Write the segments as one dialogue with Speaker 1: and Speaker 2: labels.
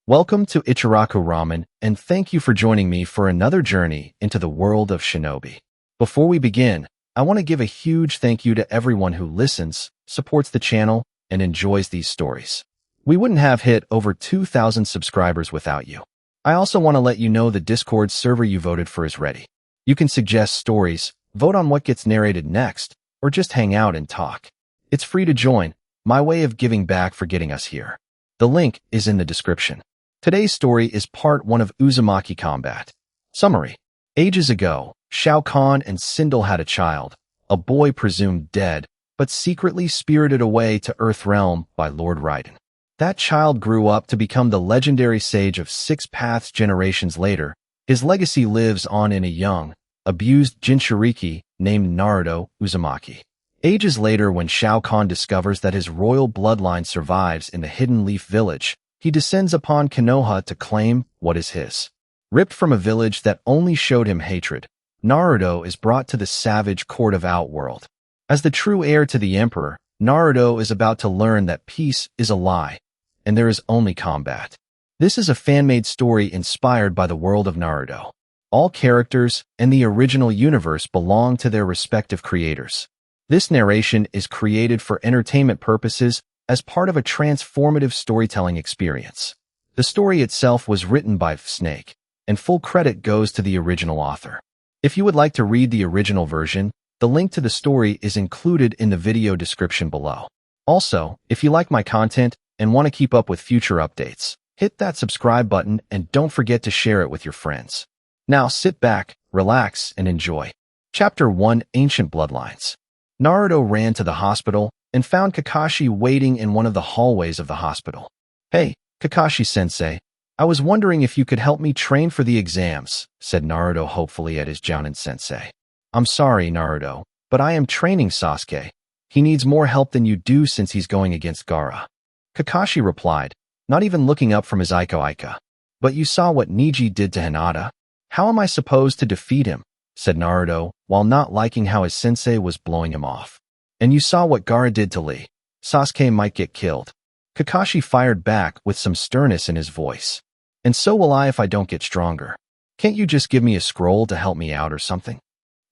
Speaker 1: Welcome to Ichiraku Ramen, and thank you for joining me for another journey into the world of shinobi. Before we begin, I want to give a huge thank you to everyone who listens, supports the channel, and enjoys these stories. We wouldn't have hit over 2,000 subscribers without you. I also want to let you know the Discord server you voted for is ready. You can suggest stories, vote on what gets narrated next, or just hang out and talk. It's free to join, my way of giving back for getting us here. The link is in the description. Today's story is part 1 of Uzumaki Kombat. Summary. Ages ago, Shao Kahn and Sindel had a child, a boy presumed dead, but secretly spirited away to Earthrealm by Lord Raiden. That child grew up to become the legendary sage of 6 paths generations later. His legacy lives on in a young, abused Jinchuuriki named Naruto Uzumaki. Ages later, when Shao Kahn discovers that his royal bloodline survives in the Hidden Leaf village, he descends upon Konoha to claim what is his. Ripped from a village that only showed him hatred, Naruto is brought to the savage court of Outworld. As the true heir to the emperor, Naruto is about to learn that peace is a lie, and there is only combat. This is a fan-made story inspired by the world of Naruto. All characters and the original universe belong to their respective creators. This narration is created for entertainment purposes as part of a transformative storytelling experience. The story itself was written by VFSNAKE, and full credit goes to the original author. If you would like to read the original version, the link to the story is included in the video description below. Also, if you like my content and want to keep up with future updates, hit that subscribe button and don't forget to share it with your friends. Now sit back, relax, and enjoy. Chapter 1: Ancient Bloodlines. Naruto ran to the hospital and found Kakashi waiting in one of the hallways of the hospital. "Hey, Kakashi-sensei, I was wondering if you could help me train for the exams," said Naruto hopefully at his Jounin-sensei. "I'm sorry, Naruto, but I am training Sasuke. He needs more help than you do since he's going against Gaara." Kakashi replied, not even looking up from his Ika. "But you saw what Neji did to Hinata. How am I supposed to defeat him?" said Naruto, while not liking how his sensei was blowing him off. "And you saw what Gaara did to Lee. Sasuke might get killed." Kakashi fired back with some sternness in his voice. "And so will I if I don't get stronger. Can't you just give me a scroll to help me out or something?"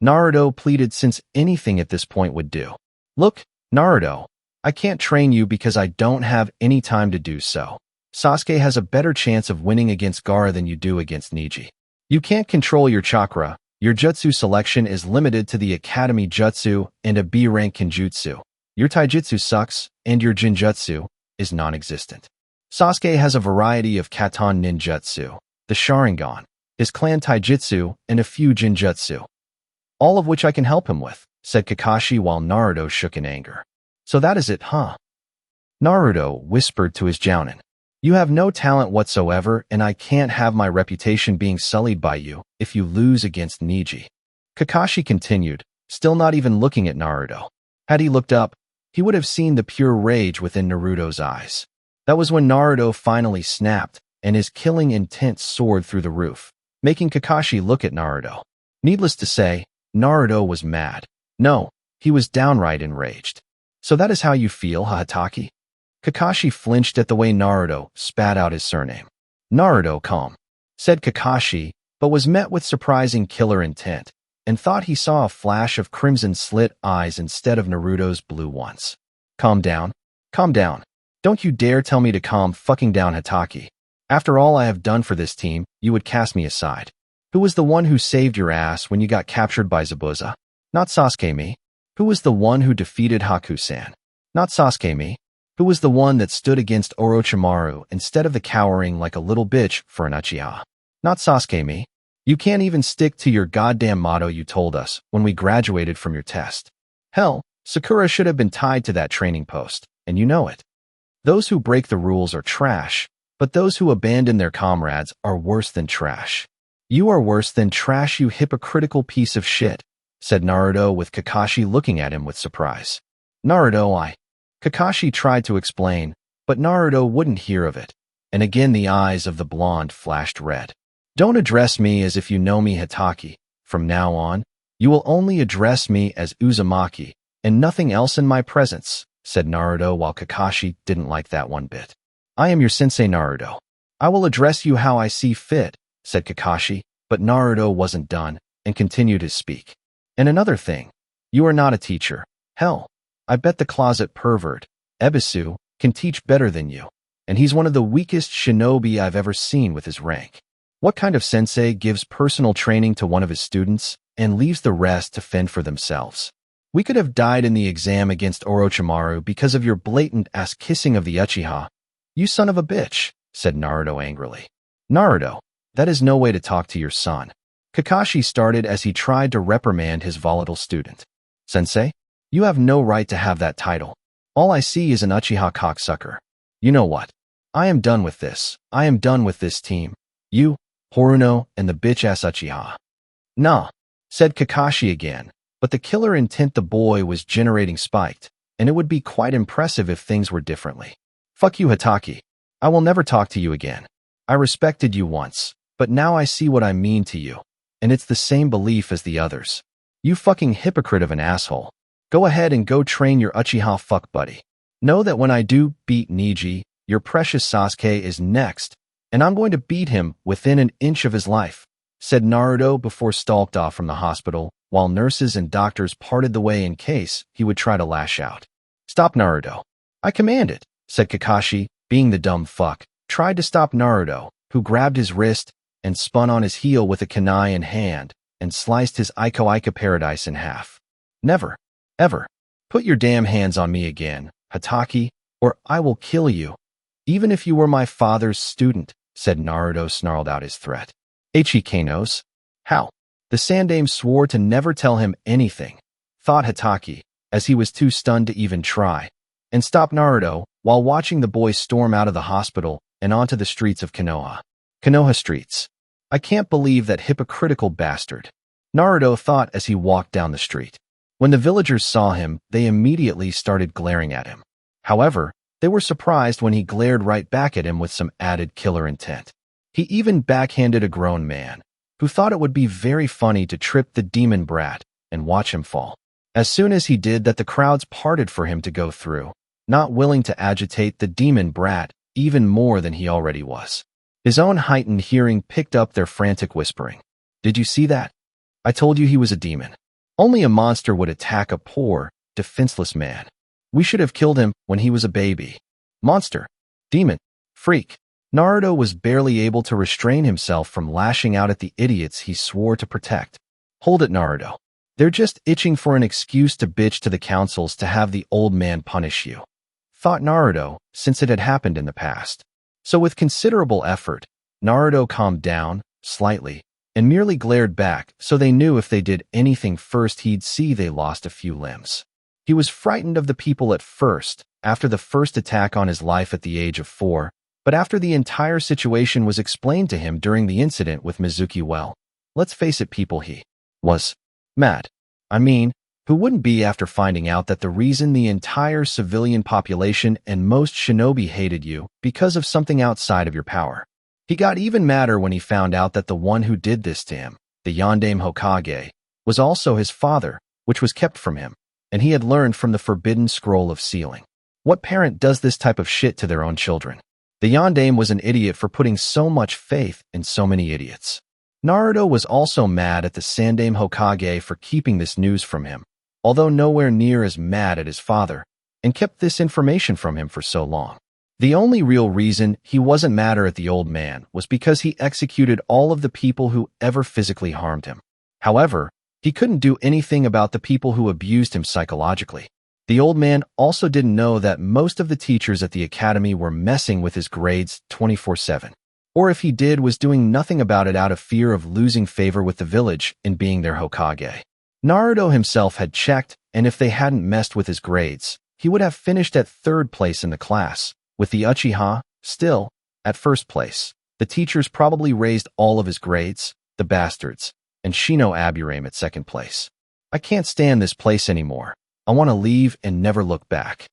Speaker 1: Naruto pleaded, since anything at this point would do. "Look, Naruto, I can't train you because I don't have any time to do so. Sasuke has a better chance of winning against Gaara than you do against Neji. You can't control your chakra. Your jutsu selection is limited to the Academy Jutsu and a B-rank Kenjutsu. Your taijutsu sucks, and your Jinjutsu is non-existent. Sasuke has a variety of Katan ninjutsu, the Sharingan, his clan taijutsu, and a few Jinjutsu. All of which I can help him with," said Kakashi while Naruto shook in anger. "So that is it, huh?" Naruto whispered to his Jounin. "You have no talent whatsoever, and I can't have my reputation being sullied by you if you lose against Neji." Kakashi continued, still not even looking at Naruto. Had he looked up, he would have seen the pure rage within Naruto's eyes. That was when Naruto finally snapped, and his killing intent soared through the roof, making Kakashi look at Naruto. Needless to say, Naruto was mad. No, he was downright enraged. "So that is how you feel, Hatake?" Kakashi flinched at the way Naruto spat out his surname. "Naruto, calm," said Kakashi, but was met with surprising killer intent, and thought he saw a flash of crimson slit eyes instead of Naruto's blue ones. "Calm down. Calm down. Don't you dare tell me to calm fucking down, Hatake. After all I have done for this team, you would cast me aside. Who was the one who saved your ass when you got captured by Zabuza? Not Sasuke me. Who was the one who defeated Haku-san? Not Sasuke me. Who was the one that stood against Orochimaru instead of the cowering like a little bitch for an Uchiha? Not Sasuke me. You can't even stick to your goddamn motto you told us when we graduated from your test. Hell, Sakura should have been tied to that training post, and you know it. Those who break the rules are trash, but those who abandon their comrades are worse than trash. You are worse than trash, you hypocritical piece of shit," said Naruto with Kakashi looking at him with surprise. "Naruto, Kakashi tried to explain, but Naruto wouldn't hear of it, and again the eyes of the blonde flashed red. "Don't address me as if you know me, Hatake. From now on, you will only address me as Uzumaki, and nothing else in my presence," said Naruto while Kakashi didn't like that one bit. "I am your sensei Naruto. I will address you how I see fit, said Kakashi, but Naruto wasn't done and continued his speak. And another thing, you are not a teacher. Hell, I bet the closet pervert, Ebisu, can teach better than you. And he's one of the weakest shinobi I've ever seen with his rank. What kind of sensei gives personal training to one of his students and leaves the rest to fend for themselves? We could have died in the exam against Orochimaru because of your blatant ass-kissing of the Uchiha. You son of a bitch, said Naruto angrily. Naruto, that is no way to talk to your son. Kakashi started as he tried to reprimand his volatile student. Sensei, you have no right to have that title. All I see is an Uchiha cocksucker. You know what? I am done with this. I am done with this team. You, Horuno, and the bitch-ass Uchiha. Nah, said Kakashi again, but the killer intent the boy was generating spiked, and it would be quite impressive if things were differently. Fuck you, Hatake. I will never talk to you again. I respected you once, but now I see what I mean to you, and it's the same belief as the others. You fucking hypocrite of an asshole. Go ahead and go train your Uchiha fuck buddy. Know that when I do beat Neji, your precious Sasuke is next, and I'm going to beat him within an inch of his life, said Naruto before stalked off from the hospital, while nurses and doctors parted the way in case he would try to lash out. Stop, Naruto. I command it, said Kakashi, being the dumb fuck, tried to stop Naruto, who grabbed his wrist and spun on his heel with a kunai in hand and sliced his Ika paradise in half. Never, ever, put your damn hands on me again, Hatake, or I will kill you. Even if you were my father's student, said Naruto, snarled out his threat. Ichikanos? How? The Sandame swore to never tell him anything, thought Hatake, as he was too stunned to even try, and stopped Naruto while watching the boy storm out of the hospital and onto the streets of Konoha. Konoha streets. I can't believe that hypocritical bastard, Naruto thought as he walked down the street. When the villagers saw him, they immediately started glaring at him. However, they were surprised when he glared right back at him with some added killer intent. He even backhanded a grown man, who thought it would be very funny to trip the demon brat and watch him fall. As soon as he did that, the crowds parted for him to go through, not willing to agitate the demon brat even more than he already was. His own heightened hearing picked up their frantic whispering. Did you see that? I told you he was a demon. Only a monster would attack a poor, defenseless man. We should have killed him when he was a baby. Monster. Demon. Freak. Naruto was barely able to restrain himself from lashing out at the idiots he swore to protect. Hold it, Naruto. They're just itching for an excuse to bitch to the councils to have the old man punish you, thought Naruto, since it had happened in the past. So with considerable effort, Naruto calmed down, slightly, and merely glared back so they knew if they did anything first he'd see they lost a few limbs. He was frightened of the people at first, after the first attack on his life at the age of 4, but after the entire situation was explained to him during the incident with Mizuki, well, let's face it, people, he was mad. I mean, who wouldn't be after finding out that the reason the entire civilian population and most shinobi hated you because of something outside of your power? He got even madder when he found out that the one who did this to him, the Yondaime Hokage, was also his father, which was kept from him, and he had learned from the forbidden scroll of sealing. What parent does this type of shit to their own children? The Yondaime was an idiot for putting so much faith in so many idiots. Naruto was also mad at the Sandame Hokage for keeping this news from him, although nowhere near as mad at his father, and kept this information from him for so long. The only real reason he wasn't madder at the old man was because he executed all of the people who ever physically harmed him. However, he couldn't do anything about the people who abused him psychologically. The old man also didn't know that most of the teachers at the academy were messing with his grades 24/7. Or if he did, was doing nothing about it out of fear of losing favor with the village in being their Hokage. Naruto himself had checked, and if they hadn't messed with his grades, he would have finished at 3rd place in the class, with the Uchiha still at 1st place. The teachers probably raised all of his grades, the bastards, and Shino Aburame at 2nd place. I can't stand this place anymore. I want to leave and never look back,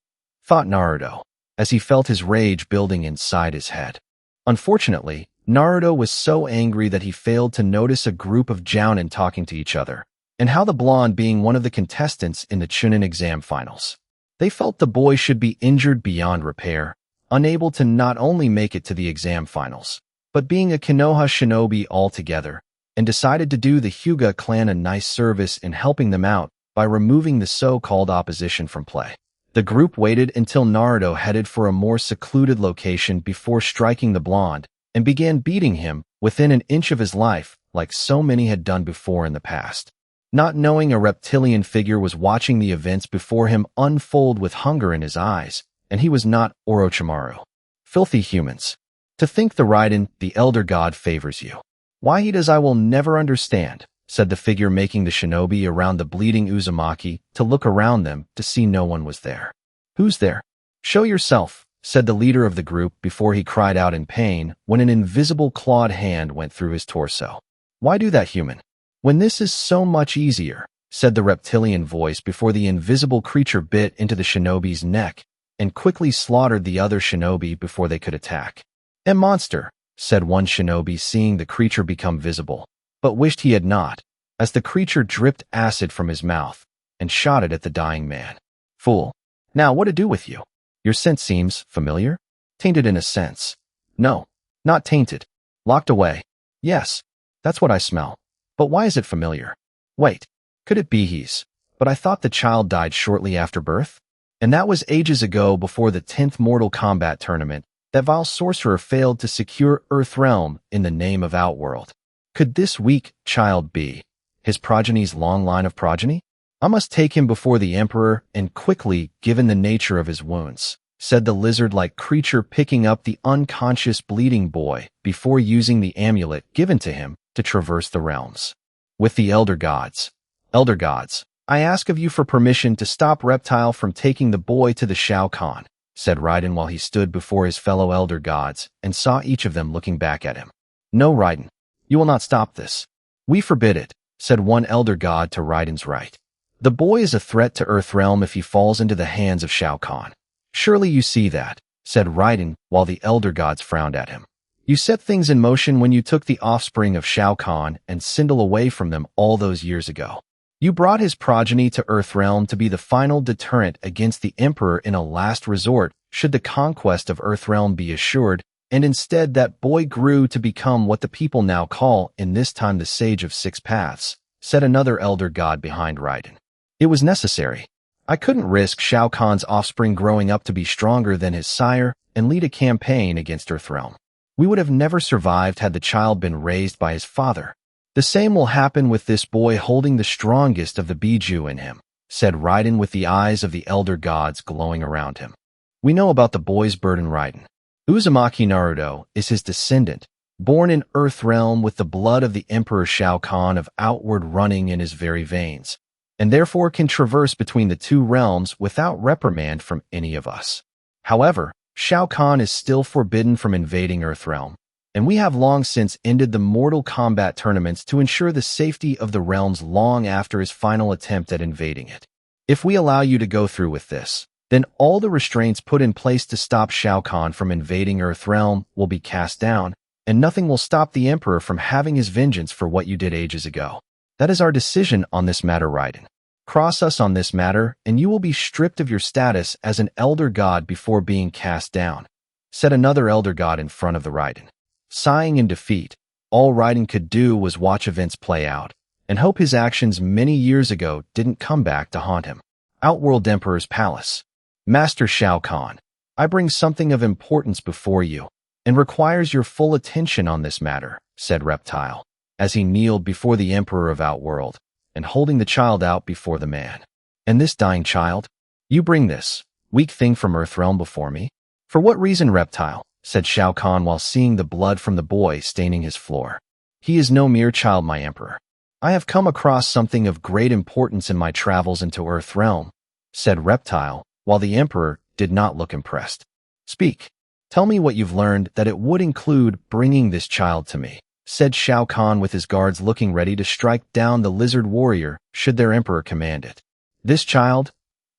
Speaker 1: thought Naruto, as he felt his rage building inside his head. Unfortunately, Naruto was so angry that he failed to notice a group of jounin talking to each other, and how the blonde being one of the contestants in the Chunin exam finals. They felt the boy should be injured beyond repair, unable to not only make it to the exam finals, but being a Konoha shinobi altogether, and decided to do the Hyuga clan a nice service in helping them out by removing the so-called opposition from play. The group waited until Naruto headed for a more secluded location before striking the blonde, and began beating him within an inch of his life like so many had done before in the past. Not knowing a reptilian figure was watching the events before him unfold with hunger in his eyes, and he was not Orochimaru. Filthy humans. To think the Raiden, the elder god, favors you. Why he does I will never understand, said the figure making the shinobi around the bleeding Uzumaki to look around them to see no one was there. Who's there? Show yourself, said the leader of the group before he cried out in pain when an invisible clawed hand went through his torso. Why do that, human? When this is so much easier, said the reptilian voice before the invisible creature bit into the shinobi's neck and quickly slaughtered the other shinobi before they could attack. A monster, said one shinobi seeing the creature become visible, but wished he had not, as the creature dripped acid from his mouth and shot it at the dying man. Fool. Now what to do with you? Your scent seems familiar? Tainted in a sense. No, not tainted. Locked away. Yes, that's what I smell. But why is it familiar? Wait, could it be he's? But I thought the child died shortly after birth? And that was ages ago before the 10th Mortal Kombat tournament that vile sorcerer failed to secure Earthrealm in the name of Outworld. Could this weak child be his progeny's long line of progeny? I must take him before the Emperor and quickly, given the nature of his wounds, said the lizard-like creature picking up the unconscious bleeding boy before using the amulet given to him to traverse the realms. With the Elder Gods, I ask of you for permission to stop Reptile from taking the boy to the Shao Kahn, said Raiden while he stood before his fellow Elder Gods and saw each of them looking back at him. No, Raiden, you will not stop this. We forbid it, said one Elder God to Raiden's right. The boy is a threat to Earthrealm if he falls into the hands of Shao Kahn. Surely you see that, said Raiden while the Elder Gods frowned at him. You set things in motion when you took the offspring of Shao Kahn and Sindel away from them all those years ago. You brought his progeny to Earthrealm to be the final deterrent against the Emperor in a last resort should the conquest of Earthrealm be assured, and instead that boy grew to become what the people now call in this time the Sage of Six Paths, said another Elder God behind Raiden. It was necessary. I couldn't risk Shao Kahn's offspring growing up to be stronger than his sire and lead a campaign against Earthrealm. We would have never survived had the child been raised by his father. The same will happen with this boy holding the strongest of the Biju in him, said Raiden with the eyes of the Elder Gods glowing around him. We know about the boy's burden, Raiden. Uzumaki Naruto is his descendant, born in Earthrealm with the blood of the Emperor Shao Kahn of Outward running in his very veins, and therefore can traverse between the two realms without reprimand from any of us. However, Shao Kahn is still forbidden from invading Earthrealm, and we have long since ended the Mortal Kombat tournaments to ensure the safety of the realms long after his final attempt at invading it. If we allow you to go through with this, then all the restraints put in place to stop Shao Kahn from invading Earthrealm will be cast down, and nothing will stop the Emperor from having his vengeance for what you did ages ago. That is our decision on this matter, Raiden. Cross us on this matter, and you will be stripped of your status as an Elder God before being cast down, said another Elder God in front of the Raiden. Sighing in defeat, all Raiden could do was watch events play out, and hope his actions many years ago didn't come back to haunt him. Outworld Emperor's Palace. Master Shao Kahn, I bring something of importance before you, and requires your full attention on this matter, said Reptile, as he kneeled before the Emperor of Outworld, and holding the child out before the man. And this dying child? You bring this weak thing from Earthrealm before me? For what reason, Reptile? Said Shao Kahn while seeing the blood from the boy staining his floor. He is no mere child, my Emperor. I have come across something of great importance in my travels into Earthrealm, said Reptile, while the Emperor did not look impressed. Speak. Tell me what you've learned that it would include bringing this child to me, said Shao Kahn with his guards looking ready to strike down the lizard warrior should their Emperor command it. This child?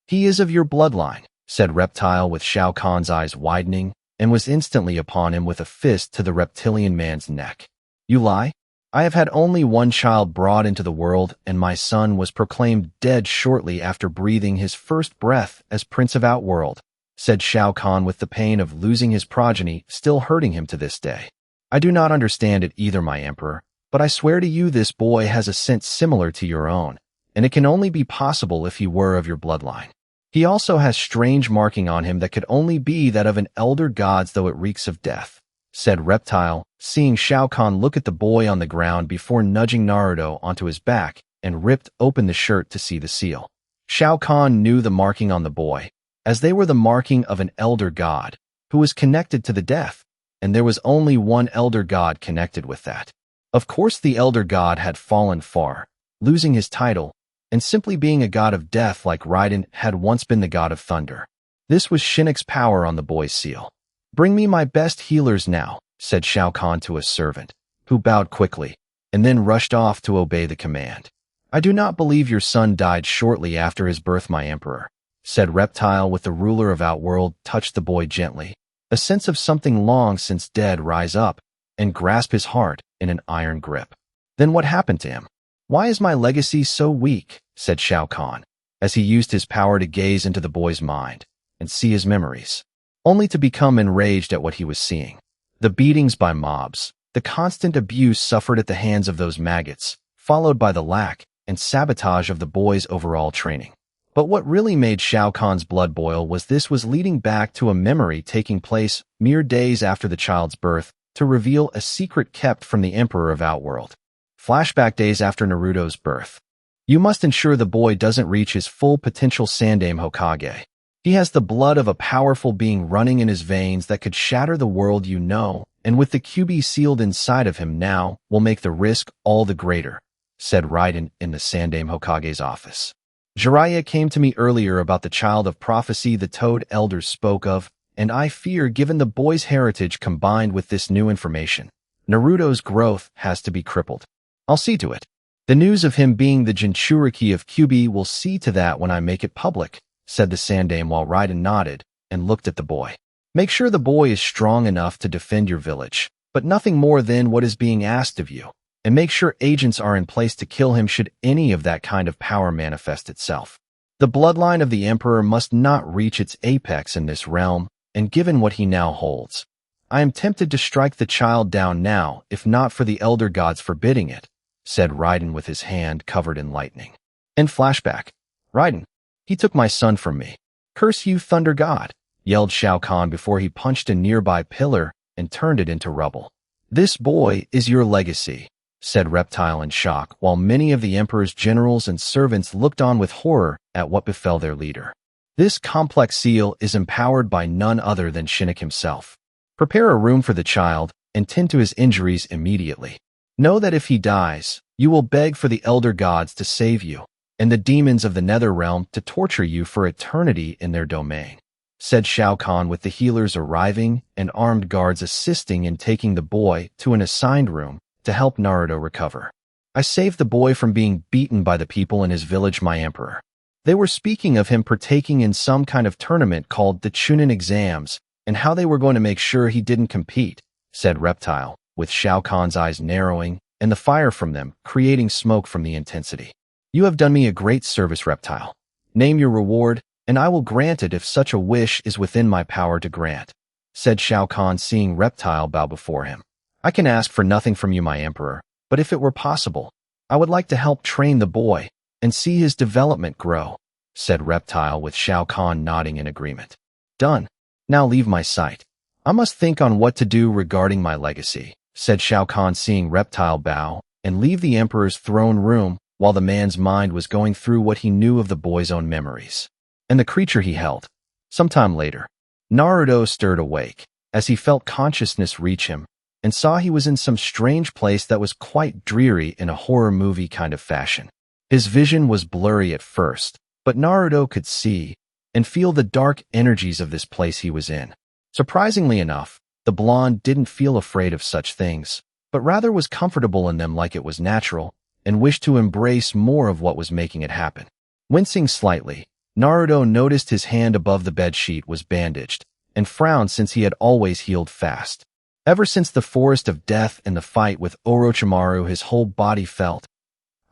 Speaker 1: He is of your bloodline, said Reptile with Shao Kahn's eyes widening, and was instantly upon him with a fist to the reptilian man's neck. You lie? I have had only one child brought into the world, and my son was proclaimed dead shortly after breathing his first breath as Prince of Outworld, said Shao Kahn with the pain of losing his progeny still hurting him to this day. I do not understand it either, my emperor, but I swear to you this boy has a sense similar to your own, and it can only be possible if he were of your bloodline. He also has strange marking on him that could only be that of an elder god's, though it reeks of death, said Reptile, seeing Shao Kahn look at the boy on the ground before nudging Naruto onto his back and ripped open the shirt to see the seal. Shao Kahn knew the marking on the boy, as they were the marking of an elder god, who was connected to the death, and there was only one elder god connected with that. Of course the elder god had fallen far, losing his title, and simply being a god of death like Raiden had once been the god of thunder. This was Shinnok's power on the boy's seal. Bring me my best healers now, said Shao Kahn to a servant, who bowed quickly, and then rushed off to obey the command. I do not believe your son died shortly after his birth, my emperor, said Reptile with the ruler of Outworld touched the boy gently. A sense of something long since dead rise up and grasp his heart in an iron grip. Then what happened to him? Why is my legacy so weak? Said Shao Kahn, as he used his power to gaze into the boy's mind and see his memories, only to become enraged at what he was seeing. The beatings by mobs, the constant abuse suffered at the hands of those maggots, followed by the lack and sabotage of the boy's overall training. But what really made Shao Kahn's blood boil was this was leading back to a memory taking place mere days after the child's birth to reveal a secret kept from the Emperor of Outworld. Flashback days after Naruto's birth. You must ensure the boy doesn't reach his full potential Sandaime Hokage. He has the blood of a powerful being running in his veins that could shatter the world you know, and with the QB sealed inside of him now will make the risk all the greater, said Raiden in the Sandaime Hokage's office. Jiraiya came to me earlier about the child of prophecy the Toad elders spoke of, and I fear given the boy's heritage combined with this new information, Naruto's growth has to be crippled. I'll see to it. The news of him being the Jinchuuriki of QB will see to that when I make it public, said the Sandaime while Raiden nodded and looked at the boy. Make sure the boy is strong enough to defend your village, but nothing more than what is being asked of you, and make sure agents are in place to kill him should any of that kind of power manifest itself. The bloodline of the Emperor must not reach its apex in this realm, and given what he now holds, I am tempted to strike the child down now, if not for the elder gods forbidding it, said Raiden with his hand covered in lightning. In flashback, Raiden, he took my son from me. Curse you, Thunder God, yelled Shao Kahn before he punched a nearby pillar and turned it into rubble. This boy is your legacy, said Reptile in shock, while many of the Emperor's generals and servants looked on with horror at what befell their leader. This complex seal is empowered by none other than Shinnok himself. Prepare a room for the child and tend to his injuries immediately. Know that if he dies, you will beg for the elder gods to save you, and the demons of the nether realm to torture you for eternity in their domain, said Shao Kahn with the healers arriving and armed guards assisting in taking the boy to an assigned room to help Naruto recover. I saved the boy from being beaten by the people in his village, my emperor. They were speaking of him partaking in some kind of tournament called the Chunin exams and how they were going to make sure he didn't compete, said Reptile, with Shao Kahn's eyes narrowing and the fire from them creating smoke from the intensity. You have done me a great service, Reptile. Name your reward, and I will grant it if such a wish is within my power to grant, said Shao Kahn seeing Reptile bow before him. I can ask for nothing from you, my emperor, but if it were possible, I would like to help train the boy and see his development grow, said Reptile with Shao Kahn nodding in agreement. Done. Now leave my sight. I must think on what to do regarding my legacy, said Shao Kahn seeing Reptile bow and leave the emperor's throne room while the man's mind was going through what he knew of the boy's own memories and the creature he held. Sometime later, Naruto stirred awake as he felt consciousness reach him and saw he was in some strange place that was quite dreary in a horror movie kind of fashion. His vision was blurry at first, but Naruto could see and feel the dark energies of this place he was in. Surprisingly enough, the blonde didn't feel afraid of such things, but rather was comfortable in them like it was natural and wished to embrace more of what was making it happen. Wincing slightly, Naruto noticed his hand above the bedsheet was bandaged and frowned since he had always healed fast. Ever since the forest of death and the fight with Orochimaru, his whole body felt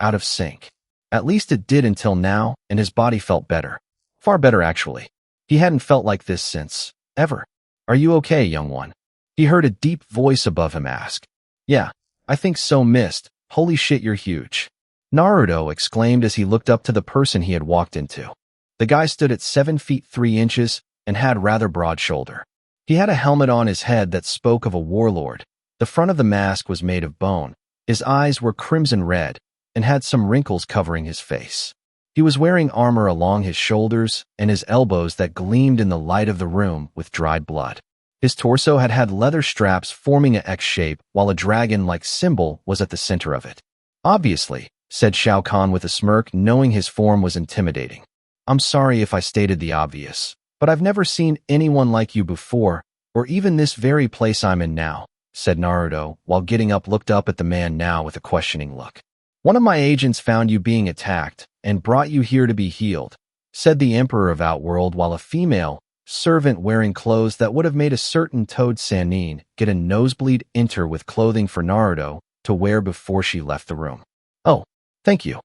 Speaker 1: out of sync. At least it did until now, and his body felt better. Far better, actually. He hadn't felt like this since ever. Are you okay, young one? He heard a deep voice above him ask, "Yeah, I think so, missed. Holy shit, you're huge." Naruto exclaimed as he looked up to the person he had walked into. The guy stood at 7 feet 3 inches and had rather broad shoulder. He had a helmet on his head that spoke of a warlord. The front of the mask was made of bone. His eyes were crimson red and had some wrinkles covering his face. He was wearing armor along his shoulders and his elbows that gleamed in the light of the room with dried blood. His torso had leather straps forming an X shape, while a dragon-like symbol was at the center of it. "Obviously," said Shao Kahn with a smirk, knowing his form was intimidating. "I'm sorry if I stated the obvious, but I've never seen anyone like you before, or even this very place I'm in now," said Naruto, while getting up looked up at the man now with a questioning look. "One of my agents found you being attacked and brought you here to be healed," said the Emperor of Outworld, while a female servant wearing clothes that would have made a certain Toad Sannin get a nosebleed enter with clothing for Naruto to wear before she left the room. "Oh, thank you.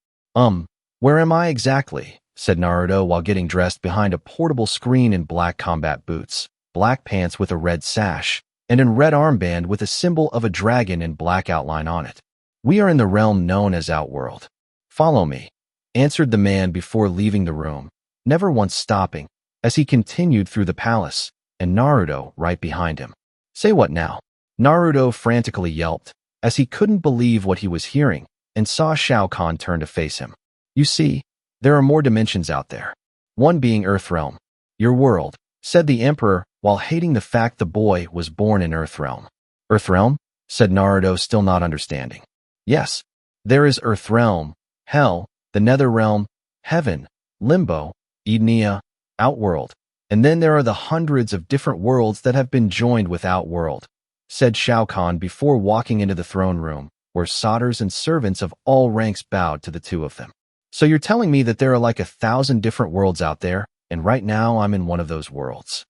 Speaker 1: Where am I exactly?" said Naruto while getting dressed behind a portable screen in black combat boots, black pants with a red sash, and a red armband with a symbol of a dragon in black outline on it. "We are in the realm known as Outworld. Follow me," answered the man before leaving the room, never once stopping, as he continued through the palace, and Naruto right behind him. "Say what now?" Naruto frantically yelped, as he couldn't believe what he was hearing, and saw Shao Kahn turn to face him. "You see, there are more dimensions out there. One being Earthrealm. Your world," said the Emperor, while hating the fact the boy was born in Earthrealm. "Earthrealm?" said Naruto, still not understanding. "Yes, there is Earthrealm, Hell, the Netherrealm, Heaven, Limbo, Edenia, Outworld, and then there are the hundreds of different worlds that have been joined with Outworld," said Shao Kahn before walking into the throne room, where satyrs and servants of all ranks bowed to the two of them. "So you're telling me that there are like 1,000 different worlds out there, and right now I'm in one of those worlds?"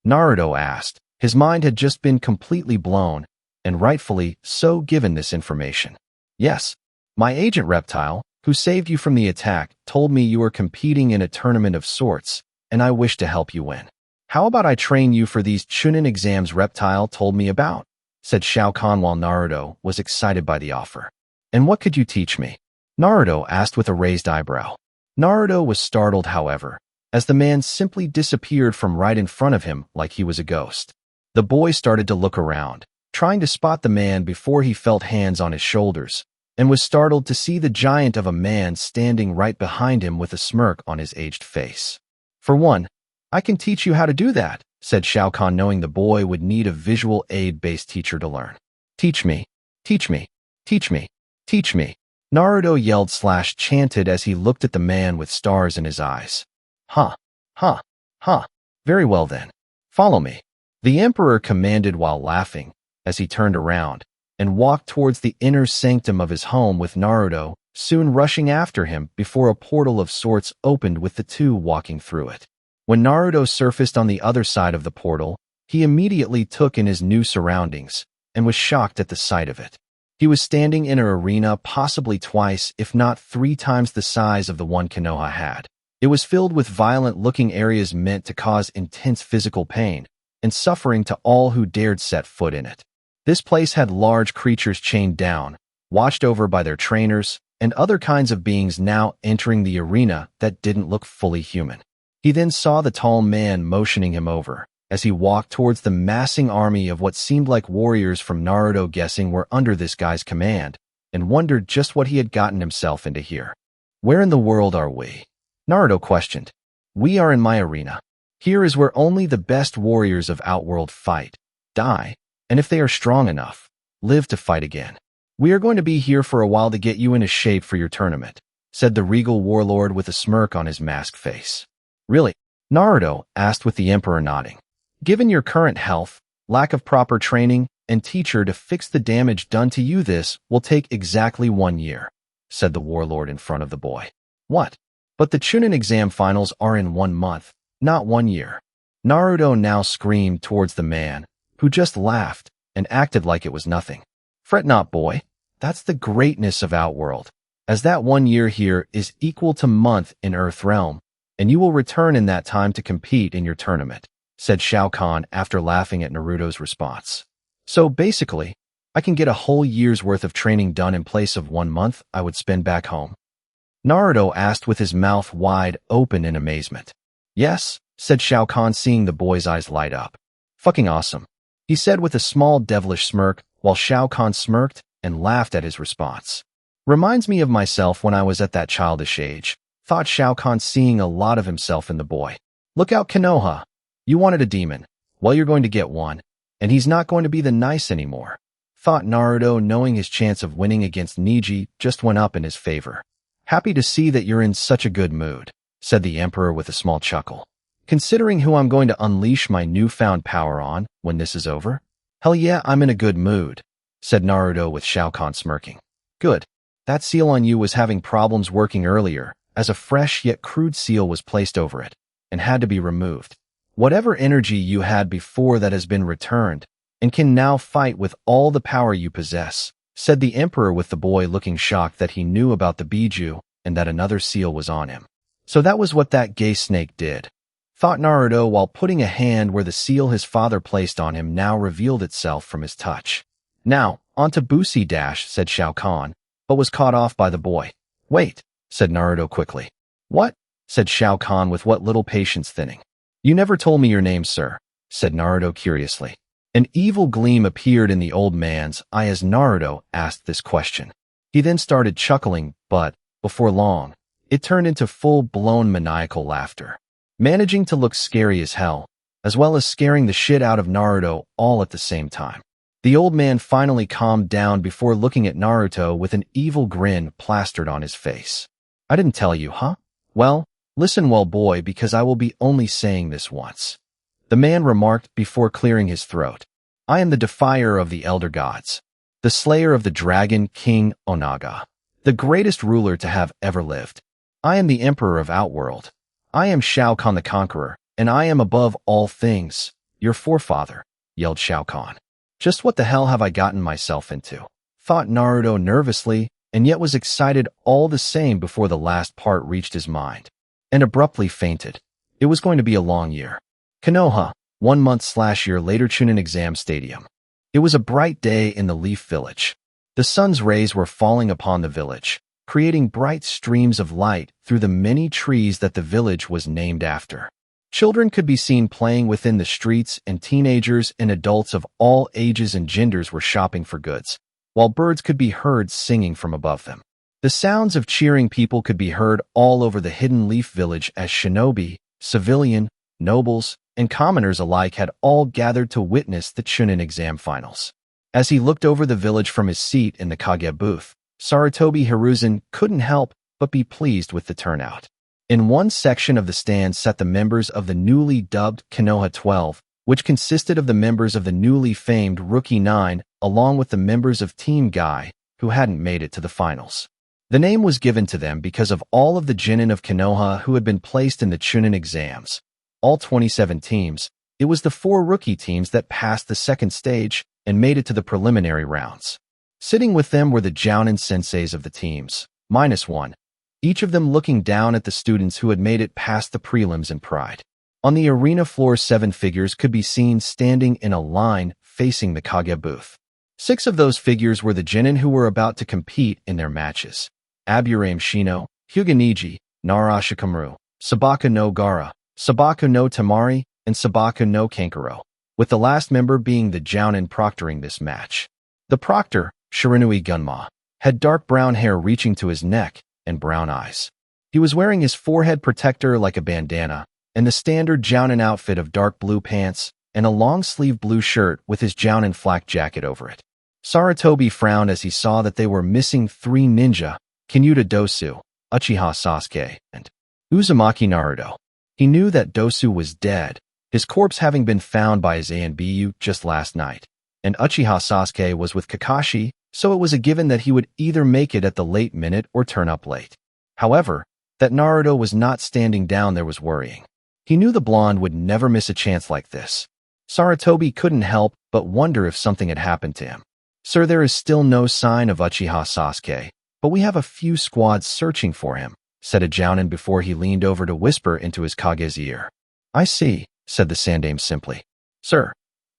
Speaker 1: Naruto asked. His mind had just been completely blown, and rightfully so given this information. "Yes, my agent Reptile, who saved you from the attack, told me you were competing in a tournament of sorts, and I wish to help you win. How about I train you for these Chunin exams Reptile told me about?" said Shao Kahn while Naruto was excited by the offer. "And what could you teach me?" Naruto asked with a raised eyebrow. Naruto was startled, however, as the man simply disappeared from right in front of him like he was a ghost. The boy started to look around, trying to spot the man before he felt hands on his shoulders, and was startled to see the giant of a man standing right behind him with a smirk on his aged face. "For one, I can teach you how to do that," said Shao Kahn, knowing the boy would need a visual aid-based teacher to learn. "Teach me, teach me, teach me, teach me," Naruto yelled/chanted as he looked at the man with stars in his eyes. "Huh, huh, huh. Very well then. Follow me," the Emperor commanded while laughing, as he turned around and walked towards the inner sanctum of his home with Naruto soon rushing after him before a portal of sorts opened with the two walking through it. When Naruto surfaced on the other side of the portal, he immediately took in his new surroundings and was shocked at the sight of it. He was standing in an arena possibly twice, if not 3 times the size of the one Konoha had. It was filled with violent-looking areas meant to cause intense physical pain and suffering to all who dared set foot in it. This place had large creatures chained down, watched over by their trainers, and other kinds of beings now entering the arena that didn't look fully human. He then saw the tall man motioning him over, as he walked towards the massing army of what seemed like warriors from Naruto, guessing were under this guy's command, and wondered just what he had gotten himself into here. "Where in the world are we?" Naruto questioned. "We are in my arena. Here is where only the best warriors of Outworld fight, die, and if they are strong enough, live to fight again. We are going to be here for a while to get you into shape for your tournament," said the regal warlord with a smirk on his masked face. "Really?" Naruto asked with the Emperor nodding. "Given your current health, lack of proper training, and teacher to fix the damage done to you, this will take exactly 1 year," said the warlord in front of the boy. "What? But the Chunin exam finals are in 1 month, not 1 year." Naruto now screamed towards the man, who just laughed and acted like it was nothing. "Fret not, boy. That's the greatness of Outworld, as that 1 year here is equal to month in Earthrealm, and you will return in that time to compete in your tournament," said Shao Kahn after laughing at Naruto's response. So basically, I can get a whole year's worth of training done in place of 1 month I would spend back home. Naruto asked with his mouth wide open in amazement. Yes, said Shao Kahn, seeing the boy's eyes light up. Fucking awesome, he said with a small devilish smirk, while Shao Kahn smirked and laughed at his response. Reminds me of myself when I was at that childish age, thought Shao Kahn, seeing a lot of himself in the boy. Look out, Konoha. You wanted a demon. Well, you're going to get one, and he's not going to be the nice anymore, thought Naruto, knowing his chance of winning against Neji just went up in his favor. Happy to see that you're in such a good mood, said the Emperor with a small chuckle. Considering who I'm going to unleash my newfound power on when this is over? Hell yeah, I'm in a good mood, said Naruto with Shao Kahn smirking. Good. That seal on you was having problems working earlier, as a fresh yet crude seal was placed over it, and had to be removed. Whatever energy you had before that has been returned, and can now fight with all the power you possess, said the Emperor with the boy looking shocked that he knew about the Biju and that another seal was on him. So that was what that gay snake did, thought Naruto, while putting a hand where the seal his father placed on him now revealed itself from his touch. Now, onto Busi Dash, said Shao Kahn, but was caught off by the boy. Wait, said Naruto quickly. What? Said Shao Kahn with what little patience thinning. You never told me your name, sir, said Naruto curiously. An evil gleam appeared in the old man's eye as Naruto asked this question. He then started chuckling, but, before long, it turned into full-blown maniacal laughter, managing to look scary as hell, as well as scaring the shit out of Naruto all at the same time. The old man finally calmed down before looking at Naruto with an evil grin plastered on his face. I didn't tell you, huh? Well, listen well, boy, because I will be only saying this once, the man remarked before clearing his throat. I am the defier of the elder gods, the slayer of the dragon king Onaga, the greatest ruler to have ever lived. I am the emperor of Outworld. I am Shao Kahn the Conqueror, and I am above all things, your forefather, yelled Shao Kahn. Just what the hell have I gotten myself into? Thought Naruto nervously, and yet was excited all the same before the last part reached his mind, and abruptly fainted. It was going to be a long year. Konoha, 1 month/year later. Chunin Exam Stadium. It was a bright day in the Leaf Village. The sun's rays were falling upon the village, creating bright streams of light through the many trees that the village was named after. Children could be seen playing within the streets, and teenagers and adults of all ages and genders were shopping for goods, while birds could be heard singing from above them. The sounds of cheering people could be heard all over the hidden Leaf Village as shinobi, civilian, nobles, and commoners alike had all gathered to witness the Chunin exam finals. As he looked over the village from his seat in the Kage booth, Sarutobi Hiruzen couldn't help but be pleased with the turnout. In one section of the stand sat the members of the newly dubbed Konoha 12, which consisted of the members of the newly famed Rookie 9, along with the members of Team Guy, who hadn't made it to the finals. The name was given to them because of all of the genin of Konoha who had been placed in the Chunin exams. All 27 teams, it was the 4 rookie teams that passed the second stage and made it to the preliminary rounds. Sitting with them were the Jounin senseis of the teams, -1, each of them looking down at the students who had made it past the prelims in pride. On the arena floor, 7 figures could be seen standing in a line facing the Kage booth. 6 of those figures were the genin who were about to compete in their matches: Aburame Shino, Hyuga Neji, Nara Shikamaru, Sabaka no Gaara, Sabaka no Tamari, and Sabaka no Kankuro, with the last member being the Jounin proctoring this match. The proctor, Shiranui Gunma, had dark brown hair reaching to his neck and brown eyes. He was wearing his forehead protector like a bandana, and the standard Jounin outfit of dark blue pants and a long-sleeved blue shirt with his Jounin flak jacket over it. Sarutobi frowned as he saw that they were missing 3 ninja, Kinyuta Dosu, Uchiha Sasuke, and Uzumaki Naruto. He knew that Dosu was dead, his corpse having been found by his ANBU just last night, and Uchiha Sasuke was with Kakashi, so it was a given that he would either make it at the late minute or turn up late. However, that Naruto was not standing down there was worrying. He knew the blonde would never miss a chance like this. Sarutobi couldn't help but wonder if something had happened to him. Sir, there is still no sign of Uchiha Sasuke, but we have a few squads searching for him, said a Jounin before he leaned over to whisper into his Kage's ear. I see, said the Sandame simply. Sir,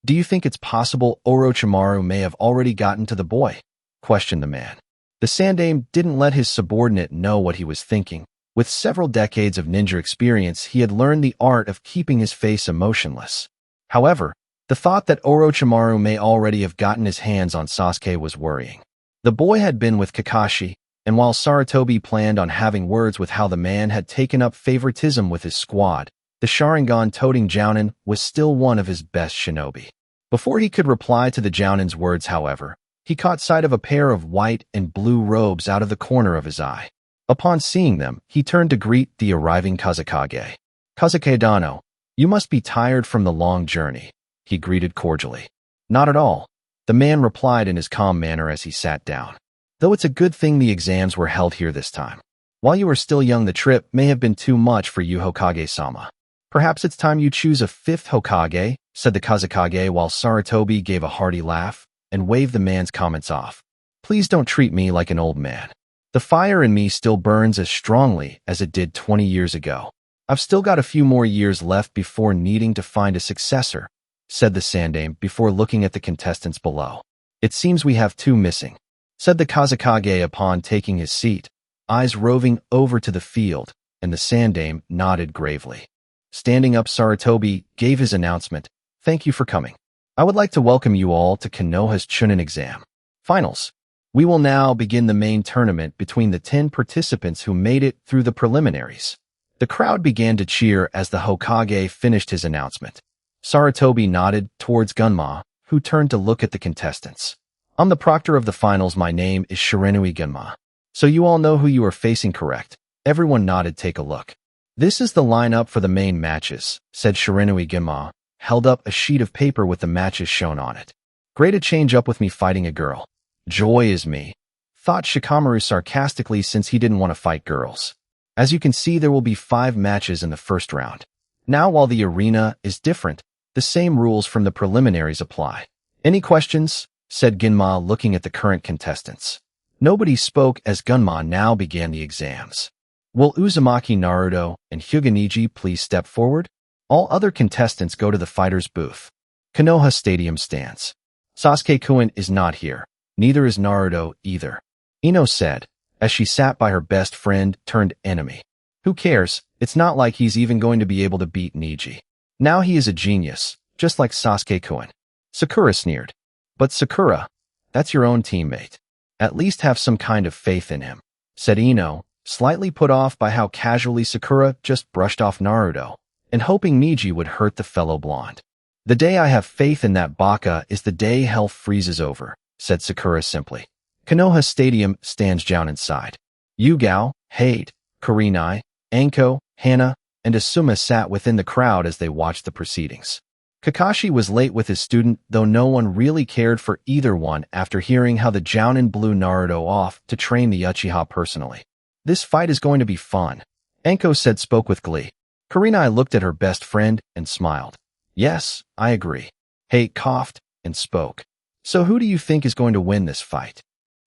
Speaker 1: Do you think it's possible Orochimaru may have already gotten to the boy? Questioned the man. The Sandaime didn't let his subordinate know what he was thinking. With several decades of ninja experience, he had learned the art of keeping his face emotionless. However, the thought that Orochimaru may already have gotten his hands on Sasuke was worrying. The boy had been with Kakashi, and while Sarutobi planned on having words with how the man had taken up favoritism with his squad, the Sharingan-toting Jounin was still one of his best shinobi. Before he could reply to the Jounin's words, however, he caught sight of a pair of white and blue robes out of the corner of his eye. Upon seeing them, he turned to greet the arriving Kazekage. "Kazekage-dano, you must be tired from the long journey," he greeted cordially. "Not at all," the man replied in his calm manner as he sat down. "Though it's a good thing the exams were held here this time. While you are still young, the trip may have been too much for you, Hokage-sama. Perhaps it's time you choose a fifth Hokage," said the Kazekage while Sarutobi gave a hearty laugh and waved the man's comments off. "Please don't treat me like an old man. The fire in me still burns as strongly as it did 20 years ago. I've still got a few more years left before needing to find a successor," said the Sandaime before looking at the contestants below. "It seems we have two missing," said the Kazekage upon taking his seat, eyes roving over to the field, and the Sandaime nodded gravely. Standing up, Sarutobi gave his announcement. "Thank you for coming. I would like to welcome you all to Konoha's Chunin exam finals. We will now begin the main tournament between the 10 participants who made it through the preliminaries." The crowd began to cheer as the Hokage finished his announcement. Sarutobi nodded towards Gunma, who turned to look at the contestants. "I'm the proctor of the finals. My name is Shiranui Gunma. So you all know who you are facing, correct?" Everyone nodded. "Take a look. This is the lineup for the main matches," said Shiranui Gunma, held up a sheet of paper with the matches shown on it. "Great to change up with me fighting a girl. Joy is me," thought Shikamaru sarcastically since he didn't want to fight girls. As you can see, there will be 5 matches in the first round. Now, while the arena is different, the same rules from the preliminaries apply. "Any questions?" said Gunma, looking at the current contestants. Nobody spoke as Gunma now began the exams. "Will Uzumaki, Naruto, and Hyuga Neji please step forward? All other contestants go to the fighter's booth." Konoha Stadium stands. "Sasuke-kun is not here. Neither is Naruto either," Ino said, as she sat by her best friend turned enemy. "Who cares? It's not like he's even going to be able to beat Neji. Now he is a genius, just like Sasuke-kun." Sakura sneered. "But Sakura, that's your own teammate. At least have some kind of faith in him," said Ino, slightly put off by how casually Sakura just brushed off Naruto, and hoping Neji would hurt the fellow blonde. "The day I have faith in that baka is the day hell freezes over," said Sakura simply. Konoha Stadium stands down inside. Yugao, Hade, Kurenai, Anko, Hana, and Asuma sat within the crowd as they watched the proceedings. Kakashi was late with his student, though no one really cared for either one after hearing how the Jounin blew Naruto off to train the Uchiha personally. "This fight is going to be fun," Anko spoke with glee. Kurenai looked at her best friend and smiled. "Yes, I agree." Hade coughed and spoke. "So who do you think is going to win this fight?"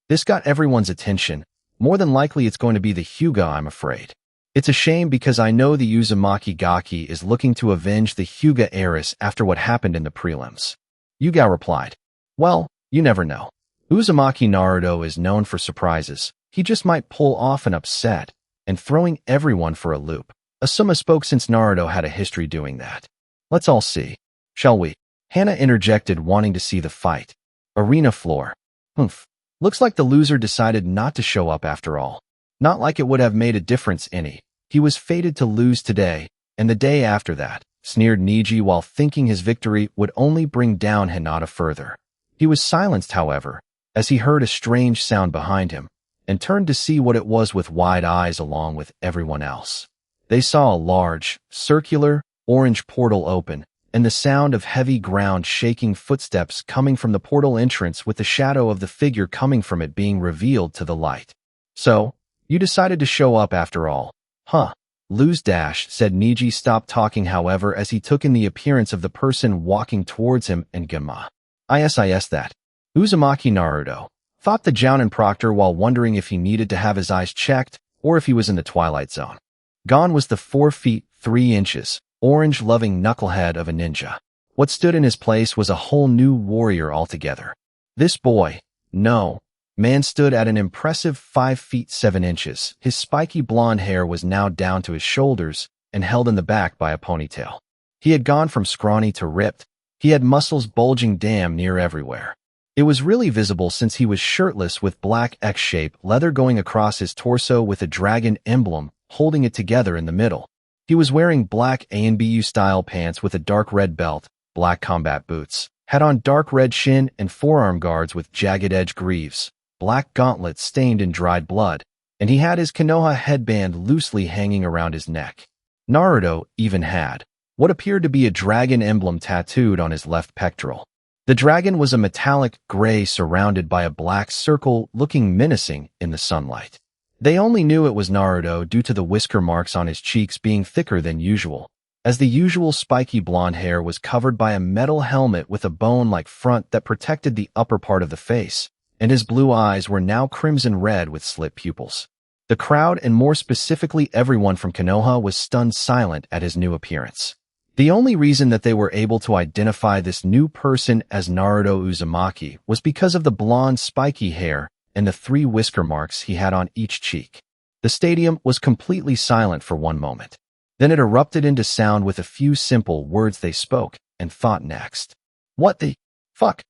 Speaker 1: This got everyone's attention. "More than likely it's going to be the Hyuga, I'm afraid. It's a shame because I know the Uzumaki Gaki is looking to avenge the Hyuga heiress after what happened in the prelims." Yugao replied. "Well, you never know. Uzumaki Naruto is known for surprises. He just might pull off an upset and throwing everyone for a loop." Asuma spoke since Naruto had a history doing that. "Let's all see, shall we?" Hana interjected, wanting to see the fight. Arena floor. "Humph. Looks like the loser decided not to show up after all. Not like it would have made a difference any. He was fated to lose today, and the day after that," sneered Neji while thinking his victory would only bring down Hinata further. He was silenced, however, as he heard a strange sound behind him, and turned to see what it was with wide eyes along with everyone else. They saw a large, circular, orange portal open, and the sound of heavy ground shaking footsteps coming from the portal entrance with the shadow of the figure coming from it being revealed to the light. "So, you decided to show up after all, huh?" "Lose dash," said Neji, stopped talking however as he took in the appearance of the person walking towards him and Gunma. Is that Uzumaki Naruto," thought the Jounin proctor while wondering if he needed to have his eyes checked or if he was in the Twilight Zone. Gone was the 4 feet 3 inches, orange-loving knucklehead of a ninja. What stood in his place was a whole new warrior altogether. This boy, no, man stood at an impressive 5 feet 7 inches. His spiky blonde hair was now down to his shoulders and held in the back by a ponytail. He had gone from scrawny to ripped. He had muscles bulging damn near everywhere. It was really visible since he was shirtless with black X-shaped leather going across his torso with a dragon emblem holding it together in the middle. He was wearing black A&BU style pants with a dark red belt, black combat boots, had on dark red shin and forearm guards with jagged edge greaves, black gauntlets stained in dried blood, and he had his Konoha headband loosely hanging around his neck. Naruto even had what appeared to be a dragon emblem tattooed on his left pectoral. The dragon was a metallic gray surrounded by a black circle looking menacing in the sunlight. They only knew it was Naruto due to the whisker marks on his cheeks being thicker than usual, as the usual spiky blonde hair was covered by a metal helmet with a bone-like front that protected the upper part of the face, and his blue eyes were now crimson red with slit pupils. The crowd, and more specifically everyone from Konoha, was stunned silent at his new appearance. The only reason that they were able to identify this new person as Naruto Uzumaki was because of the blonde spiky hair and the 3 whisker marks he had on each cheek. The stadium was completely silent for one moment. Then it erupted into sound with a few simple words they spoke and thought next. What the fuck?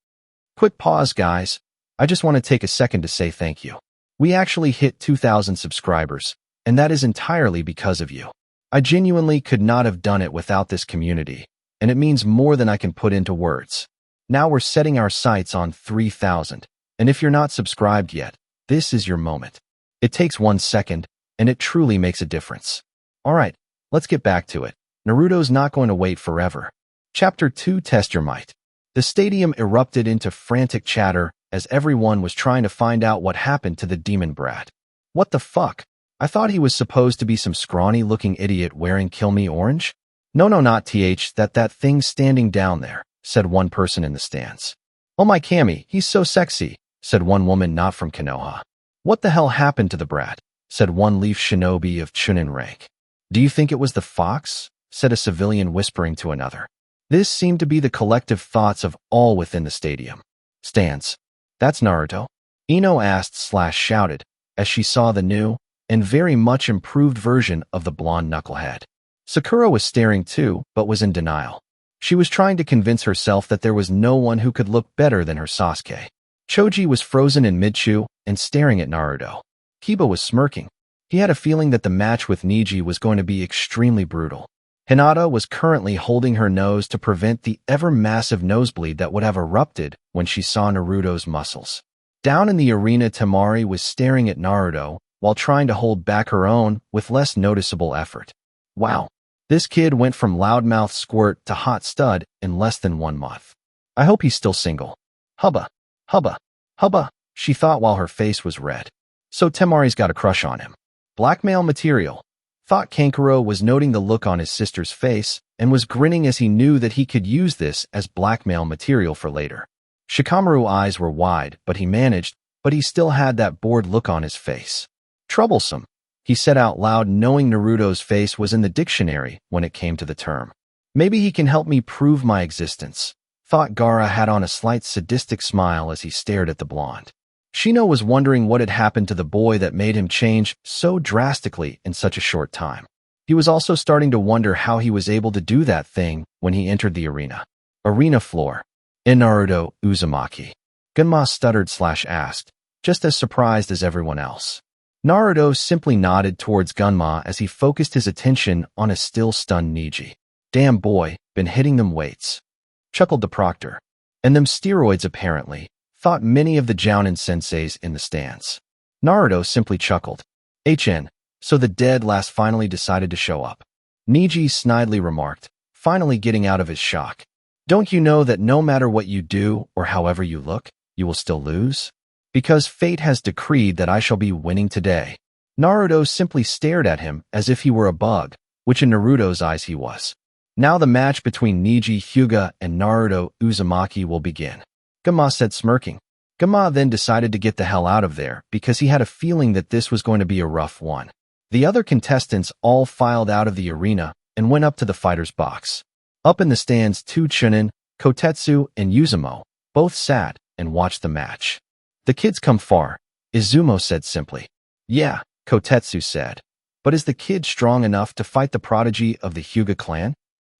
Speaker 1: Quick pause, guys. I just want to take a second to say thank you. We actually hit 2,000 subscribers, and that is entirely because of you. I genuinely could not have done it without this community, and it means more than I can put into words. Now we're setting our sights on 3,000, and if you're not subscribed yet, this is your moment. It takes 1 second, and it truly makes a difference. Alright, let's get back to it. Naruto's not going to wait forever. Chapter 2, Test Your Might. The stadium erupted into frantic chatter as everyone was trying to find out what happened to the demon brat. What the fuck? I thought he was supposed to be some scrawny-looking idiot wearing Kill Me Orange? No, not that thing standing down there, said one person in the stands. Oh my Cammy, he's so sexy, said one woman not from Konoha. What the hell happened to the brat, said one leaf shinobi of Chunin rank. Do you think it was the fox, said a civilian whispering to another. This seemed to be the collective thoughts of all within the stadium. Stands. That's Naruto? Ino asked/shouted as she saw the new and very much improved version of the blonde knucklehead. Sakura was staring too, but was in denial. She was trying to convince herself that there was no one who could look better than her Sasuke. Choji was frozen in mid-chew and staring at Naruto. Kiba was smirking. He had a feeling that the match with Neji was going to be extremely brutal. Hinata was currently holding her nose to prevent the ever-massive nosebleed that would have erupted when she saw Naruto's muscles. Down in the arena, Temari was staring at Naruto while trying to hold back her own with less noticeable effort. Wow, this kid went from loudmouth squirt to hot stud in less than 1 month. I hope he's still single. Hubba, she thought while her face was red. So Temari's got a crush on him. Blackmail material, thought Kankuro was noting the look on his sister's face and was grinning as he knew that he could use this as blackmail material for later. Shikamaru's eyes were wide, but he still had that bored look on his face. Troublesome, he said out loud, knowing Naruto's face was in the dictionary when it came to the term. Maybe he can help me prove my existence, thought Gaara had on a slight sadistic smile as he stared at the blonde. Shino was wondering what had happened to the boy that made him change so drastically in such a short time. He was also starting to wonder how he was able to do that thing when he entered the arena. Arena floor. In Naruto Uzumaki. Gunma stuttered/asked, just as surprised as everyone else. Naruto simply nodded towards Gunma as he focused his attention on a still-stunned Neji. Damn boy, been hitting them weights. Chuckled the proctor. And them steroids apparently, thought many of the Jounin senseis in the stands. Naruto simply chuckled. So the dead last finally decided to show up. Neji snidely remarked, finally getting out of his shock. Don't you know that no matter what you do or however you look, you will still lose? Because fate has decreed that I shall be winning today. Naruto simply stared at him as if he were a bug, which in Naruto's eyes he was. Now the match between Neji Hyuga and Naruto Uzumaki will begin. Gunma said, smirking. Gunma then decided to get the hell out of there because he had a feeling that this was going to be a rough one. The other contestants all filed out of the arena and went up to the fighter's box. Up in the stands, two Chunin, Kotetsu, and Yuzumo both sat and watched the match. The kid's come far, Izumo said simply. Yeah, Kotetsu said. But is the kid strong enough to fight the prodigy of the Hyuga clan?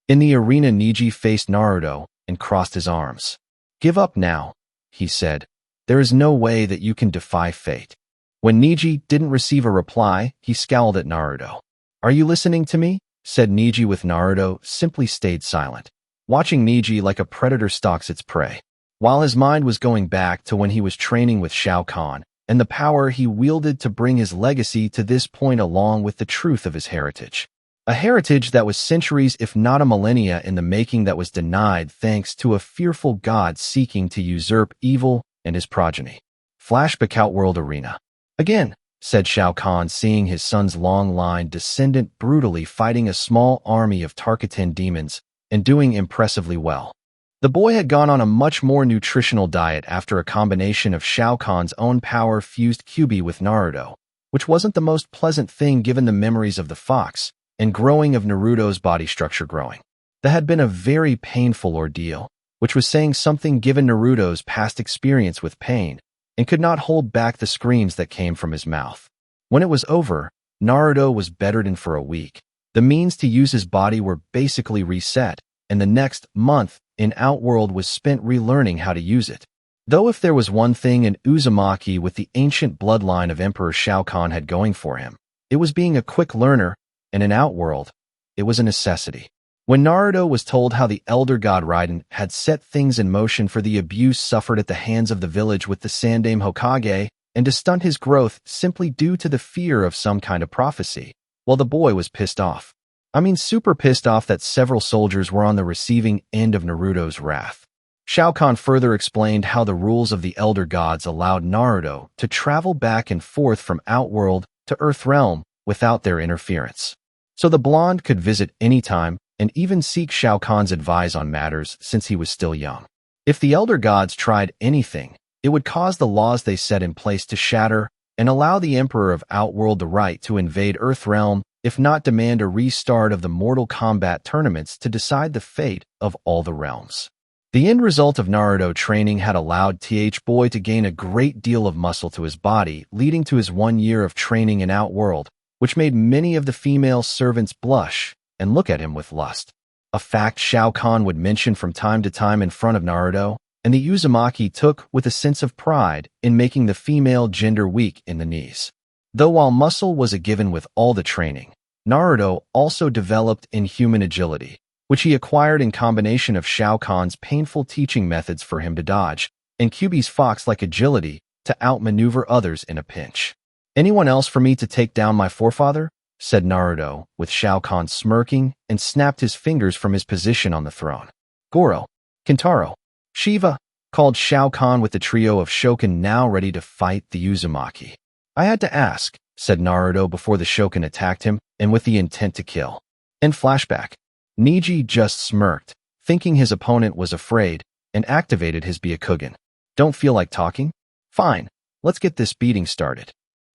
Speaker 1: In the arena, Neji faced Naruto and crossed his arms. Give up now, he said. There is no way that you can defy fate. When Neji didn't receive a reply, he scowled at Naruto. Are you listening to me? Said Neji with Naruto simply stayed silent, watching Neji like a predator stalks its prey. While his mind was going back to when he was training with Shao Kahn and the power he wielded to bring his legacy to this point along with the truth of his heritage. A heritage that was centuries if not a millennia in the making that was denied thanks to a fearful god seeking to usurp evil and his progeny. Flashback Outworld Arena. Again, said Shao Kahn, seeing his son's long-line descendant brutally fighting a small army of Tarkatan demons and doing impressively well. The boy had gone on a much more nutritional diet after a combination of Shao Kahn's own power-fused QB with Naruto, which wasn't the most pleasant thing given the memories of the fox and growing of Naruto's body structure growing. That had been a very painful ordeal, which was saying something given Naruto's past experience with pain, and could not hold back the screams that came from his mouth. When it was over, Naruto was bedridden for a week. The means to use his body were basically reset, and the next month in Outworld was spent relearning how to use it. Though if there was one thing in Uzumaki with the ancient bloodline of Emperor Shao Kahn had going for him, it was being a quick learner, and in Outworld, it was a necessity. When Naruto was told how the elder god Raiden had set things in motion for the abuse suffered at the hands of the village with the Sandaime Hokage, and to stunt his growth simply due to the fear of some kind of prophecy, well, the boy was pissed off. I mean, super pissed off that several soldiers were on the receiving end of Naruto's wrath. Shao Kahn further explained how the rules of the elder gods allowed Naruto to travel back and forth from Outworld to Earthrealm without their interference. So the blonde could visit anytime and even seek Shao Kahn's advice on matters since he was still young. If the elder gods tried anything, it would cause the laws they set in place to shatter and allow the Emperor of Outworld the right to invade Earthrealm, if not demand a restart of the Mortal Kombat tournaments to decide the fate of all the realms. The end result of Naruto training had allowed Boy to gain a great deal of muscle to his body, leading to his 1 year of training in Outworld, which made many of the female servants blush and look at him with lust. A fact Shao Kahn would mention from time to time in front of Naruto, and the Uzumaki took with a sense of pride in making the female gender weak in the knees. Though while muscle was a given with all the training, Naruto also developed inhuman agility, which he acquired in combination of Shao Kahn's painful teaching methods for him to dodge, and Kyuubi's fox-like agility to outmaneuver others in a pinch. Anyone else for me to take down my forefather? Said Naruto, with Shao Kahn smirking and snapped his fingers from his position on the throne. Goro, Kintaro, Shiva, called Shao Kahn with the trio of Shokin now ready to fight the Uzumaki. I had to ask, said Naruto before the Shokin attacked him, and with the intent to kill. In flashback, Neji just smirked, thinking his opponent was afraid, and activated his Byakugan. Don't feel like talking? Fine, let's get this beating started.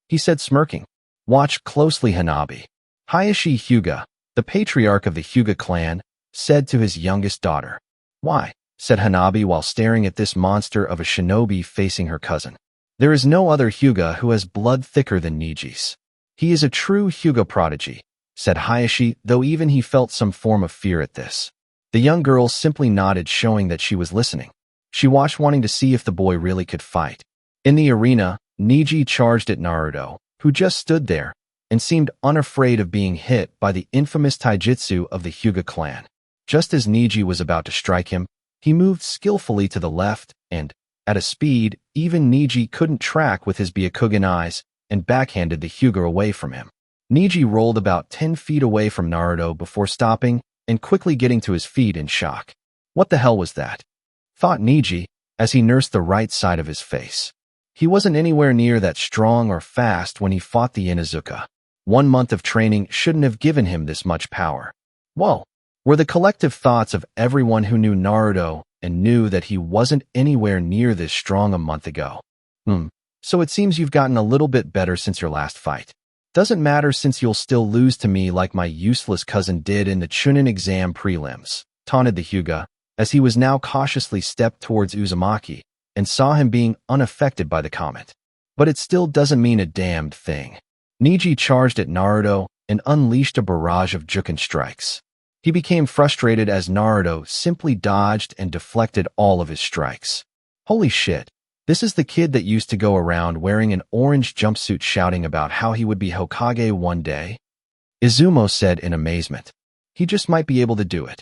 Speaker 1: He said smirking. Watch closely, Hanabi. Hayashi Hyuga, the patriarch of the Hyuga clan, said to his youngest daughter. Why? Said Hanabi while staring at this monster of a shinobi facing her cousin. There is no other Hyuga who has blood thicker than Neji's. He is a true Hyuga prodigy, said Hayashi, though even he felt some form of fear at this. The young girl simply nodded, showing that she was listening. She watched, wanting to see if the boy really could fight. In the arena, Neji charged at Naruto, who just stood there, and seemed unafraid of being hit by the infamous taijutsu of the Hyuga clan. Just as Neji was about to strike him, he moved skillfully to the left, and, at a speed even Neji couldn't track with his Byakugan eyes, and backhanded the Hyuga away from him. Neji rolled about 10 feet away from Naruto before stopping and quickly getting to his feet in shock. What the hell was that? Thought Neji, as he nursed the right side of his face. He wasn't anywhere near that strong or fast when he fought the Inuzuka. 1 month of training shouldn't have given him this much power. Whoa, were the collective thoughts of everyone who knew Naruto and knew that he wasn't anywhere near this strong a month ago. So it seems you've gotten a little bit better since your last fight. Doesn't matter since you'll still lose to me like my useless cousin did in the Chunin exam prelims, taunted the Hyuga, as he was now cautiously stepped towards Uzumaki and saw him being unaffected by the comment. But it still doesn't mean a damned thing. Neji charged at Naruto and unleashed a barrage of Juken strikes. He became frustrated as Naruto simply dodged and deflected all of his strikes. Holy shit, this is the kid that used to go around wearing an orange jumpsuit shouting about how he would be Hokage one day? Izumo said in amazement. He just might be able to do it.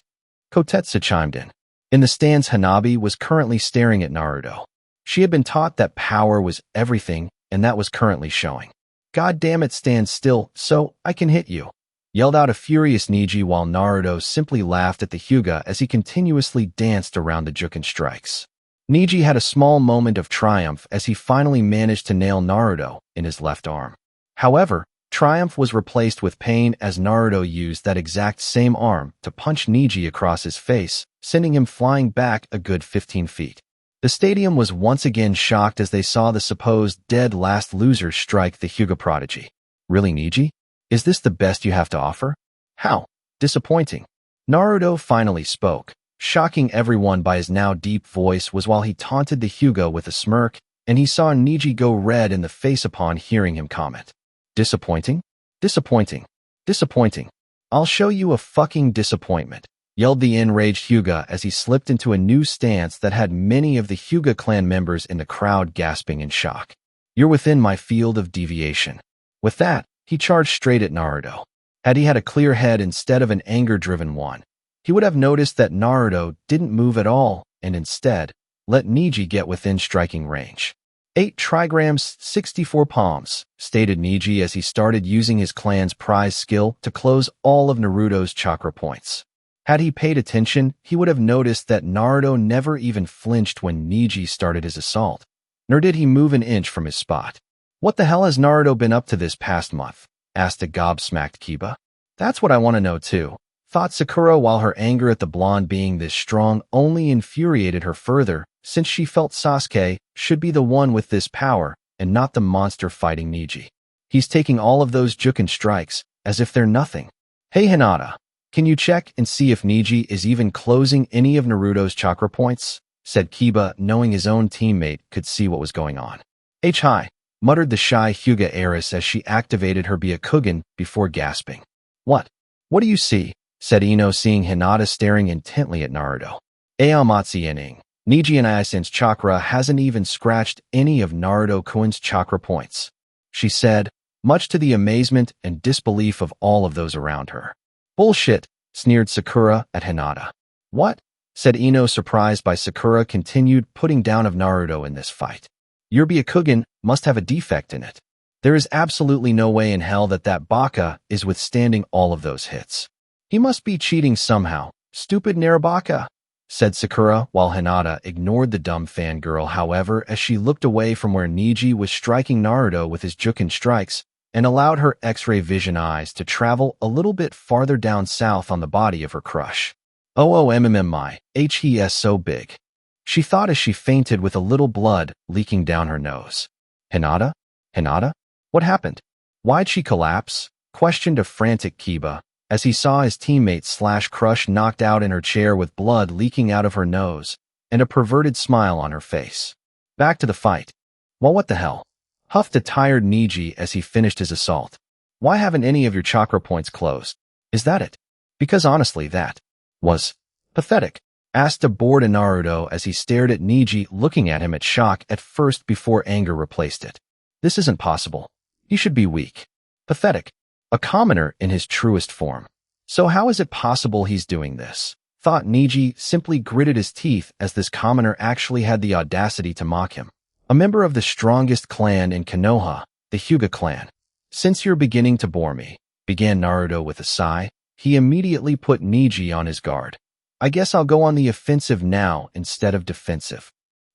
Speaker 1: Kotetsu chimed in. In the stands, Hanabi was currently staring at Naruto. She had been taught that power was everything, and that was currently showing. God damn it, stand still, so I can hit you, yelled out a furious Neji while Naruto simply laughed at the Hyuga as he continuously danced around the Juken strikes. Neji had a small moment of triumph as he finally managed to nail Naruto in his left arm. However, triumph was replaced with pain as Naruto used that exact same arm to punch Neji across his face, sending him flying back a good 15 feet. The stadium was once again shocked as they saw the supposed dead last loser strike the Hyuga prodigy. Really, Neji? Is this the best you have to offer? How disappointing. Naruto finally spoke. Shocking everyone by his now deep voice was while he taunted the Hyuga with a smirk, and he saw Neji go red in the face upon hearing him comment. Disappointing? Disappointing. Disappointing. I'll show you a fucking disappointment, yelled the enraged Hyuga as he slipped into a new stance that had many of the Hyuga clan members in the crowd gasping in shock. You're within my field of deviation. With that, he charged straight at Naruto. Had he had a clear head instead of an anger-driven one, he would have noticed that Naruto didn't move at all and instead let Neji get within striking range. 8 trigrams, 64 palms, stated Neji as he started using his clan's prize skill to close all of Naruto's chakra points. Had he paid attention, he would have noticed that Naruto never even flinched when Neji started his assault, nor did he move an inch from his spot. What the hell has Naruto been up to this past month? Asked a gobsmacked Kiba. That's what I want to know too, thought Sakura while her anger at the blonde being this strong only infuriated her further, since she felt Sasuke should be the one with this power and not the monster fighting Neji. He's taking all of those Juken strikes as if they're nothing. Hey Hinata, can you check and see if Neji is even closing any of Naruto's chakra points? Said Kiba, knowing his own teammate could see what was going on. Hi, muttered the shy Hyuga heiress as she activated her Byakugan before gasping. What do you see? Said Ino, seeing Hinata staring intently at Naruto. Aomatsu Yening, Neji and Aisen's chakra hasn't even scratched any of Naruto-kun's chakra points, she said, much to the amazement and disbelief of all of those around her. Bullshit, sneered Sakura at Hinata. What? Said Ino, surprised by Sakura continued putting down of Naruto in this fight. Your Byakugan must have a defect in it. There is absolutely no way in hell that Baka is withstanding all of those hits. He must be cheating somehow, stupid Narabaka, said Sakura while Hinata ignored the dumb fangirl, however, as she looked away from where Neji was striking Naruto with his Juken strikes and allowed her X-ray vision eyes to travel a little bit farther down south on the body of her crush. Oh, he is so big, she thought as she fainted with a little blood leaking down her nose. Hinata? Hinata? What happened? Why'd she collapse? Questioned a frantic Kiba, as he saw his teammate / crush knocked out in her chair with blood leaking out of her nose and a perverted smile on her face. Back to the fight. Well, what the hell? Huffed a tired Neji as he finished his assault. Why haven't any of your chakra points closed? Is that it? Because honestly, that was pathetic, asked a bored Naruto as he stared at Neji, looking at him at shock at first before anger replaced it. This isn't possible. He should be weak. Pathetic. A commoner in his truest form. So how is it possible he's doing this? Thought Neji, simply gritted his teeth as this commoner actually had the audacity to mock him. A member of the strongest clan in Konoha, the Hyuga clan. Since you're beginning to bore me, began Naruto with a sigh, he immediately put Neji on his guard. I guess I'll go on the offensive now instead of defensive.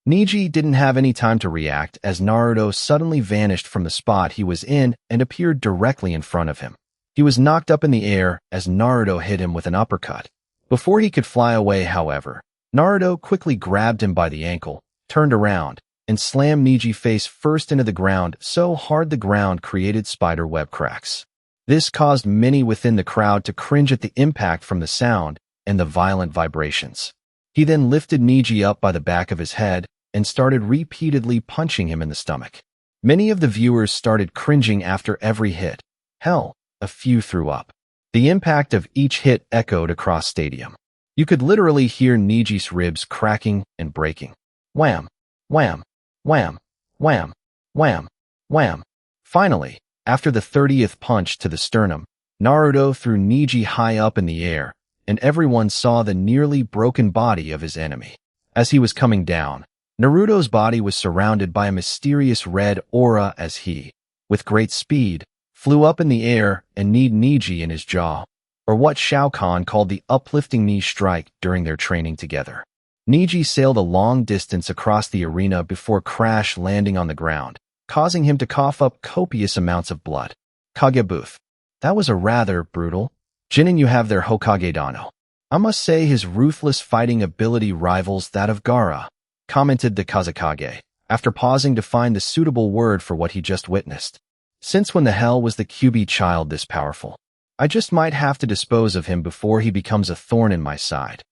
Speaker 1: Neji didn't have any time to react as Naruto suddenly vanished from the spot he was in and appeared directly in front of him. He was knocked up in the air as Naruto hit him with an uppercut. Before he could fly away, however, Naruto quickly grabbed him by the ankle, turned around, and slammed Neji face first into the ground so hard the ground created spider web cracks. This caused many within the crowd to cringe at the impact from the sound, and the violent vibrations. He then lifted Niji up by the back of his head and started repeatedly punching him in the stomach. Many of the viewers started cringing after every hit. Hell, a few threw up. The impact of each hit echoed across stadium. You could literally hear Niji's ribs cracking and breaking. Wham! Wham! Wham! Wham! Wham! Wham! Finally, after the 30th punch to the sternum, Naruto threw Niji high up in the air, and everyone saw the nearly broken body of his enemy. As he was coming down, Naruto's body was surrounded by a mysterious red aura as he, with great speed, flew up in the air and kneed Niji in his jaw, or what Shao Kahn called the uplifting knee strike during their training together. Niji sailed a long distance across the arena before crash landing on the ground, causing him to cough up copious amounts of blood. Kagebooth. That was a rather brutal. Jin you have their Hokage Dano. I must say his ruthless fighting ability rivals that of Gaara, commented the Kazekage, after pausing to find the suitable word for what he just witnessed. Since when the hell was the Kyuubi child this powerful? I just might have to dispose of him before he becomes a thorn in my side,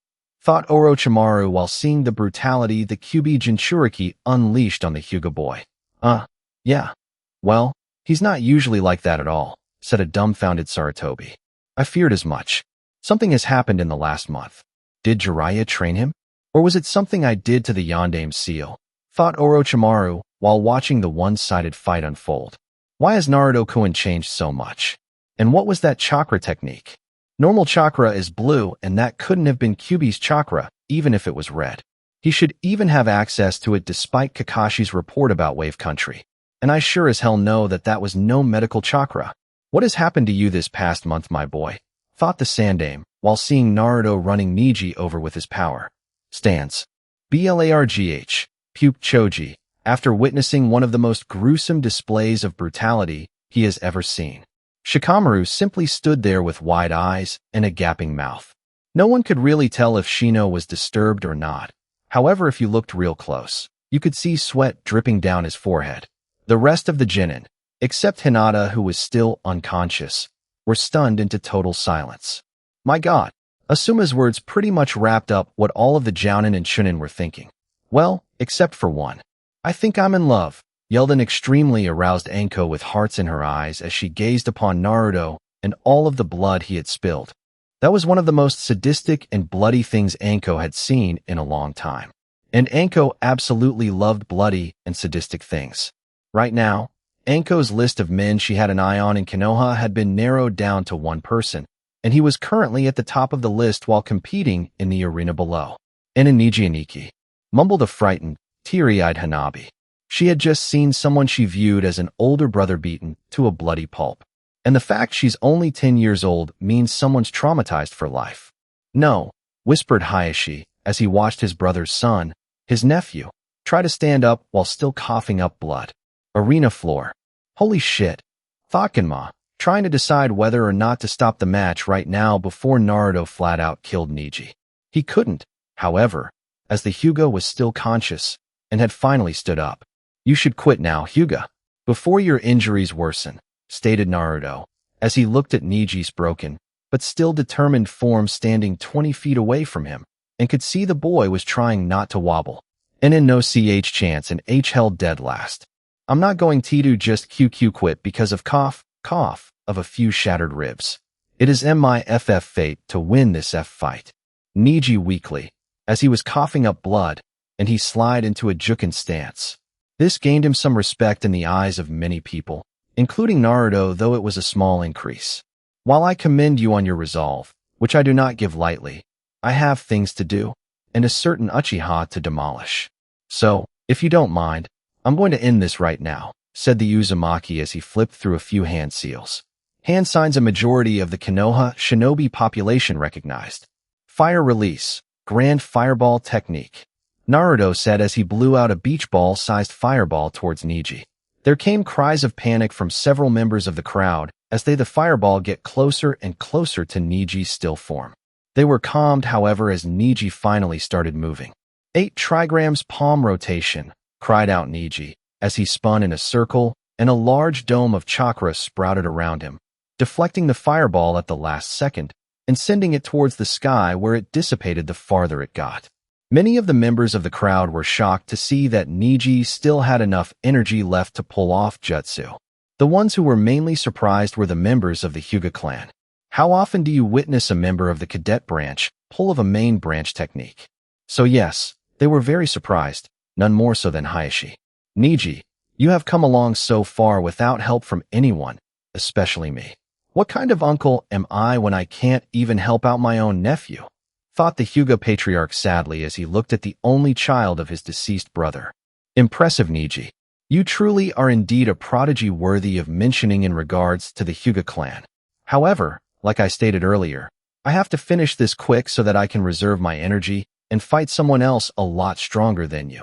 Speaker 1: thought Orochimaru while seeing the brutality the Kyuubi Jinchuuriki unleashed on the Hyuga boy. Yeah. Well, he's not usually like that at all, said a dumbfounded Sarutobi. I feared as much. Something has happened in the last month. Did Jiraiya train him? Or was it something I did to the Yondaime seal? Thought Orochimaru while watching the one-sided fight unfold. Why has Naruto-kun changed so much? And what was that chakra technique? Normal chakra is blue, and that couldn't have been Kyuubi's chakra, even if it was red. He should even have access to it despite Kakashi's report about Wave Country. And I sure as hell know that that was no medical chakra. What has happened to you this past month, my boy? Thought the Sandaime, while seeing Naruto running Niji over with his power. Stance. Blargh. Puke Choji, after witnessing one of the most gruesome displays of brutality he has ever seen. Shikamaru simply stood there with wide eyes and a gaping mouth. No one could really tell if Shino was disturbed or not. However, if you looked real close, you could see sweat dripping down his forehead. The rest of the Genin, except Hinata who was still unconscious, were stunned into total silence. My god, Asuma's words pretty much wrapped up what all of the Jounin and Chunin were thinking. Well, except for one. I think I'm in love, yelled an extremely aroused Anko with hearts in her eyes as she gazed upon Naruto and all of the blood he had spilled. That was one of the most sadistic and bloody things Anko had seen in a long time. And Anko absolutely loved bloody and sadistic things. Right now, Anko's list of men she had an eye on in Konoha had been narrowed down to one person, and he was currently at the top of the list while competing in the arena below. Nijiniki, mumbled a frightened, teary-eyed Hanabi. She had just seen someone she viewed as an older brother beaten to a bloody pulp. And the fact she's only 10 years old means someone's traumatized for life. No, whispered Hayashi as he watched his brother's son, his nephew, try to stand up while still coughing up blood. Arena floor. Holy shit. Thought Genma, trying to decide whether or not to stop the match right now before Naruto flat out killed Niji. He couldn't, however, as the Hyuga was still conscious and had finally stood up. You should quit now, Hyuga, before your injuries worsen, stated Naruto, as he looked at Niji's broken, but still determined form standing 20 feet away from him, and could see the boy was trying not to wobble. And in no chance and H held dead last. I'm not going to just QQ quit because of cough of a few shattered ribs. It is my fate to win this fight. Niji weakly, as he was coughing up blood, and he slid into a jukin stance. This gained him some respect in the eyes of many people, including Naruto, though it was a small increase. While I commend you on your resolve, which I do not give lightly, I have things to do, and a certain Uchiha to demolish. So, if you don't mind, I'm going to end this right now, said the Uzumaki as he flipped through a few hand seals. Hand signs a majority of the Konoha shinobi population recognized. Fire release, grand fireball technique, Naruto said as he blew out a beach ball-sized fireball towards Niji. There came cries of panic from several members of the crowd as the fireball get closer and closer to Niji's still form. They were calmed, however, as Niji finally started moving. 8 trigrams palm rotation, cried out Niji, as he spun in a circle and a large dome of chakra sprouted around him, deflecting the fireball at the last second and sending it towards the sky where it dissipated the farther it got. Many of the members of the crowd were shocked to see that Niji still had enough energy left to pull off jutsu. The ones who were mainly surprised were the members of the Hyuga clan. How often do you witness a member of the cadet branch pull of a main branch technique? So yes, they were very surprised, none more so than Hayashi. Niji, you have come along so far without help from anyone, especially me. What kind of uncle am I when I can't even help out my own nephew? Thought the Hyuga patriarch sadly as he looked at the only child of his deceased brother. Impressive, Niji. You truly are indeed a prodigy worthy of mentioning in regards to the Hyuga clan. However, like I stated earlier, I have to finish this quick so that I can reserve my energy and fight someone else a lot stronger than you.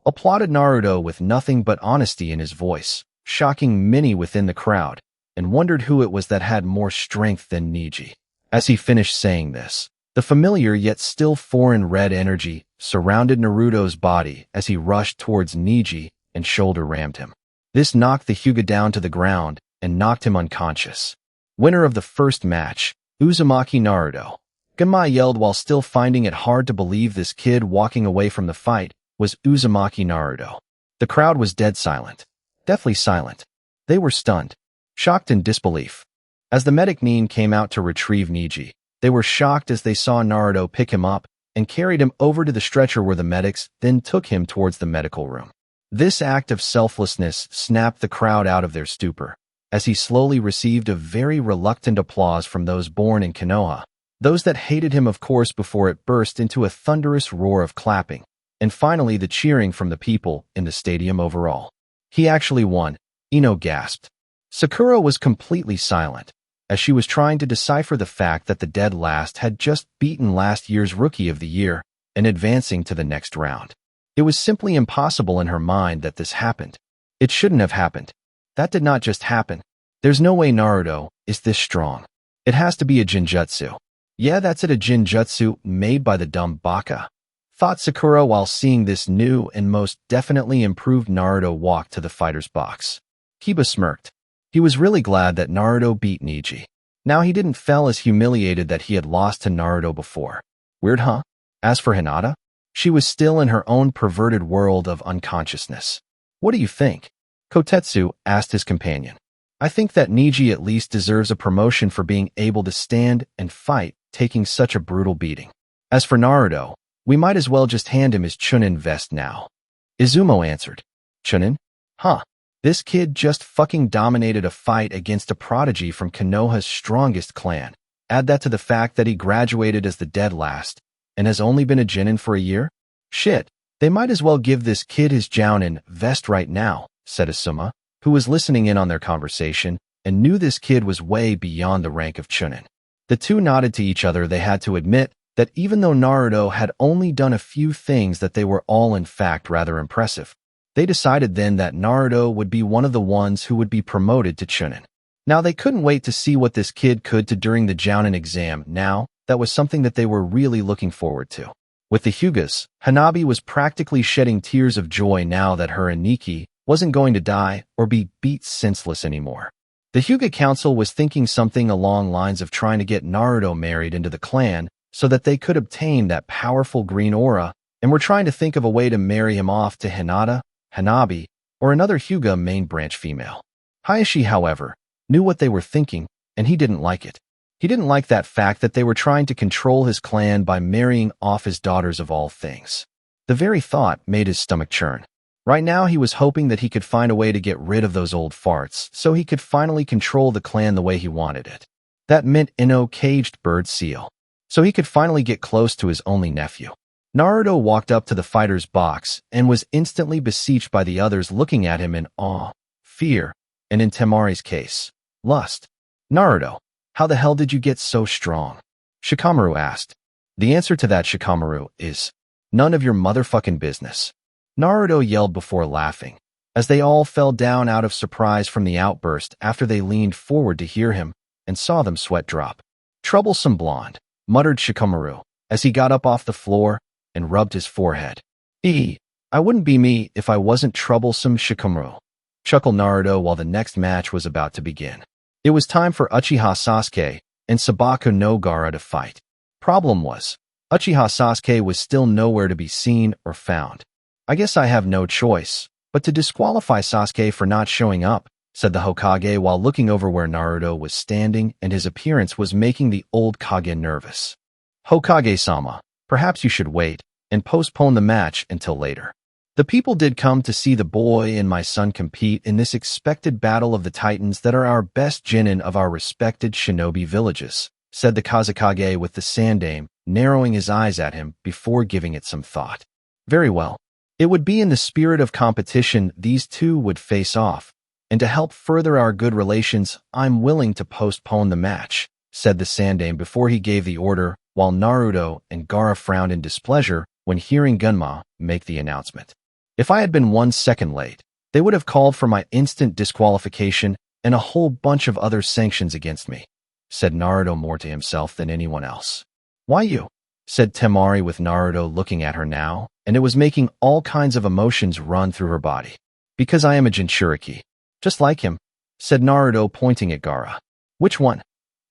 Speaker 1: Applauded Naruto with nothing but honesty in his voice, shocking many within the crowd, and wondered who it was that had more strength than Niji. As he finished saying this, the familiar yet still foreign red energy surrounded Naruto's body as he rushed towards Niji and shoulder-rammed him. This knocked the Hyuga down to the ground and knocked him unconscious. Winner of the first match, Uzumaki Naruto. Ganmai yelled while still finding it hard to believe this kid walking away from the fight was Uzumaki Naruto. The crowd was dead silent. Deathly silent. They were stunned, shocked in disbelief. As the medic Nin came out to retrieve Niji, they were shocked as they saw Naruto pick him up and carried him over to the stretcher where the medics then took him towards the medical room. This act of selflessness snapped the crowd out of their stupor, as he slowly received a very reluctant applause from those born in Konoha, those that hated him of course before it burst into a thunderous roar of clapping, and finally the cheering from the people in the stadium overall. He actually won, Ino gasped. Sakura was completely silent, as she was trying to decipher the fact that the dead last had just beaten last year's Rookie of the Year and advancing to the next round. It was simply impossible in her mind that this happened. It shouldn't have happened. That did not just happen. There's no way Naruto is this strong. It has to be a Jinjutsu. Yeah, that's it, a Jinjutsu made by the dumb baka. Thought Sakura while seeing this new and most definitely improved Naruto walk to the fighter's box. Kiba smirked. He was really glad that Naruto beat Niji. Now he didn't feel as humiliated that he had lost to Naruto before. Weird, huh? As for Hinata, she was still in her own perverted world of unconsciousness. What do you think? Kotetsu asked his companion. I think that Niji at least deserves a promotion for being able to stand and fight, taking such a brutal beating. As for Naruto, we might as well just hand him his Chunin vest now. Izumo answered. Chunin? Huh. This kid just fucking dominated a fight against a prodigy from Konoha's strongest clan. Add that to the fact that he graduated as the dead last and has only been a genin for a year? Shit, they might as well give this kid his Jounin vest right now, said Asuma, who was listening in on their conversation and knew this kid was way beyond the rank of Chunin. The two nodded to each other. They had to admit that even though Naruto had only done a few things, that they were all in fact rather impressive. They decided then that Naruto would be one of the ones who would be promoted to Chunin. Now they couldn't wait to see what this kid could do during the Jounin exam. Now, that was something that they were really looking forward to. With the Hyugas, Hanabi was practically shedding tears of joy now that her Aniki wasn't going to die or be beat senseless anymore. The Hyuga Council was thinking something along lines of trying to get Naruto married into the clan so that they could obtain that powerful green aura, and were trying to think of a way to marry him off to Hinata, Hanabi, or another Hyuga main branch female. Hayashi, however, knew what they were thinking, and he didn't like it. He didn't like that fact that they were trying to control his clan by marrying off his daughters of all things. The very thought made his stomach churn. Right now he was hoping that he could find a way to get rid of those old farts so he could finally control the clan the way he wanted it. That meant Ino caged bird seal, so he could finally get close to his only nephew. Naruto walked up to the fighter's box and was instantly besieged by the others looking at him in awe, fear, and in Temari's case, lust. Naruto, how the hell did you get so strong? Shikamaru asked. The answer to that, Shikamaru, is none of your motherfucking business. Naruto yelled before laughing, as they all fell down out of surprise from the outburst after they leaned forward to hear him and saw them sweat drop. Troublesome blonde, muttered Shikamaru, as he got up off the floor and rubbed his forehead. I wouldn't be me if I wasn't troublesome, Shikamaru, chuckled Naruto while the next match was about to begin. It was time for Uchiha Sasuke and Sabako no Gaara to fight. Problem was, Uchiha Sasuke was still nowhere to be seen or found. I guess I have no choice but to disqualify Sasuke for not showing up, said the Hokage while looking over where Naruto was standing, and his appearance was making the old Kage nervous. Hokage-sama, perhaps you should wait and postpone the match until later. The people did come to see the boy and my son compete in this expected battle of the titans that are our best genin of our respected shinobi villages, said the Kazekage with the Sandaime, narrowing his eyes at him before giving it some thought. Very well. It would be in the spirit of competition these two would face off, and to help further our good relations, I'm willing to postpone the match, said the Sandaime before he gave the order, while Naruto and Gaara frowned in displeasure when hearing Gunma make the announcement. If I had been 1 second late, they would have called for my instant disqualification and a whole bunch of other sanctions against me, said Naruto more to himself than anyone else. Why you? Said Temari with Naruto looking at her now, and it was making all kinds of emotions run through her body. Because I am a Jinchuuriki. Just like him, said Naruto pointing at Gaara. Which one?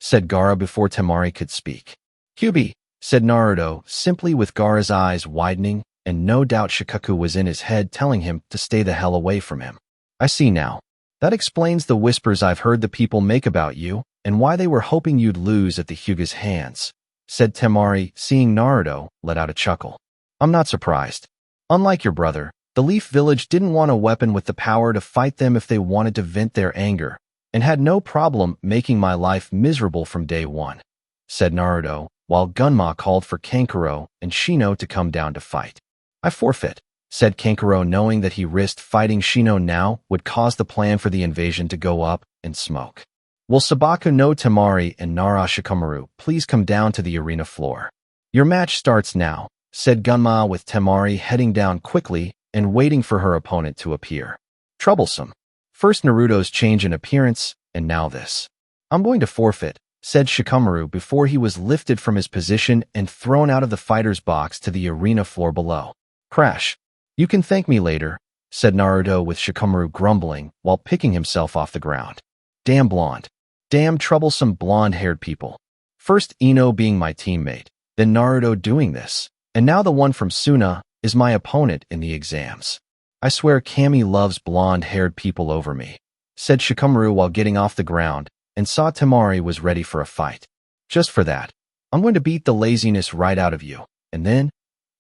Speaker 1: Said Gaara before Temari could speak. Kyuubi, said Naruto, simply with Gaara's eyes widening, and no doubt Shikaku was in his head telling him to stay the hell away from him. I see now. That explains the whispers I've heard the people make about you, and why they were hoping you'd lose at the Hyuga's hands, said Temari, seeing Naruto let out a chuckle. I'm not surprised. Unlike your brother, the Leaf Village didn't want a weapon with the power to fight them if they wanted to vent their anger, and had no problem making my life miserable from day one, said Naruto, while Gunma called for Kankuro and Shino to come down to fight. I forfeit, said Kankuro, knowing that he risked fighting Shino now would cause the plan for the invasion to go up in smoke. Will Sabako no Temari and Nara Shikamaru please come down to the arena floor? Your match starts now, said Gunma with Temari heading down quickly and waiting for her opponent to appear. Troublesome. First Naruto's change in appearance, and now this. I'm going to forfeit, said Shikamaru before he was lifted from his position and thrown out of the fighter's box to the arena floor below. Crash. You can thank me later, said Naruto with Shikamaru grumbling while picking himself off the ground. Damn blonde. Damn troublesome blonde-haired people. First Ino being my teammate, then Naruto doing this, and now the one from Suna is my opponent in the exams. I swear Kami loves blonde-haired people over me, said Shikamaru while getting off the ground, and saw Temari was ready for a fight. Just for that, I'm going to beat the laziness right out of you, and then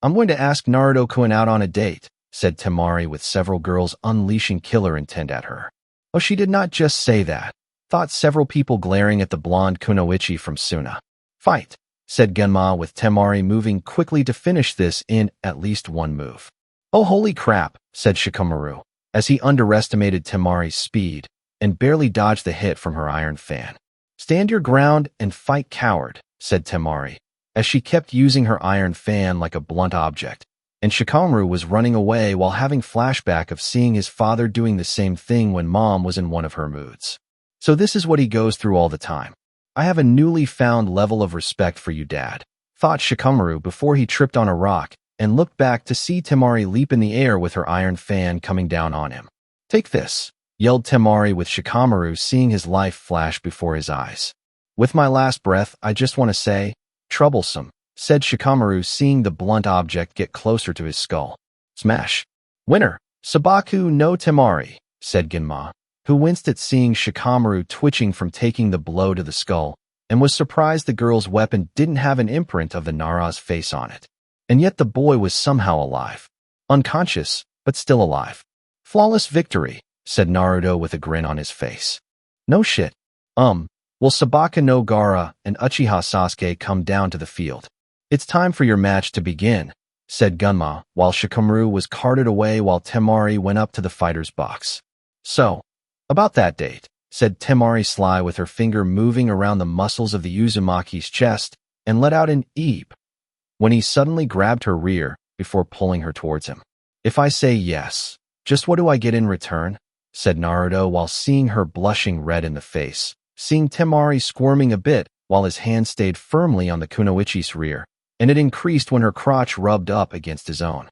Speaker 1: I'm going to ask Naruto-kun out on a date, said Temari with several girls unleashing killer intent at her. Oh, she did not just say that, thought several people glaring at the blonde kunoichi from Suna. Fight, said Gunma with Temari moving quickly to finish this in at least one move. Oh holy crap, said Shikamaru, as he underestimated Temari's speed and barely dodged the hit from her iron fan. Stand your ground and fight, coward, said Temari, as she kept using her iron fan like a blunt object, and Shikamaru was running away while having flashback of seeing his father doing the same thing when mom was in one of her moods. So this is what he goes through all the time. I have a newly found level of respect for you, Dad, thought Shikamaru before he tripped on a rock and looked back to see Temari leap in the air with her iron fan coming down on him. Take this, yelled Temari with Shikamaru seeing his life flash before his eyes. With my last breath, I just want to say, troublesome, said Shikamaru seeing the blunt object get closer to his skull. Smash. Winner, Sabako no Temari, said Gunma, who winced at seeing Shikamaru twitching from taking the blow to the skull, and was surprised the girl's weapon didn't have an imprint of the Nara's face on it. And yet the boy was somehow alive. Unconscious, but still alive. Flawless victory, said Naruto with a grin on his face. No shit. Will Sabaka no Gaara and Uchiha Sasuke come down to the field? It's time for your match to begin, said Gunma, while Shikamaru was carted away while Temari went up to the fighter's box. So, about that date, said Temari sly with her finger moving around the muscles of the Uzumaki's chest and let out an eep when he suddenly grabbed her rear before pulling her towards him. If I say yes, just what do I get in return? Said Naruto while seeing her blushing red in the face, seeing Temari squirming a bit while his hand stayed firmly on the kunoichi's rear, and it increased when her crotch rubbed up against his own.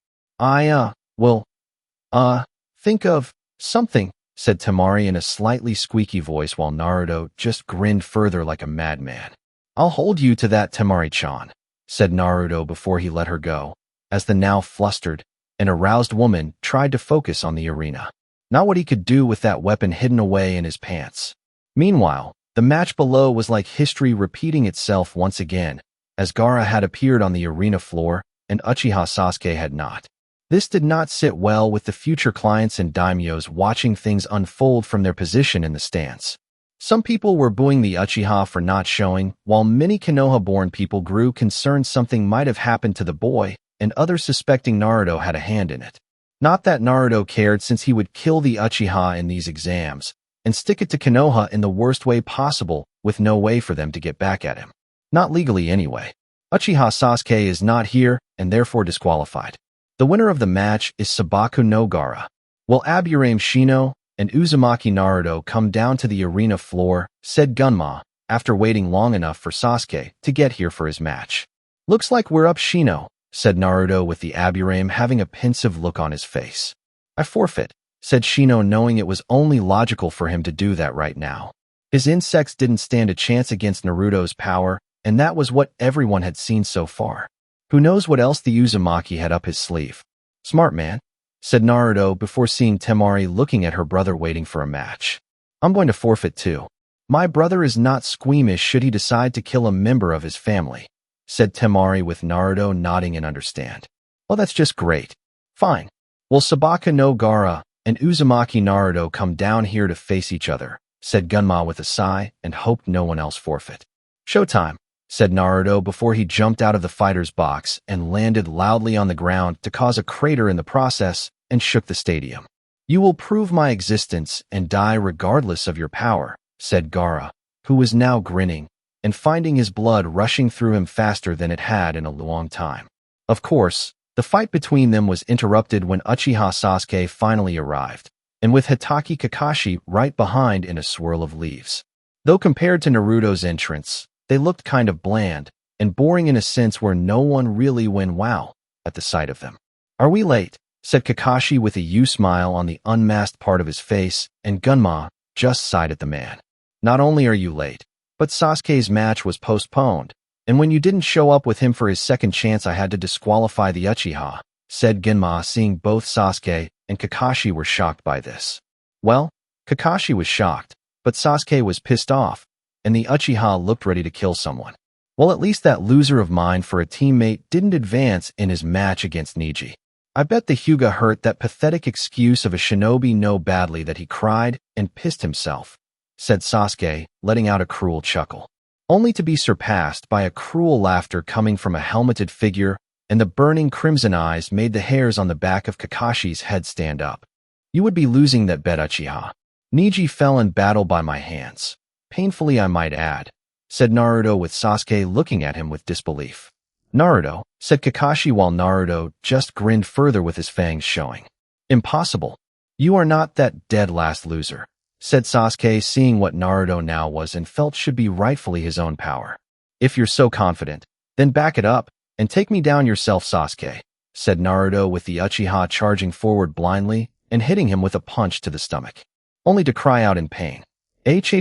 Speaker 1: Think of something, said Temari in a slightly squeaky voice while Naruto just grinned further like a madman. I'll hold you to that, Temari-chan, said Naruto before he let her go, as the now flustered and aroused woman tried to focus on the arena. Not what he could do with that weapon hidden away in his pants. Meanwhile, the match below was like history repeating itself once again, as Gaara had appeared on the arena floor and Uchiha Sasuke had not. This did not sit well with the future clients and daimyos watching things unfold from their position in the stands. Some people were booing the Uchiha for not showing, while many Konoha-born people grew concerned something might have happened to the boy, and others suspecting Naruto had a hand in it. Not that Naruto cared, since he would kill the Uchiha in these exams and stick it to Konoha in the worst way possible, with no way for them to get back at him. Not legally anyway. Uchiha Sasuke is not here and therefore disqualified. The winner of the match is Sabaku no Gaara. Will Aburame Shino and Uzumaki Naruto come down to the arena floor, said Gunma, after waiting long enough for Sasuke to get here for his match. Looks like we're up, Shino, said Naruto with the Aburame having a pensive look on his face. I forfeit, said Shino, knowing it was only logical for him to do that right now. His insects didn't stand a chance against Naruto's power, and that was what everyone had seen so far. Who knows what else the Uzumaki had up his sleeve? Smart man, said Naruto before seeing Temari looking at her brother waiting for a match. I'm going to forfeit too. My brother is not squeamish should he decide to kill a member of his family, said Temari with Naruto nodding in understand. Well, that's just great. Fine. Will Sabaku no Gaara and Uzumaki Naruto come down here to face each other, said Gunma with a sigh and hoped no one else forfeit. Showtime, said Naruto before he jumped out of the fighter's box and landed loudly on the ground to cause a crater in the process and shook the stadium. You will prove my existence and die regardless of your power, said Gaara, who was now grinning and finding his blood rushing through him faster than it had in a long time. Of course, the fight between them was interrupted when Uchiha Sasuke finally arrived, and with Hitaki Kakashi right behind in a swirl of leaves. Though compared to Naruto's entrance, they looked kind of bland and boring in a sense where no one really went wow at the sight of them. Are we late? Said Kakashi with a smile on the unmasked part of his face, and Gunma just sighed at the man. Not only are you late, but Sasuke's match was postponed, and when you didn't show up with him for his second chance I had to disqualify the Uchiha, said Gunma, seeing both Sasuke and Kakashi were shocked by this. Well, Kakashi was shocked, but Sasuke was pissed off, and the Uchiha looked ready to kill someone. Well, at least that loser of mine for a teammate didn't advance in his match against Neji. I bet the Hyuga hurt that pathetic excuse of a shinobi no badly that he cried and pissed himself, said Sasuke, letting out a cruel chuckle, only to be surpassed by a cruel laughter coming from a helmeted figure, and the burning crimson eyes made the hairs on the back of Kakashi's head stand up. You would be losing that bet, Uchiha. Neji fell in battle by my hands. Painfully, I might add, said Naruto with Sasuke looking at him with disbelief. Naruto, said Kakashi while Naruto just grinned further with his fangs showing. Impossible. You are not that dead last loser, said Sasuke, seeing what Naruto now was and felt should be rightfully his own power. If you're so confident, then back it up and take me down yourself, Sasuke, said Naruto with the Uchiha charging forward blindly and hitting him with a punch to the stomach, only to cry out in pain. H,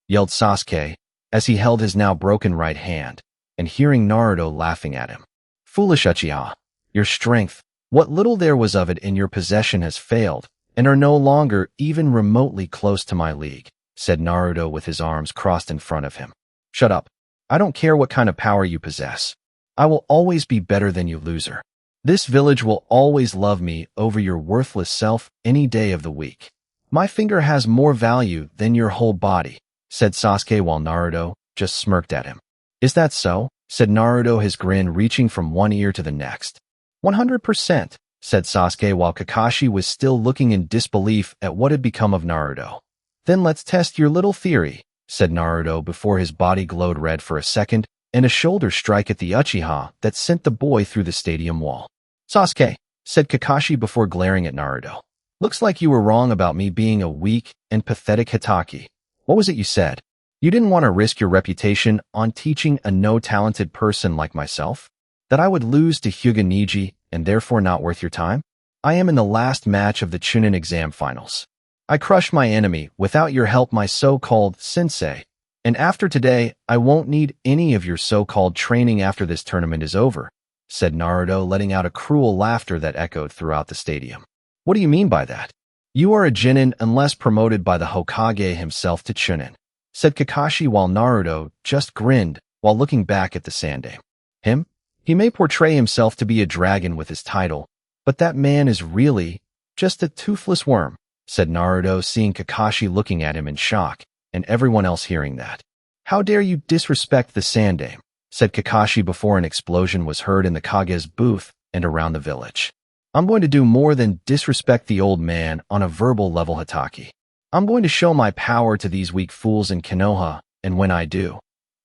Speaker 1: yelled Sasuke as he held his now broken right hand, and hearing Naruto laughing at him. Foolish Uchiha, your strength, what little there was of it in your possession has failed, and are no longer even remotely close to my league, said Naruto with his arms crossed in front of him. Shut up. I don't care what kind of power you possess. I will always be better than you, loser. This village will always love me over your worthless self any day of the week. My finger has more value than your whole body, said Sasuke while Naruto just smirked at him. Is that so? Said Naruto, his grin reaching from one ear to the next. 100%, said Sasuke while Kakashi was still looking in disbelief at what had become of Naruto. Then let's test your little theory, said Naruto before his body glowed red for a second and a shoulder strike at the Uchiha that sent the boy through the stadium wall. Sasuke, said Kakashi before glaring at Naruto. Looks like you were wrong about me being a weak and pathetic Hitaki. What was it you said? You didn't want to risk your reputation on teaching a no-talented person like myself? That I would lose to Hyuga Neji and therefore not worth your time? I am in the last match of the Chunin exam finals. I crushed my enemy without your help, my so-called sensei, And after today, I won't need any of your so-called training after this tournament is over, said Naruto, letting out a cruel laughter that echoed throughout the stadium. What do you mean by that? You are a Chunin unless promoted by the Hokage himself to Chunin, said Kakashi while Naruto just grinned while looking back at the Sandaime. Him? He may portray himself to be a dragon with his title, but that man is really just a toothless worm, said Naruto, seeing Kakashi looking at him in shock, and everyone else hearing that. How dare you disrespect the Sandaime, said Kakashi before an explosion was heard in the Kage's booth and around the village. I'm going to do more than disrespect the old man on a verbal level, Hatake. I'm going to show my power to these weak fools in Konoha, and when I do,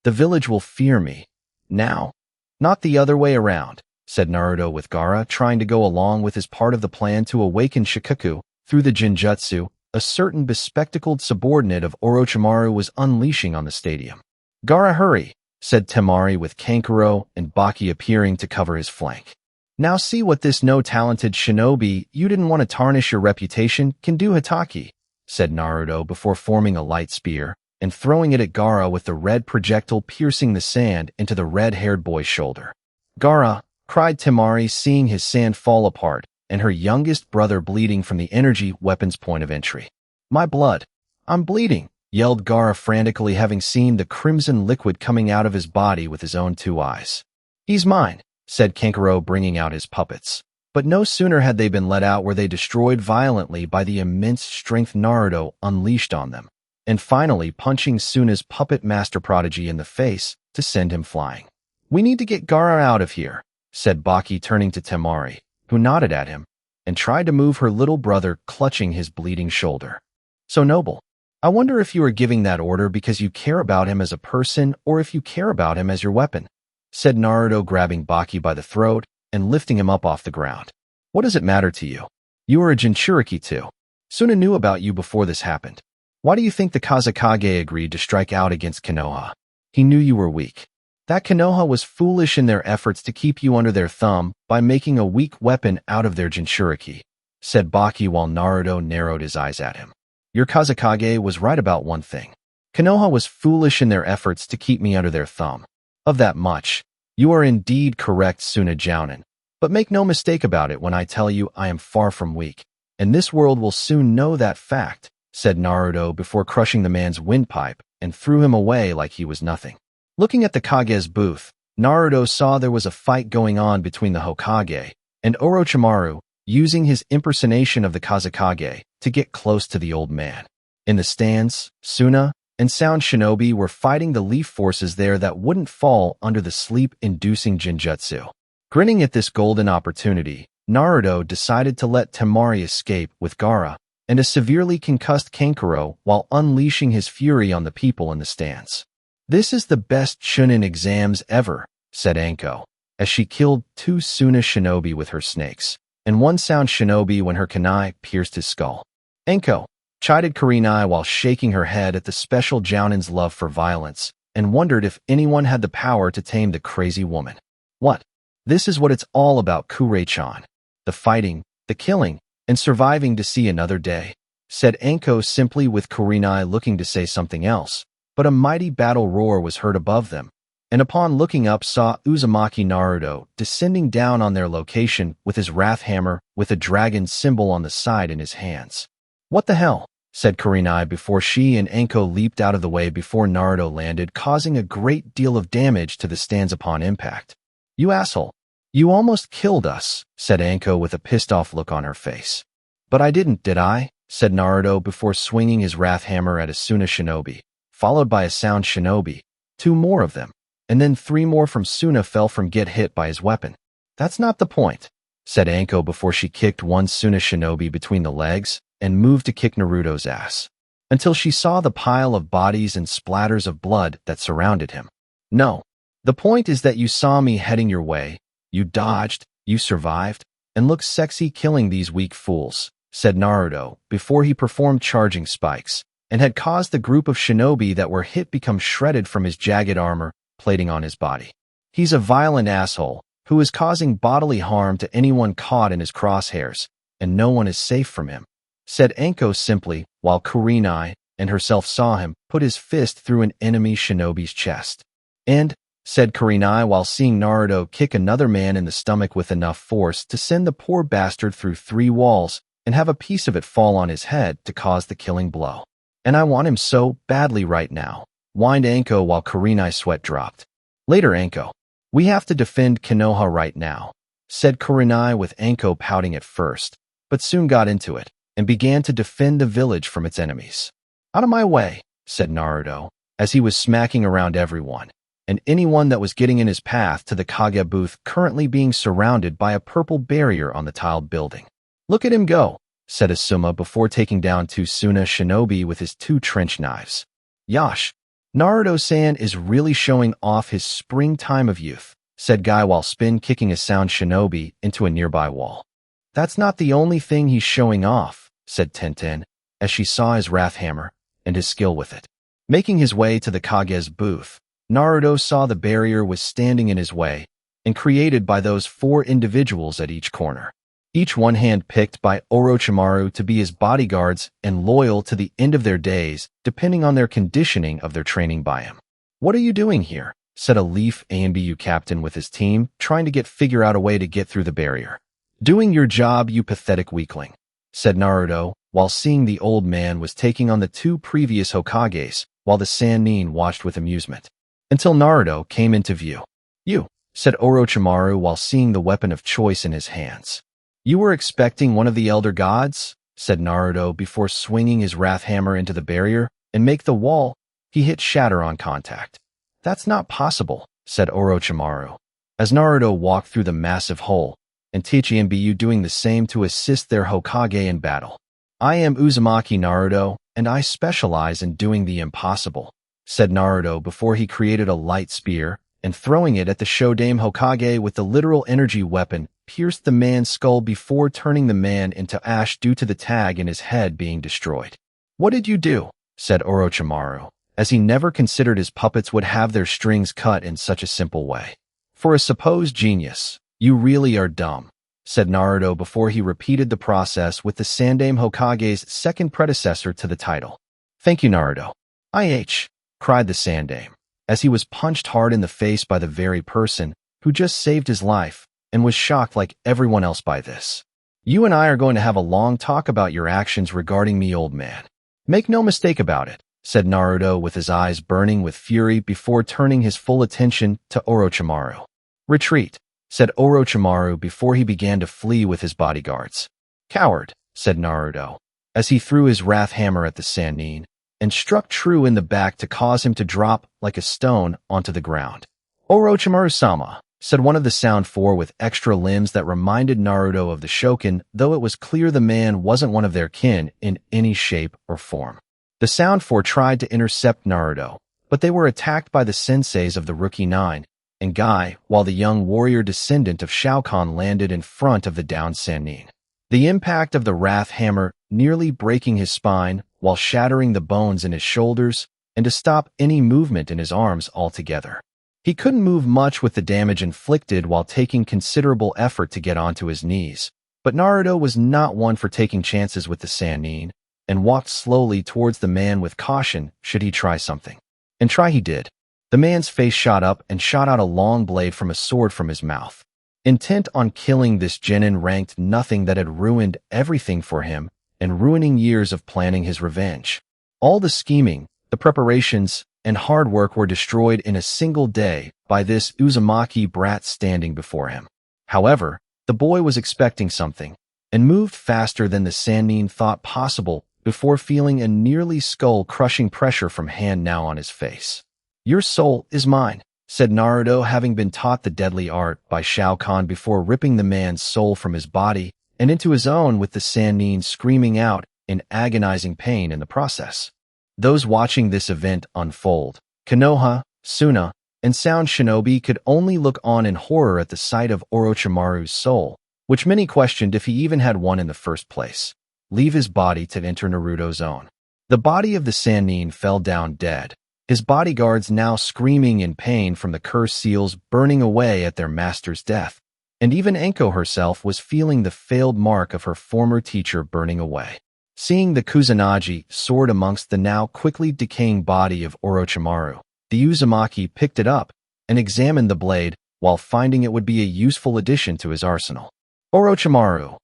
Speaker 1: the village will fear me. Now, not the other way around, said Naruto, with Gaara trying to go along with his part of the plan to awaken Shikaku through the Jinjutsu a certain bespectacled subordinate of Orochimaru was unleashing on the stadium. Gaara, hurry, said Temari, with Kankuro and Baki appearing to cover his flank. Now see what this no-talented shinobi you didn't want to tarnish your reputation can do, Hatake, said Naruto before forming a light spear and throwing it at Gaara, with the red projectile piercing the sand into the red-haired boy's shoulder. Gaara, cried Temari, seeing his sand fall apart and her youngest brother bleeding from the energy weapon's point of entry. My blood! I'm bleeding! Yelled Gaara frantically, having seen the crimson liquid coming out of his body with his own two eyes. He's mine, said Kankuro, bringing out his puppets. But no sooner had they been let out were they destroyed violently by the immense strength Naruto unleashed on them, and finally punching Suna's puppet master prodigy in the face to send him flying. We need to get Gaara out of here, said Baki, turning to Temari, who nodded at him and tried to move her little brother, clutching his bleeding shoulder. So noble. I wonder if you are giving that order because you care about him as a person or if you care about him as your weapon, said Naruto, grabbing Baki by the throat and lifting him up off the ground. What does it matter to you? You are a Jinchuuriki too. Suna knew about you before this happened. Why do you think the Kazekage agreed to strike out against Konoha? He knew you were weak. That Konoha was foolish in their efforts to keep you under their thumb by making a weak weapon out of their Jinchuuriki, said Baki while Naruto narrowed his eyes at him. Your Kazekage was right about one thing. Konoha was foolish in their efforts to keep me under their thumb. Of that much, you are indeed correct, Suna Jounin. But make no mistake about it when I tell you I am far from weak, and this world will soon know that fact, said Naruto before crushing the man's windpipe and threw him away like he was nothing. Looking at the Kage's booth, Naruto saw there was a fight going on between the Hokage and Orochimaru, using his impersonation of the Kazekage to get close to the old man. In the stands, Suna and Sound Shinobi were fighting the leaf forces there that wouldn't fall under the sleep-inducing Jinjutsu. Grinning at this golden opportunity, Naruto decided to let Temari escape with Gaara and a severely concussed Kankuro while unleashing his fury on the people in the stands. This is the best Chunin exams ever, said Anko, as she killed 2 Suna shinobi with her snakes, and 1 Sound shinobi when her kunai pierced his skull. Anko, chided Kurenai while shaking her head at the special Jounin's love for violence, and wondered if anyone had the power to tame the crazy woman. What? This is what it's all about, Kurei-chan. The fighting, the killing, and surviving to see another day, said Anko simply, with Kurenai looking to say something else, but a mighty battle roar was heard above them, and upon looking up saw Uzumaki Naruto descending down on their location with his wrath hammer with a dragon symbol on the side in his hands. What the hell? Said Kurenai before she and Anko leaped out of the way before Naruto landed, causing a great deal of damage to the stands upon impact. You asshole. You almost killed us, said Anko with a pissed-off look on her face. But I didn't, did I? Said Naruto before swinging his wrath hammer at a Suna shinobi, followed by a Sound shinobi, 2 more of them, and then 3 more from Suna fell from get hit by his weapon. That's not the point, said Anko before she kicked 1 Suna shinobi between the legs and moved to kick Naruto's ass, until she saw the pile of bodies and splatters of blood that surrounded him. No, the point is that you saw me heading your way, you dodged, you survived, and looked sexy killing these weak fools, said Naruto before he performed charging spikes, and had caused the group of shinobi that were hit become shredded from his jagged armor plating on his body. He's a violent asshole who is causing bodily harm to anyone caught in his crosshairs, and no one is safe from him, said Anko simply, while Kurenai, and herself saw him put his fist through an enemy shinobi's chest. "And," said Kurenai while seeing Naruto kick another man in the stomach with enough force to send the poor bastard through 3 walls and have a piece of it fall on his head to cause the killing blow. "And I want him so badly right now," whined Anko while Kurenai's sweat dropped. "Later, Anko. We have to defend Konoha right now," said Kurenai with Anko pouting at first, but soon got into it and began to defend the village from its enemies. "Out of my way," said Naruto, as he was smacking around everyone and anyone that was getting in his path to the Kage booth currently being surrounded by a purple barrier on the tiled building. "Look at him go," said Asuma before taking down 2 Suna shinobi with his 2 trench knives. "Yash, Naruto-san is really showing off his springtime of youth," said Guy while spin-kicking a sound shinobi into a nearby wall. "That's not the only thing he's showing off," said Tenten, as she saw his wrath hammer and his skill with it. Making his way to the Kage's booth, Naruto saw the barrier was standing in his way and created by those 4 individuals at each corner, each one hand-picked by Orochimaru to be his bodyguards and loyal to the end of their days, depending on their conditioning of their training by him. "What are you doing here?" said a Leaf ANBU captain with his team, trying to figure out a way to get through the barrier. "Doing your job, you pathetic weakling," said Naruto, while seeing the old man was taking on the 2 previous Hokages, while the Sannin watched with amusement. Until Naruto came into view. "You," said Orochimaru while seeing the weapon of choice in his hands. "You were expecting one of the elder gods?" said Naruto before swinging his wrath hammer into the barrier and make the wall he hit shatter on contact. "That's not possible," said Orochimaru, as Naruto walked through the massive hole, and Teichi and Bu doing the same to assist their Hokage in battle. "I am Uzumaki Naruto, and I specialize in doing the impossible," said Naruto before he created a light spear and throwing it at the Shodan Hokage with the literal energy weapon pierced the man's skull before turning the man into ash due to the tag in his head being destroyed. "What did you do?" said Orochimaru, as he never considered his puppets would have their strings cut in such a simple way. "For a supposed genius, you really are dumb," said Naruto before he repeated the process with the Sandaime Hokage's second predecessor to the title. "Thank you, Naruto." "IH," cried the Sandaime, as he was punched hard in the face by the very person who just saved his life and was shocked like everyone else by this. "You and I are going to have a long talk about your actions regarding me, old man. Make no mistake about it," said Naruto with his eyes burning with fury before turning his full attention to Orochimaru. "Retreat," said Orochimaru before he began to flee with his bodyguards. "Coward," said Naruto, as he threw his wrath hammer at the Sannin and struck true in the back to cause him to drop like a stone onto the ground. "Orochimaru-sama," said one of the Sound Four with extra limbs that reminded Naruto of the Shokin, though it was clear the man wasn't one of their kin in any shape or form. The Sound Four tried to intercept Naruto, but they were attacked by the senseis of the Rookie Nine and Guy, while the young warrior descendant of Shao Kahn landed in front of the downed Sannin. The impact of the wrath hammer nearly breaking his spine while shattering the bones in his shoulders and to stop any movement in his arms altogether. He couldn't move much with the damage inflicted while taking considerable effort to get onto his knees, but Naruto was not one for taking chances with the Sannin and walked slowly towards the man with caution should he try something. And try he did. The man's face shot up and shot out a long blade from a sword from his mouth. Intent on killing this genin ranked nothing that had ruined everything for him and ruining years of planning his revenge. All the scheming, the preparations, and hard work were destroyed in a single day by this Uzumaki brat standing before him. However, the boy was expecting something and moved faster than the Sannin thought possible before feeling a nearly skull-crushing pressure from hand now on his face. "Your soul is mine," said Naruto, having been taught the deadly art by Shao Kahn before ripping the man's soul from his body and into his own with the Sannin screaming out in agonizing pain in the process. Those watching this event unfold, Konoha, Suna, and Sound Shinobi could only look on in horror at the sight of Orochimaru's soul, which many questioned if he even had one in the first place, leave his body to enter Naruto's own. The body of the Sannin fell down dead, his bodyguards now screaming in pain from the cursed seals burning away at their master's death, and even Anko herself was feeling the failed mark of her former teacher burning away. Seeing the Kusanagi soared amongst the now quickly decaying body of Orochimaru, the Uzumaki picked it up and examined the blade while finding it would be a useful addition to his arsenal. Orochimaru,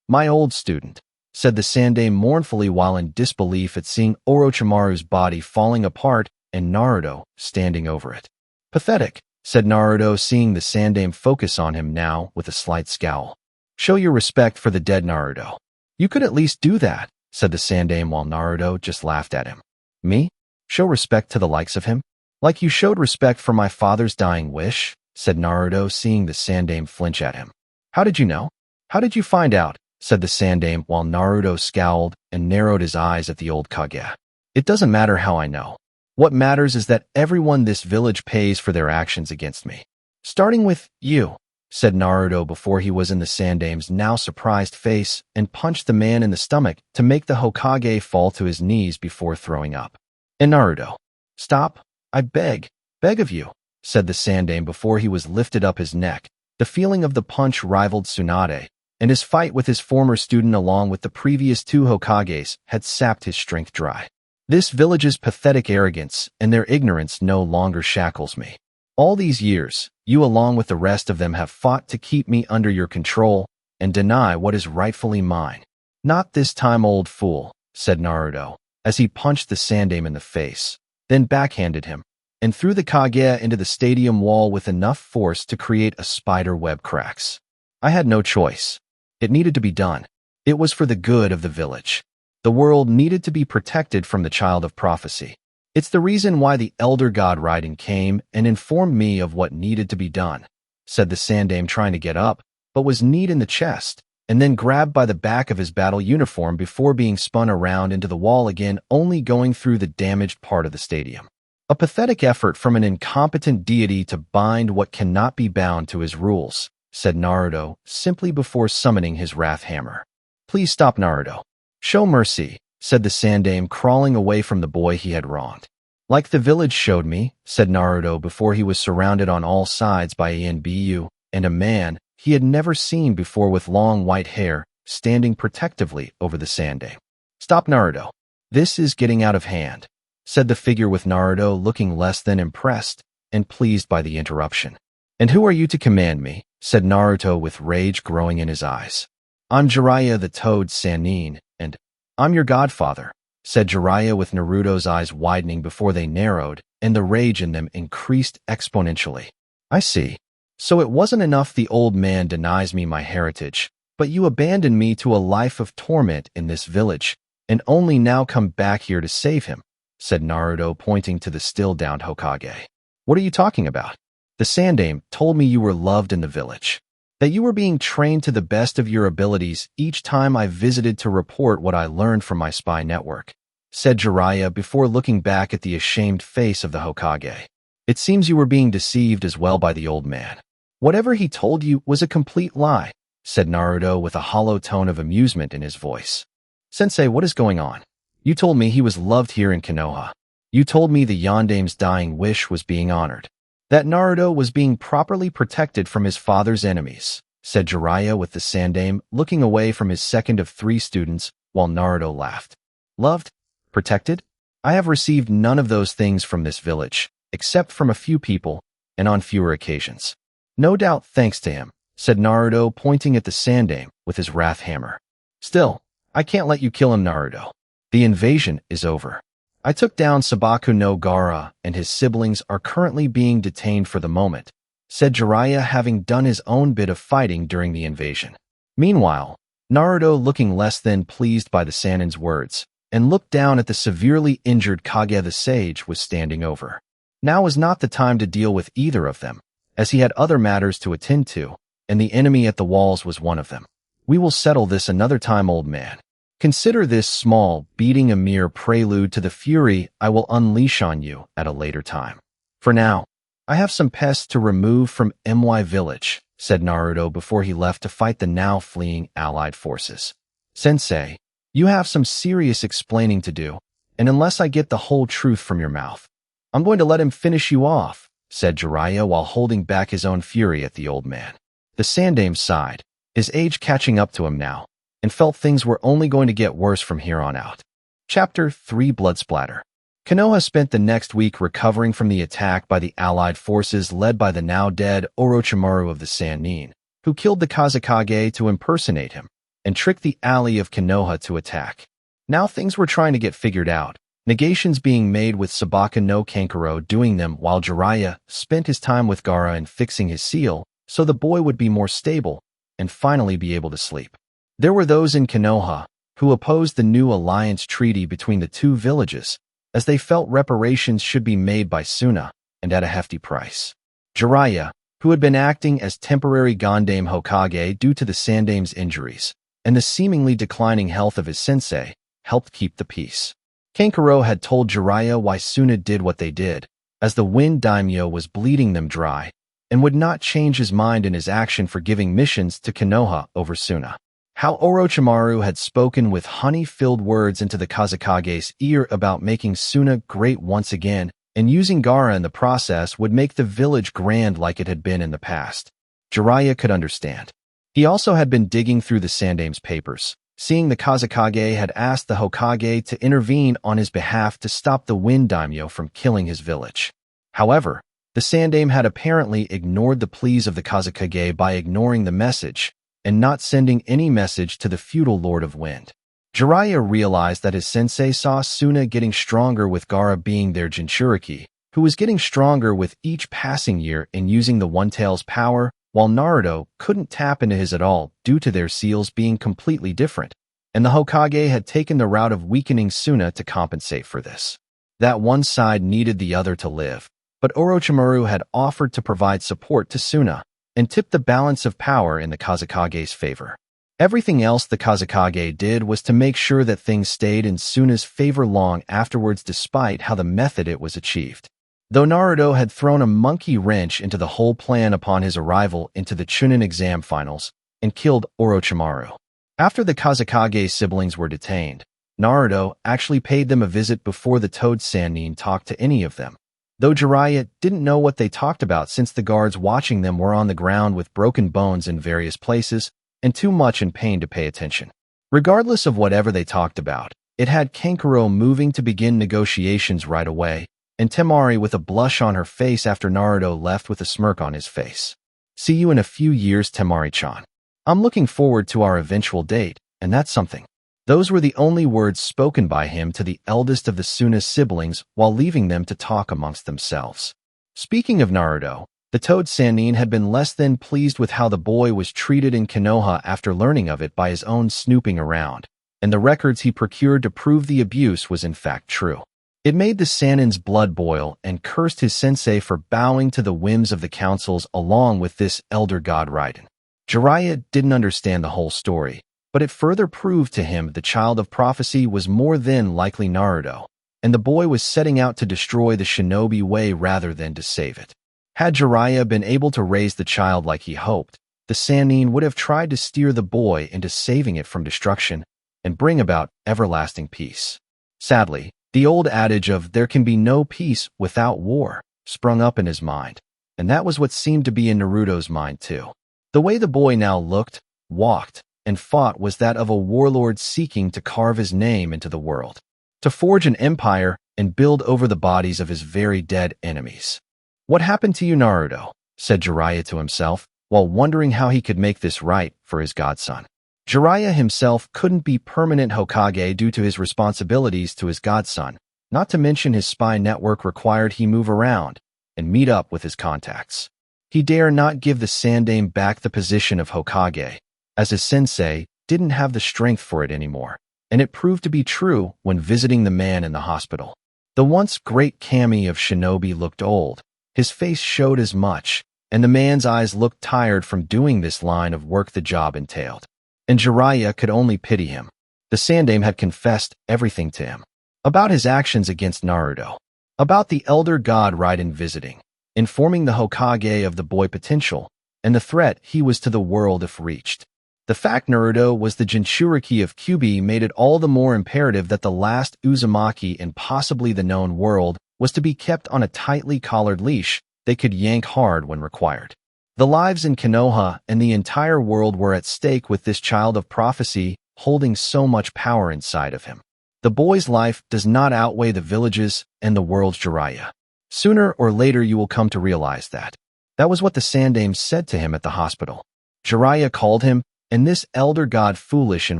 Speaker 1: my old student, said the Sandaime mournfully while in disbelief at seeing Orochimaru's body falling apart and Naruto standing over it. Pathetic, said Naruto, seeing the Sandaime focus on him now with a slight scowl. Show your respect for the dead, Naruto. You could at least do that, said the Sandaime while Naruto just laughed at him. Me? Show respect to the likes of him? Like you showed respect for my father's dying wish, said Naruto, seeing the Sandaime flinch at him. How did you know? How did you find out? Said the Sandaime while Naruto scowled and narrowed his eyes at the old Kage. It doesn't matter how I know. What matters is that everyone this village pays for their actions against me. Starting with you, said Naruto before he was in the Sandaime's now surprised face and punched the man in the stomach to make the Hokage fall to his knees before throwing up. And Naruto, stop, I beg of you, said the Sandaime before he was lifted up his neck. The feeling of the punch rivaled Tsunade, and his fight with his former student along with the previous two Hokages had sapped his strength dry. This village's pathetic arrogance and their ignorance no longer shackles me. All these years, you along with the rest of them have fought to keep me under your control and deny what is rightfully mine. Not this time, old fool, said Naruto, as he punched the Sandaime in the face, then backhanded him, and threw the Kage into the stadium wall with enough force to create a spider web cracks. I had no choice. It needed to be done. It was for the good of the village. The world needed to be protected from the child of prophecy. It's the reason why the elder god Raiden came and informed me of what needed to be done, said the Sandaime, trying to get up, but was kneed in the chest, and then grabbed by the back of his battle uniform before being spun around into the wall again, only going through the damaged part of the stadium. A pathetic effort from an incompetent deity to bind what cannot be bound to his rules, said Naruto, simply before summoning his wrath hammer. Please stop, Naruto. Show mercy, said the Sandaime, crawling away from the boy he had wronged. Like the village showed me, said Naruto before he was surrounded on all sides by Anbu and a man he had never seen before with long white hair, standing protectively over the Sandaime. Stop, Naruto. This is getting out of hand, said the figure with Naruto looking less than impressed and pleased by the interruption. And who are you to command me? Said Naruto with rage growing in his eyes. I'm Jiraiya the Toad Sannin, and I'm your godfather, said Jiraiya with Naruto's eyes widening before they narrowed, and the rage in them increased exponentially. I see. So it wasn't enough the old man denies me my heritage, but you abandoned me to a life of torment in this village, and only now come back here to save him, said Naruto, pointing to the still-downed Hokage. What are you talking about? The Sandaime told me you were loved in the village, that you were being trained to the best of your abilities each time I visited to report what I learned from my spy network, said Jiraiya before looking back at the ashamed face of the Hokage. It seems you were being deceived as well by the old man. Whatever he told you was a complete lie, said Naruto with a hollow tone of amusement in his voice. Sensei, what is going on? You told me he was loved here in Konoha. You told me the Yondaime's dying wish was being honored. That Naruto was being properly protected from his father's enemies, said Jiraiya with the Sandaime looking away from his second of three students while Naruto laughed. Loved? Protected? I have received none of those things from this village, except from a few people, and on fewer occasions. No doubt thanks to him, said Naruto, pointing at the Sandaime with his wrath hammer. Still, I can't let you kill him, Naruto. The invasion is over. I took down Sabaku no Gaara, and his siblings are currently being detained for the moment, said Jiraiya, having done his own bit of fighting during the invasion. Meanwhile, Naruto, looking less than pleased by the Sannin's words, and looked down at the severely injured Kage the Sage was standing over. Now was not the time to deal with either of them, as he had other matters to attend to, and the enemy at the walls was one of them. We will settle this another time, old man. Consider this small beating a mere prelude to the fury I will unleash on you at a later time. For now, I have some pests to remove from My village, said Naruto before he left to fight the now fleeing allied forces. Sensei, you have some serious explaining to do, and unless I get the whole truth from your mouth, I'm going to let him finish you off, said Jiraiya while holding back his own fury at the old man. The Sandaime sighed, his age catching up to him now, and felt things were only going to get worse from here on out. Chapter 3 Blood Splatter. Konoha spent the next week recovering from the attack by the Allied forces led by the now-dead Orochimaru of the Sannin, who killed the Kazekage to impersonate him and tricked the ally of Konoha to attack. Now things were trying to get figured out, negations being made with Sabaka no Kankuro doing them while Jiraiya spent his time with Gaara and fixing his seal so the boy would be more stable and finally be able to sleep. There were those in Konoha who opposed the new alliance treaty between the two villages, as they felt reparations should be made by Suna, and at a hefty price. Jiraiya, who had been acting as temporary Gondame Hokage due to the Sandame's injuries, and the seemingly declining health of his sensei, helped keep the peace. Kankuro had told Jiraiya why Suna did what they did, as the Wind Daimyo was bleeding them dry, and would not change his mind in his action for giving missions to Konoha over Suna. How Orochimaru had spoken with honey-filled words into the Kazekage's ear about making Suna great once again, and using Gaara in the process would make the village grand like it had been in the past. Jiraiya could understand. He also had been digging through the Sandame's papers, seeing the Kazekage had asked the Hokage to intervene on his behalf to stop the Wind Daimyo from killing his village. However, the Sandame had apparently ignored the pleas of the Kazekage by ignoring the message, and not sending any message to the feudal Lord of Wind. Jiraiya realized that his sensei saw Suna getting stronger with Gaara being their Jinchuuriki, who was getting stronger with each passing year in using the One-Tail's power, while Naruto couldn't tap into his at all due to their seals being completely different, and the Hokage had taken the route of weakening Suna to compensate for this. That one side needed the other to live, but Orochimaru had offered to provide support to Suna, and tipped the balance of power in the Kazekage's favor. Everything else the Kazekage did was to make sure that things stayed in Suna's favor long afterwards despite how the method it was achieved. Though Naruto had thrown a monkey wrench into the whole plan upon his arrival into the Chunin exam finals and killed Orochimaru. After the Kazekage siblings were detained, Naruto actually paid them a visit before the Toad Sannin talked to any of them, though Jiraiya didn't know what they talked about since the guards watching them were on the ground with broken bones in various places and too much in pain to pay attention. Regardless of whatever they talked about, it had Kankuro moving to begin negotiations right away, and Temari with a blush on her face after Naruto left with a smirk on his face. See you in a few years, Temari-chan. I'm looking forward to our eventual date, and that's something. Those were the only words spoken by him to the eldest of the Suna siblings while leaving them to talk amongst themselves. Speaking of Naruto, the Toad Sannin had been less than pleased with how the boy was treated in Konoha after learning of it by his own snooping around, and the records he procured to prove the abuse was in fact true. It made the Sannin's blood boil and cursed his sensei for bowing to the whims of the councils along with this elder god Raiden. Jiraiya didn't understand the whole story, but it further proved to him the child of prophecy was more than likely Naruto, and the boy was setting out to destroy the shinobi way rather than to save it. Had Jiraiya been able to raise the child like he hoped, the Sannin would have tried to steer the boy into saving it from destruction and bring about everlasting peace. Sadly, the old adage of there can be no peace without war sprung up in his mind, and that was what seemed to be in Naruto's mind too. The way the boy now looked, walked, and fought was that of a warlord seeking to carve his name into the world, to forge an empire and build over the bodies of his very dead enemies. What happened to you, Naruto? Said Jiraiya to himself, while wondering how he could make this right for his godson. Jiraiya himself couldn't be permanent Hokage due to his responsibilities to his godson, not to mention his spy network required he move around and meet up with his contacts. He dare not give the Sandame back the position of Hokage, as his sensei didn't have the strength for it anymore, and it proved to be true when visiting the man in the hospital. The once great kami of shinobi looked old, his face showed as much, and the man's eyes looked tired from doing this line of work the job entailed. And Jiraiya could only pity him. The Sandame had confessed everything to him. About his actions against Naruto, about the elder god Raiden visiting, informing the Hokage of the boy potential, and the threat he was to the world if reached. The fact Naruto was the Jinchuuriki of Kyuubi made it all the more imperative that the last Uzumaki and possibly the known world was to be kept on a tightly collared leash they could yank hard when required. The lives in Konoha and the entire world were at stake with this child of prophecy holding so much power inside of him. The boy's life does not outweigh the village's and the world's Jiraiya. Sooner or later you will come to realize that. That was what the Sandaime said to him at the hospital. Jiraiya called him, and this elder god foolish in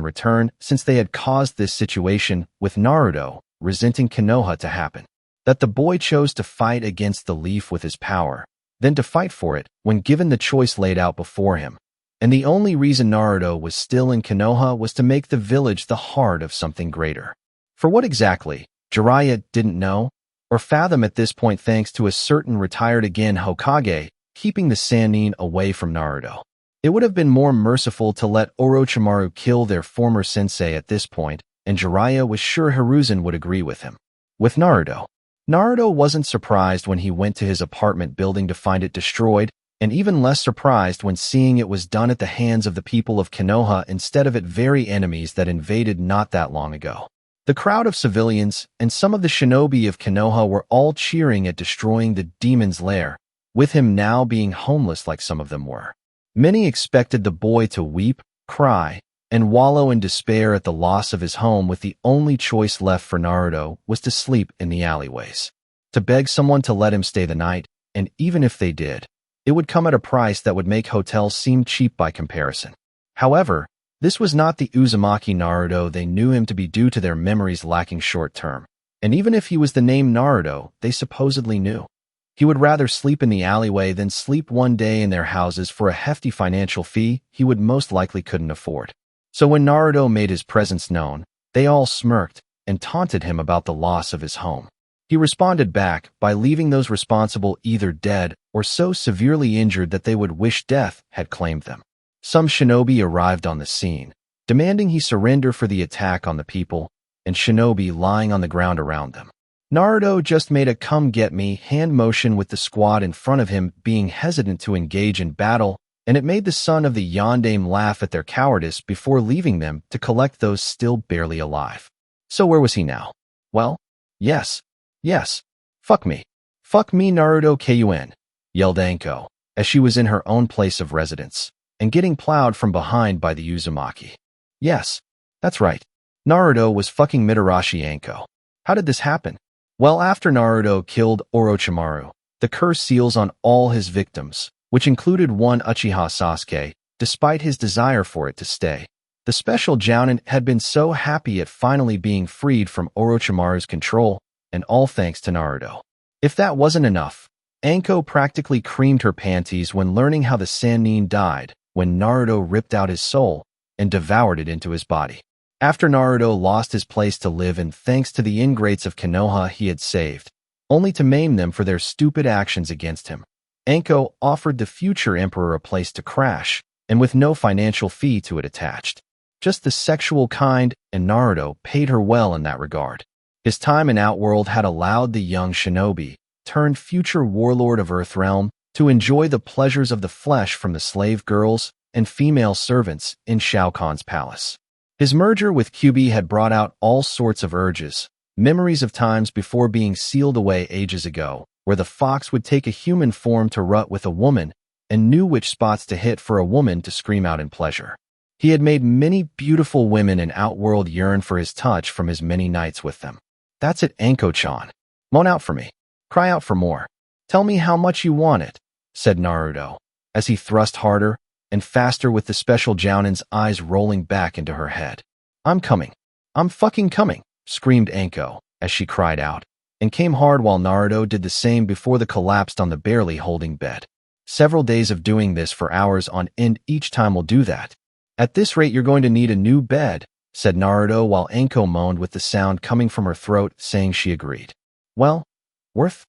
Speaker 1: return, since they had caused this situation with Naruto, resenting Konoha to happen. That the boy chose to fight against the leaf with his power, then to fight for it when given the choice laid out before him. And the only reason Naruto was still in Konoha was to make the village the heart of something greater. For what exactly, Jiraiya didn't know or fathom at this point, thanks to a certain retired again Hokage keeping the Sannin away from Naruto. It would have been more merciful to let Orochimaru kill their former sensei at this point, and Jiraiya was sure Hiruzen would agree with him. With Naruto wasn't surprised when he went to his apartment building to find it destroyed, and even less surprised when seeing it was done at the hands of the people of Konoha instead of at very enemies that invaded not that long ago. The crowd of civilians and some of the shinobi of Konoha were all cheering at destroying the demon's lair, with him now being homeless like some of them were. Many expected the boy to weep, cry, and wallow in despair at the loss of his home, with the only choice left for Naruto was to sleep in the alleyways. To beg someone to let him stay the night, and even if they did, it would come at a price that would make hotels seem cheap by comparison. However, this was not the Uzumaki Naruto they knew him to be due to their memories lacking short term. And even if he was the name Naruto they supposedly knew, he would rather sleep in the alleyway than sleep one day in their houses for a hefty financial fee he would most likely couldn't afford. So when Naruto made his presence known, they all smirked and taunted him about the loss of his home. He responded back by leaving those responsible either dead or so severely injured that they would wish death had claimed them. Some shinobi arrived on the scene, demanding he surrender for the attack on the people, and shinobi lying on the ground around them. Naruto just made a come-get-me hand motion with the squad in front of him being hesitant to engage in battle, and it made the son of the Yondaime laugh at their cowardice before leaving them to collect those still barely alive. So where was he now? Well, yes, fuck me. Fuck me Naruto-kun, yelled Anko, as she was in her own place of residence, and getting plowed from behind by the Uzumaki. Yes, that's right. Naruto was fucking Mitarashi Anko. How did this happen? Well, after Naruto killed Orochimaru, the curse seals on all his victims, which included one Uchiha Sasuke, despite his desire for it to stay. The special Jounin had been so happy at finally being freed from Orochimaru's control, and all thanks to Naruto. If that wasn't enough, Anko practically creamed her panties when learning how the Sannin died, when Naruto ripped out his soul and devoured it into his body. After Naruto lost his place to live and thanks to the ingrates of Konoha he had saved, only to maim them for their stupid actions against him, Anko offered the future emperor a place to crash, and with no financial fee to it attached. Just the sexual kind, and Naruto paid her well in that regard. His time in Outworld had allowed the young shinobi, turned future warlord of Earthrealm, to enjoy the pleasures of the flesh from the slave girls and female servants in Shao Kahn's palace. His merger with Kyuubi had brought out all sorts of urges, memories of times before being sealed away ages ago, where the fox would take a human form to rut with a woman and knew which spots to hit for a woman to scream out in pleasure. He had made many beautiful women in Outworld yearn for his touch from his many nights with them. That's it, Anko-chan. Moan out for me. Cry out for more. Tell me how much you want it, said Naruto, as he thrust harder and faster with the special Jounin's eyes rolling back into her head. I'm coming. I'm fucking coming, screamed Anko as she cried out, and came hard while Naruto did the same before they collapsed on the barely holding bed. Several days of doing this for hours on end each time will do that. At this rate you're going to need a new bed, said Naruto while Anko moaned with the sound coming from her throat, saying she agreed. Well, worth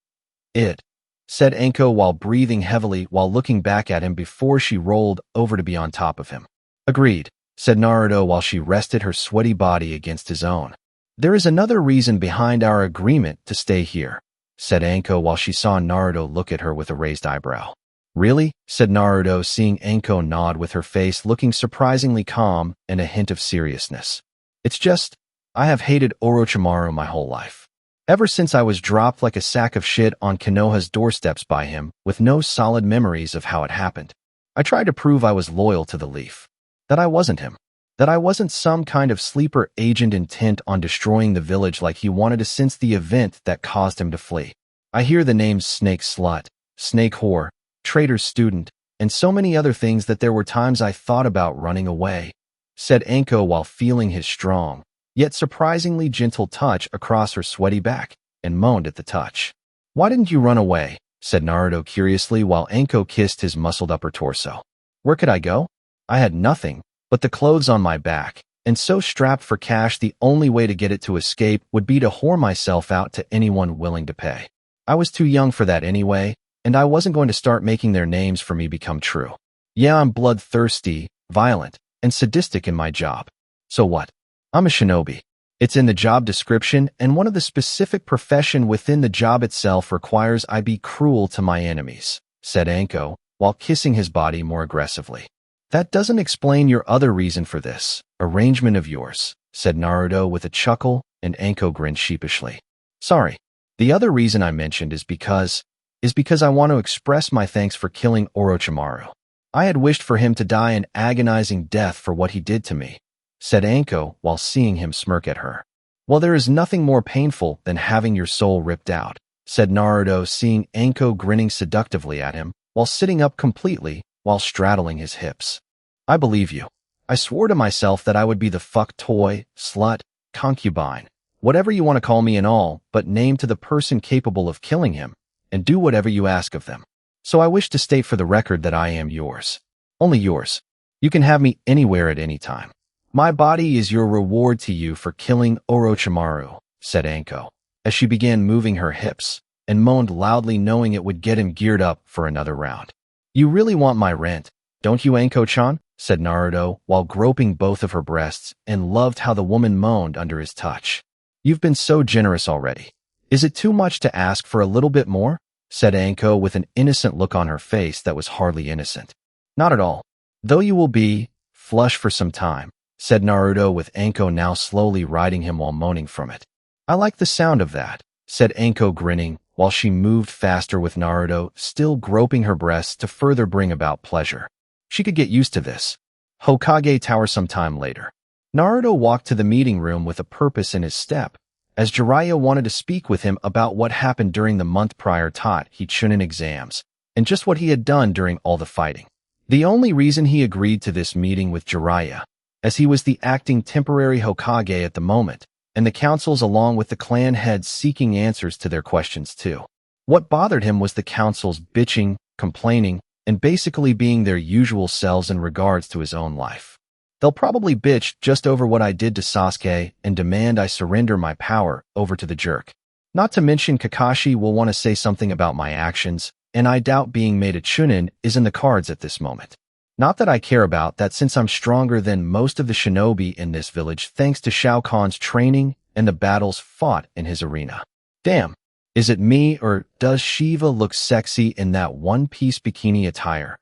Speaker 1: it, said Anko while breathing heavily while looking back at him before she rolled over to be on top of him. Agreed, said Naruto while she rested her sweaty body against his own. There is another reason behind our agreement to stay here, said Anko while she saw Naruto look at her with a raised eyebrow. Really? Said Naruto, seeing Anko nod with her face looking surprisingly calm and a hint of seriousness. It's just, I have hated Orochimaru my whole life. Ever since I was dropped like a sack of shit on Konoha's doorsteps by him, with no solid memories of how it happened. I tried to prove I was loyal to the leaf. That I wasn't him. That I wasn't some kind of sleeper agent intent on destroying the village like he wanted to since the event that caused him to flee. I hear the names snake slut, snake whore, traitor student, and so many other things that there were times I thought about running away, said Anko while feeling his strong, yet surprisingly gentle touch across her sweaty back, and moaned at the touch. Why didn't you run away? Said Naruto curiously while Anko kissed his muscled upper torso. Where could I go? I had nothing but the clothes on my back, and so strapped for cash the only way to get it to escape would be to whore myself out to anyone willing to pay. I was too young for that anyway, and I wasn't going to start making their names for me become true. Yeah, I'm bloodthirsty, violent, and sadistic in my job. So what? I'm a shinobi. It's in the job description, and one of the specific profession within the job itself requires I be cruel to my enemies, said Anko, while kissing his body more aggressively. That doesn't explain your other reason for this arrangement of yours, said Naruto with a chuckle, and Anko grinned sheepishly. Sorry, the other reason I mentioned is because I want to express my thanks for killing Orochimaru. I had wished for him to die an agonizing death for what he did to me, said Anko while seeing him smirk at her. Well, there is nothing more painful than having your soul ripped out, said Naruto seeing Anko grinning seductively at him while sitting up completely while straddling his hips. I believe you. I swore to myself that I would be the fuck toy, slut, concubine, whatever you want to call me and all, but name to the person capable of killing him, and do whatever you ask of them. So I wish to state for the record that I am yours. Only yours. You can have me anywhere at any time. My body is your reward to you for killing Orochimaru, said Anko, as she began moving her hips, and moaned loudly knowing it would get him geared up for another round. You really want my rent, don't you, Anko-chan? Said Naruto while groping both of her breasts and loved how the woman moaned under his touch. You've been so generous already. Is it too much to ask for a little bit more? Said Anko with an innocent look on her face that was hardly innocent. Not at all. Though you will be flush for some time, said Naruto with Anko now slowly riding him while moaning from it. I like the sound of that, said Anko grinning while she moved faster with Naruto still groping her breasts to further bring about pleasure. She could get used to this. Hokage Tower sometime later. Naruto walked to the meeting room with a purpose in his step, as Jiraiya wanted to speak with him about what happened during the month prior taught he Chunin exams, and just what he had done during all the fighting. The only reason he agreed to this meeting with Jiraiya, as he was the acting temporary Hokage at the moment, and the councils along with the clan heads seeking answers to their questions too. What bothered him was the councils bitching, complaining, and basically being their usual selves in regards to his own life. They'll probably bitch just over what I did to Sasuke and demand I surrender my power over to the jerk. Not to mention Kakashi will want to say something about my actions, and I doubt being made a Chunin is in the cards at this moment. Not that I care about that since I'm stronger than most of the shinobi in this village thanks to Shao Kahn's training and the battles fought in his arena. Damn. Is it me or does Shiva look sexy in that one-piece bikini attire?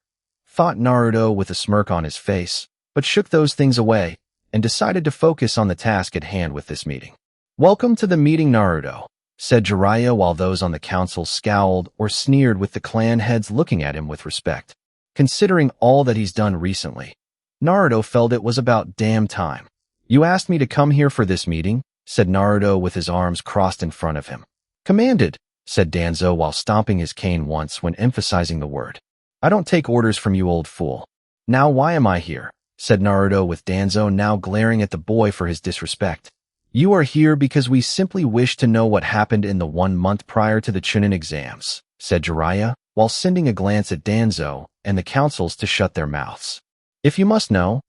Speaker 1: Thought Naruto with a smirk on his face, but shook those things away and decided to focus on the task at hand with this meeting. Welcome to the meeting, Naruto, said Jiraiya while those on the council scowled or sneered with the clan heads looking at him with respect. Considering all that he's done recently, Naruto felt it was about damn time. You asked me to come here for this meeting, said Naruto with his arms crossed in front of him. Commanded, said Danzo while stomping his cane once when emphasizing the word. I don't take orders from you, old fool. Now why am I here? Said Naruto with Danzo now glaring at the boy for his disrespect. You are here because we simply wish to know what happened in the 1 month prior to the Chunin exams, said Jiraiya, while sending a glance at Danzo and the councils to shut their mouths. If you must know,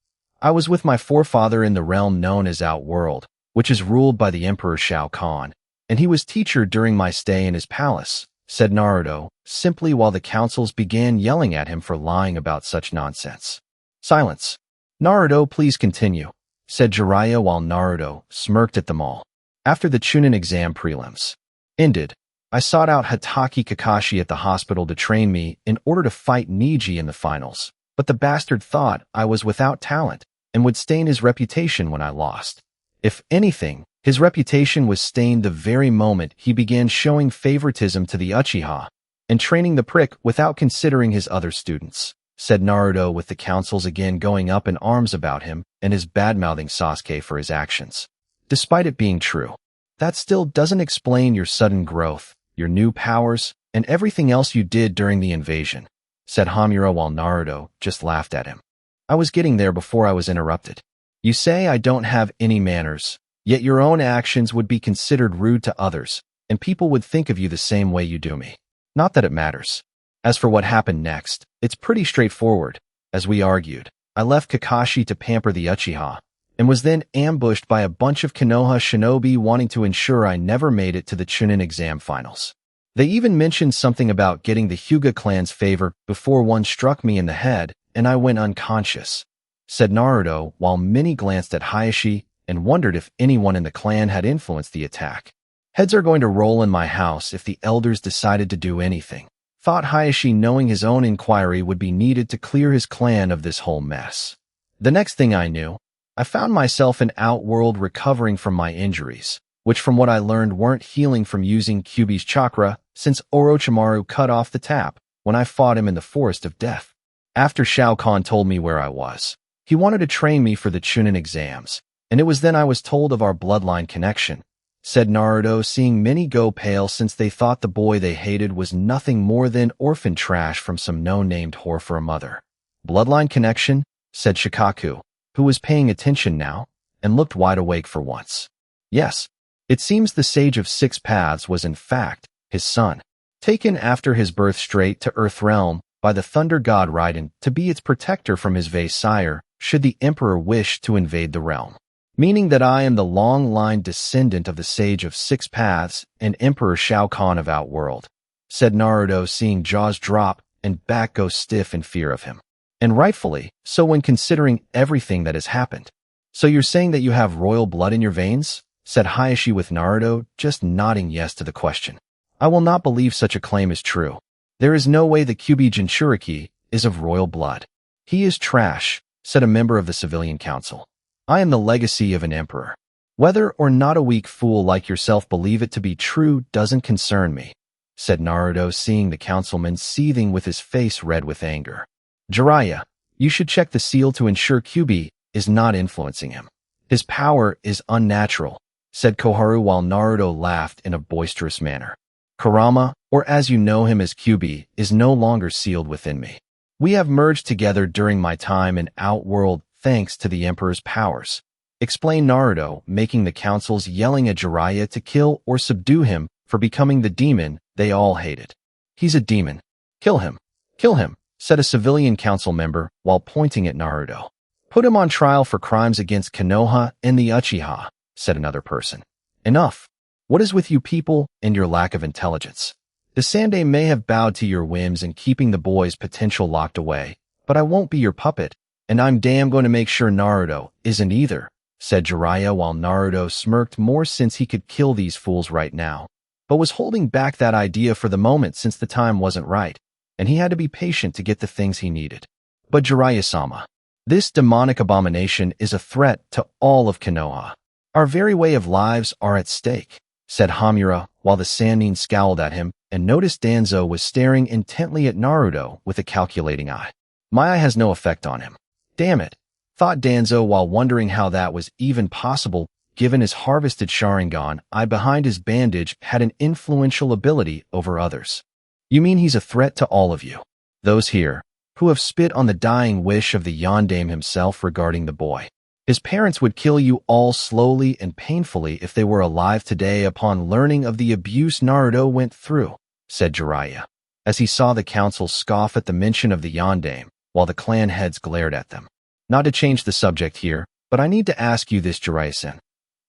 Speaker 1: I was with my forefather in the realm known as Outworld, which is ruled by the Emperor Shao Kahn, and he was teacher during my stay in his palace, said Naruto, simply while the councils began yelling at him for lying about such nonsense. Silence. Naruto, please continue, said Jiraiya while Naruto smirked at them all. After the Chunin exam prelims ended, I sought out Hatake Kakashi at the hospital to train me in order to fight Neji in the finals, but the bastard thought I was without talent and would stain his reputation when I lost. If anything, his reputation was stained the very moment he began showing favoritism to the Uchiha and training the prick without considering his other students, said Naruto with the councils again going up in arms about him and his bad-mouthing Sasuke for his actions. Despite it being true, that still doesn't explain your sudden growth, your new powers, and everything else you did during the invasion, said Hamura while Naruto just laughed at him. I was getting there before I was interrupted. You say I don't have any manners, yet your own actions would be considered rude to others, and people would think of you the same way you do me. Not that it matters. As for what happened next, it's pretty straightforward. As we argued, I left Kakashi to pamper the Uchiha, and was then ambushed by a bunch of Konoha shinobi wanting to ensure I never made it to the Chunin exam finals. They even mentioned something about getting the Hyuga clan's favor before one struck me in the head, and I went unconscious, said Naruto while many glanced at Hayashi and wondered if anyone in the clan had influenced the attack. Heads are going to roll in my house if the elders decided to do anything, thought Hayashi, knowing his own inquiry would be needed to clear his clan of this whole mess. The next thing I knew, I found myself in Outworld recovering from my injuries, which from what I learned weren't healing from using Kyuubi's chakra since Orochimaru cut off the tap when I fought him in the Forest of Death. After Shao Kahn told me where I was, he wanted to train me for the Chunin exams, and it was then I was told of our bloodline connection, said Naruto, seeing many go pale since they thought the boy they hated was nothing more than orphan trash from some no-named whore for a mother. Bloodline connection, said Shikaku, who was paying attention now, and looked wide awake for once. Yes, it seems the Sage of Six Paths was in fact his son, taken after his birth straight to Earthrealm by the thunder god Raiden to be its protector from his vase sire should the emperor wish to invade the realm. Meaning that I am the long-line descendant of the Sage of Six Paths and Emperor Shao Kahn of Outworld, said Naruto, seeing jaws drop and back go stiff in fear of him. And rightfully so when considering everything that has happened. So you're saying that you have royal blood in your veins? Said Hayashi with Naruto just nodding yes to the question. I will not believe such a claim is true. There is no way the Kyuubi Jinchuuriki is of royal blood. He is trash, said a member of the civilian council. I am the legacy of an emperor. Whether or not a weak fool like yourself believe it to be true doesn't concern me, said Naruto, seeing the councilman seething with his face red with anger. Jiraiya, you should check the seal to ensure Kyuubi is not influencing him. His power is unnatural, said Koharu while Naruto laughed in a boisterous manner. Kurama, or as you know him as Kyuubi, is no longer sealed within me. We have merged together during my time in Outworld thanks to the Emperor's powers, explained Naruto, making the councils yelling at Jiraiya to kill or subdue him for becoming the demon they all hated. He's a demon. Kill him, said a civilian council member while pointing at Naruto. Put him on trial for crimes against Konoha and the Uchiha, said another person. Enough. What is with you people and your lack of intelligence? The Sandaime may have bowed to your whims in keeping the boy's potential locked away, but I won't be your puppet, and I'm damn going to make sure Naruto isn't either, said Jiraiya while Naruto smirked more since he could kill these fools right now, but was holding back that idea for the moment since the time wasn't right, and he had to be patient to get the things he needed. But Jiraiya-sama, this demonic abomination is a threat to all of Konoha. Our very way of lives are at stake, said Hamura while the Sannin scowled at him and noticed Danzo was staring intently at Naruto with a calculating eye. My eye has no effect on him. Damn it, thought Danzo while wondering how that was even possible given his harvested Sharingan eye behind his bandage had an influential ability over others. You mean he's a threat to all of you? Those here, who have spit on the dying wish of the Yondaime himself regarding the boy. His parents would kill you all slowly and painfully if they were alive today upon learning of the abuse Naruto went through, said Jiraiya, as he saw the council scoff at the mention of the Yondaime, while the clan heads glared at them. Not to change the subject here, but I need to ask you this, Jiraiya-sen.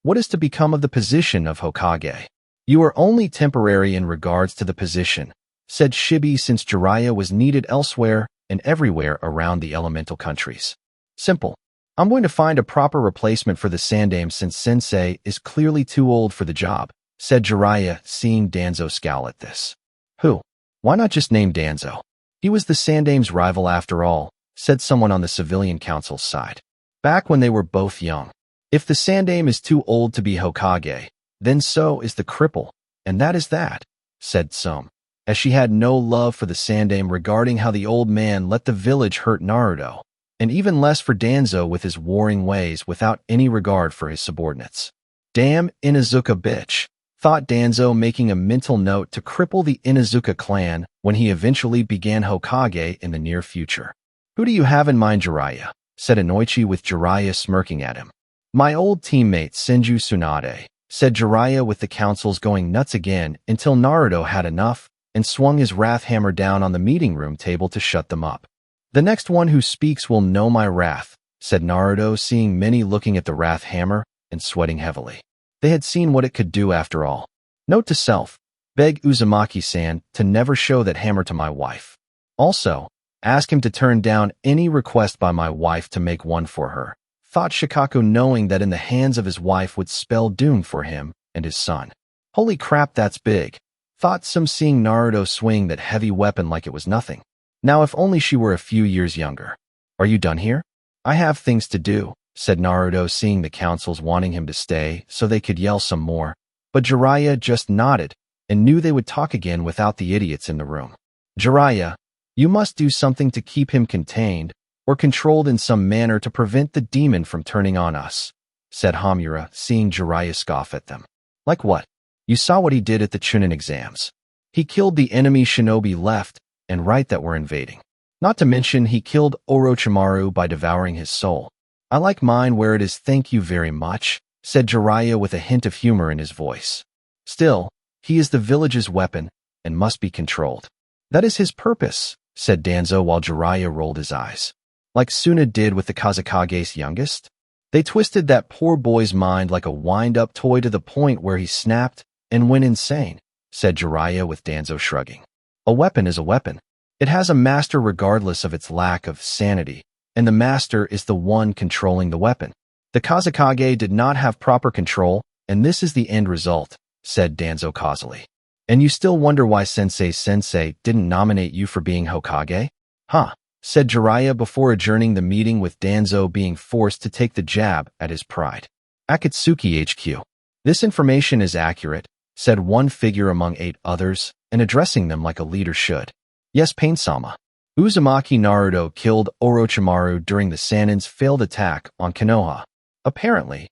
Speaker 1: What is to become of the position of Hokage? You are only temporary in regards to the position, said Shibi, since Jiraiya was needed elsewhere and everywhere around the elemental countries. Simple. I'm going to find a proper replacement for the Sandaime since Sensei is clearly too old for the job, said Jiraiya, seeing Danzo scowl at this. Who? Why not just name Danzo? He was the Sandaime's rival after all, said someone on the civilian council's side. Back when they were both young. If the Sandaime is too old to be Hokage, then so is the cripple, and that is that, said some. as she had no love for the Sandaime regarding how the old man let the village hurt Naruto, and even less for Danzo with his warring ways without any regard for his subordinates. Damn Inuzuka bitch, thought Danzo, making a mental note to cripple the Inuzuka clan when he eventually began Hokage in the near future. Who do you have in mind, Jiraiya? Said Inoichi with Jiraiya smirking at him. My old teammate Senju Tsunade, said Jiraiya with the councils going nuts again until Naruto had enough and swung his wrath hammer down on the meeting room table to shut them up. The next one who speaks will know my wrath, said Naruto, seeing many looking at the wrath hammer and sweating heavily. They had seen what it could do after all. Note to self, beg Uzumaki-san to never show that hammer to my wife. Also, ask him to turn down any request by my wife to make one for her, thought Shikaku, knowing that in the hands of his wife would spell doom for him and his son. Holy crap, that's big, thought some, seeing Naruto swing that heavy weapon like it was nothing. Now if only she were a few years younger. Are you done here? I have things to do, said Naruto, seeing the councils wanting him to stay so they could yell some more, but Jiraiya just nodded and knew they would talk again without the idiots in the room. Jiraiya, you must do something to keep him contained or controlled in some manner to prevent the demon from turning on us, said Hamura, seeing Jiraiya scoff at them. Like what? You saw what he did at the Chunin exams. He killed the enemy shinobi left and right that were invading. Not to mention he killed Orochimaru by devouring his soul. I like mine where it is, thank you very much, said Jiraiya with a hint of humor in his voice. Still, he is the village's weapon and must be controlled. That is his purpose, said Danzo while Jiraiya rolled his eyes. Like Suna did with the Kazekage's youngest? They twisted that poor boy's mind like a wind-up toy to the point where he snapped and went insane, said Jiraiya with Danzo shrugging. A weapon is a weapon. It has a master regardless of its lack of sanity, and the master is the one controlling the weapon. The Kazekage did not have proper control, and this is the end result, said Danzo causally. And you still wonder why Sensei didn't nominate you for being Hokage? Huh, said Jiraiya before adjourning the meeting with Danzo being forced to take the jab at his pride. Akatsuki HQ. This information is accurate, said one figure among 8 others, and addressing them like a leader should. Yes, Pain-sama. Uzumaki Naruto killed Orochimaru during the Sanin's failed attack on Konoha. Apparently,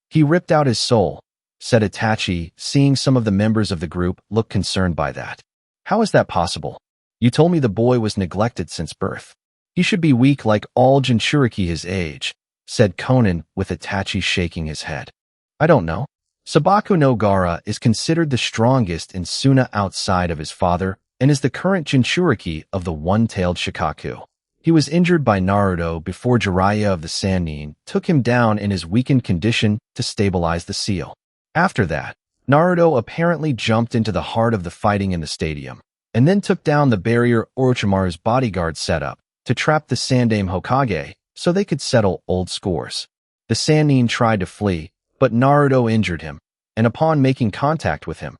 Speaker 1: he ripped out his soul, said Itachi, seeing some of the members of the group look concerned by that. How is that possible? You told me the boy was neglected since birth. He should be weak like all Jinchuuriki his age, said Conan with Itachi shaking his head. I don't know. Sabaku no Gaara is considered the strongest in Suna outside of his father and is the current Jinchuuriki of the one-tailed Shikaku. He was injured by Naruto before Jiraiya of the Sannin took him down in his weakened condition to stabilize the seal. After that, Naruto apparently jumped into the heart of the fighting in the stadium, and then took down the barrier Orochimaru's bodyguard set up to trap the Sandaime Hokage so they could settle old scores. The Sannin tried to flee, but Naruto injured him, and upon making contact with him,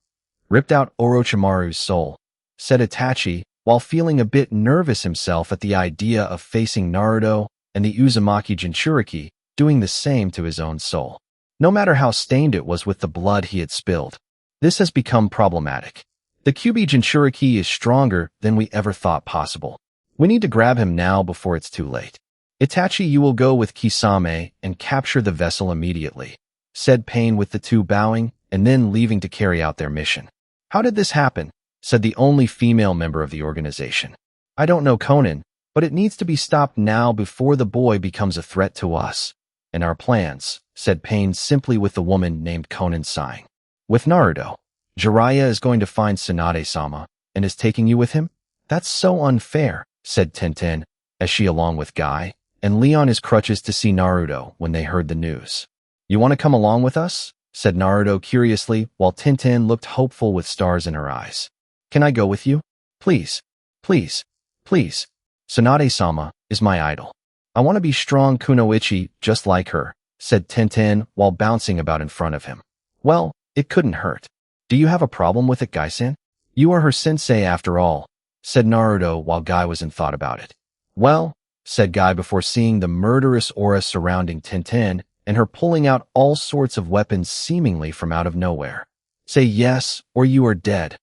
Speaker 1: ripped out Orochimaru's soul, said Itachi, while feeling a bit nervous himself at the idea of facing Naruto and the Uzumaki Jinchuuriki doing the same to his own soul. No matter how stained it was with the blood he had spilled, this has become problematic. The Kyuubi Jinchuuriki is stronger than we ever thought possible. We need to grab him now before it's too late. Itachi, you will go with Kisame and capture the vessel immediately, said Pain with the two bowing and then leaving to carry out their mission. How did this happen? Said the only female member of the organization. I don't know, Conan, but it needs to be stopped now before the boy becomes a threat to us and our plans, said Pain simply with the woman named Conan sighing. With Naruto, Jiraiya is going to find Tsunade-sama and is taking you with him? That's so unfair, said Tenten, as she along with Guy and Leon his crutches to see Naruto when they heard the news. You want to come along with us? Said Naruto curiously while Tenten looked hopeful with stars in her eyes. Can I go with you? Please, please, please. Tsunade-sama is my idol. I want to be strong kunoichi just like her, said Tenten while bouncing about in front of him. Well, it couldn't hurt. Do you have a problem with it, Guy-san? You are her sensei after all, said Naruto while Guy was in thought about it. Well, said Guy before seeing the murderous aura surrounding Tenten and her pulling out all sorts of weapons seemingly from out of nowhere. Say yes or you are dead,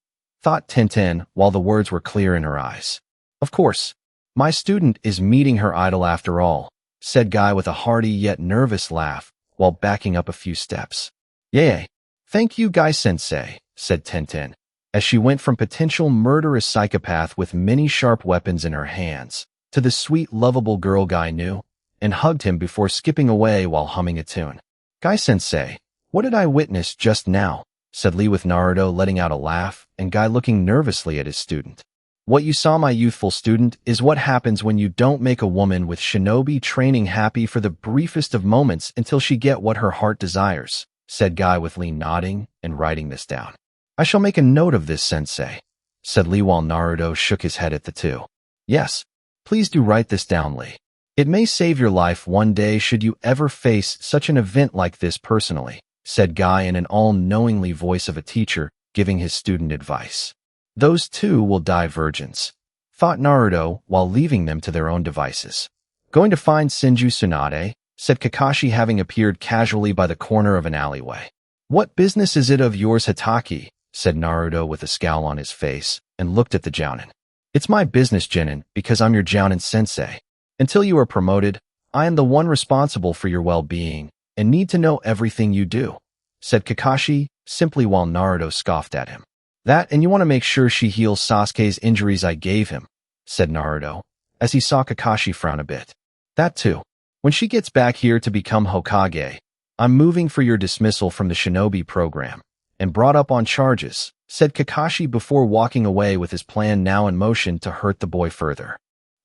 Speaker 1: thought Tintin while the words were clear in her eyes. Of course, my student is meeting her idol after all, said Guy with a hearty yet nervous laugh while backing up a few steps. Yay. Thank you, Guy-sensei, said Tintin, as she went from potential murderous psychopath with many sharp weapons in her hands to the sweet, lovable girl Guy knew, and hugged him before skipping away while humming a tune. Guy-sensei, what did I witness just now? Said Lee with Naruto letting out a laugh and Guy looking nervously at his student. What you saw, my youthful student, is what happens when you don't make a woman with shinobi training happy for the briefest of moments until she get what her heart desires, said Guy with Lee nodding and writing this down. I shall make a note of this, sensei, said Lee while Naruto shook his head at the two. Yes, please do write this down, Lee. It may save your life one day should you ever face such an event like this personally, said Guy in an all-knowingly voice of a teacher giving his student advice. Those two will die virgins, thought Naruto while leaving them to their own devices. Going to find Shinju Tsunade, said Kakashi having appeared casually by the corner of an alleyway. What business is it of yours, Hitaki? Said Naruto with a scowl on his face and looked at the Jounin. It's my business, Jinin, because I'm your Jounin sensei. Until you are promoted, I am the one responsible for your well-being and need to know everything you do, said Kakashi simply while Naruto scoffed at him. That and you want to make sure she heals Sasuke's injuries I gave him, said Naruto, as he saw Kakashi frown a bit. That too. When she gets back here to become Hokage, I'm moving for your dismissal from the shinobi program and brought up on charges, said Kakashi before walking away with his plan now in motion to hurt the boy further.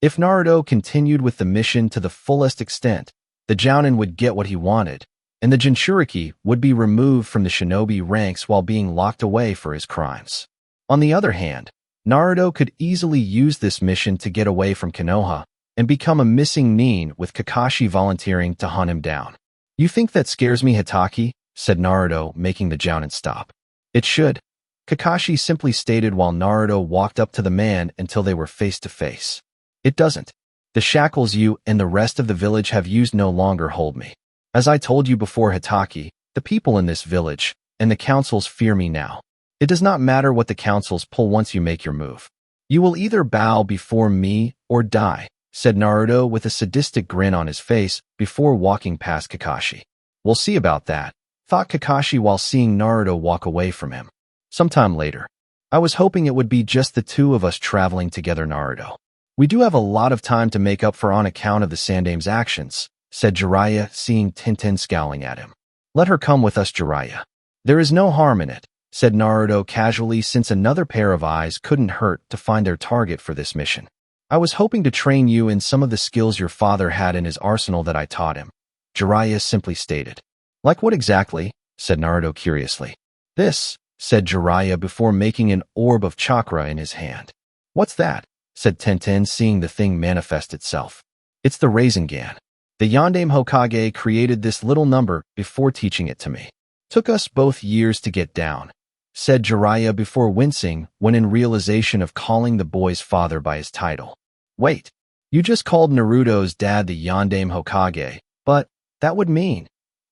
Speaker 1: If Naruto continued with the mission to the fullest extent, the Jounin would get what he wanted, and the Jinchuuriki would be removed from the shinobi ranks while being locked away for his crimes. On the other hand, Naruto could easily use this mission to get away from Konoha and become a missing nin with Kakashi volunteering to hunt him down. You think that scares me, Hitaki? Said Naruto, making the Jounin stop. It should, Kakashi simply stated while Naruto walked up to the man until they were face to face. It doesn't. The shackles you and the rest of the village have used no longer hold me. As I told you before, Hitaki, the people in this village and the councils fear me now. It does not matter what the councils pull once you make your move. You will either bow before me or die, said Naruto with a sadistic grin on his face before walking past Kakashi. We'll see about that, thought Kakashi while seeing Naruto walk away from him. Sometime later. I was hoping it would be just the two of us traveling together, Naruto. We do have a lot of time to make up for on account of the Sandame's actions, said Jiraiya, seeing Tintin scowling at him. Let her come with us, Jiraiya. There is no harm in it, said Naruto casually since another pair of eyes couldn't hurt to find their target for this mission. I was hoping to train you in some of the skills your father had in his arsenal that I taught him, Jiraiya simply stated. Like what exactly? Said Naruto curiously. This, said Jiraiya before making an orb of chakra in his hand. What's that? Said Tintin, seeing the thing manifest itself. It's the Rasengan. The Yondaime Hokage created this little number before teaching it to me. Took us both years to get down, said Jiraiya before wincing when in realization of calling the boy's father by his title. Wait, you just called Naruto's dad the Yondaime Hokage, but that would mean,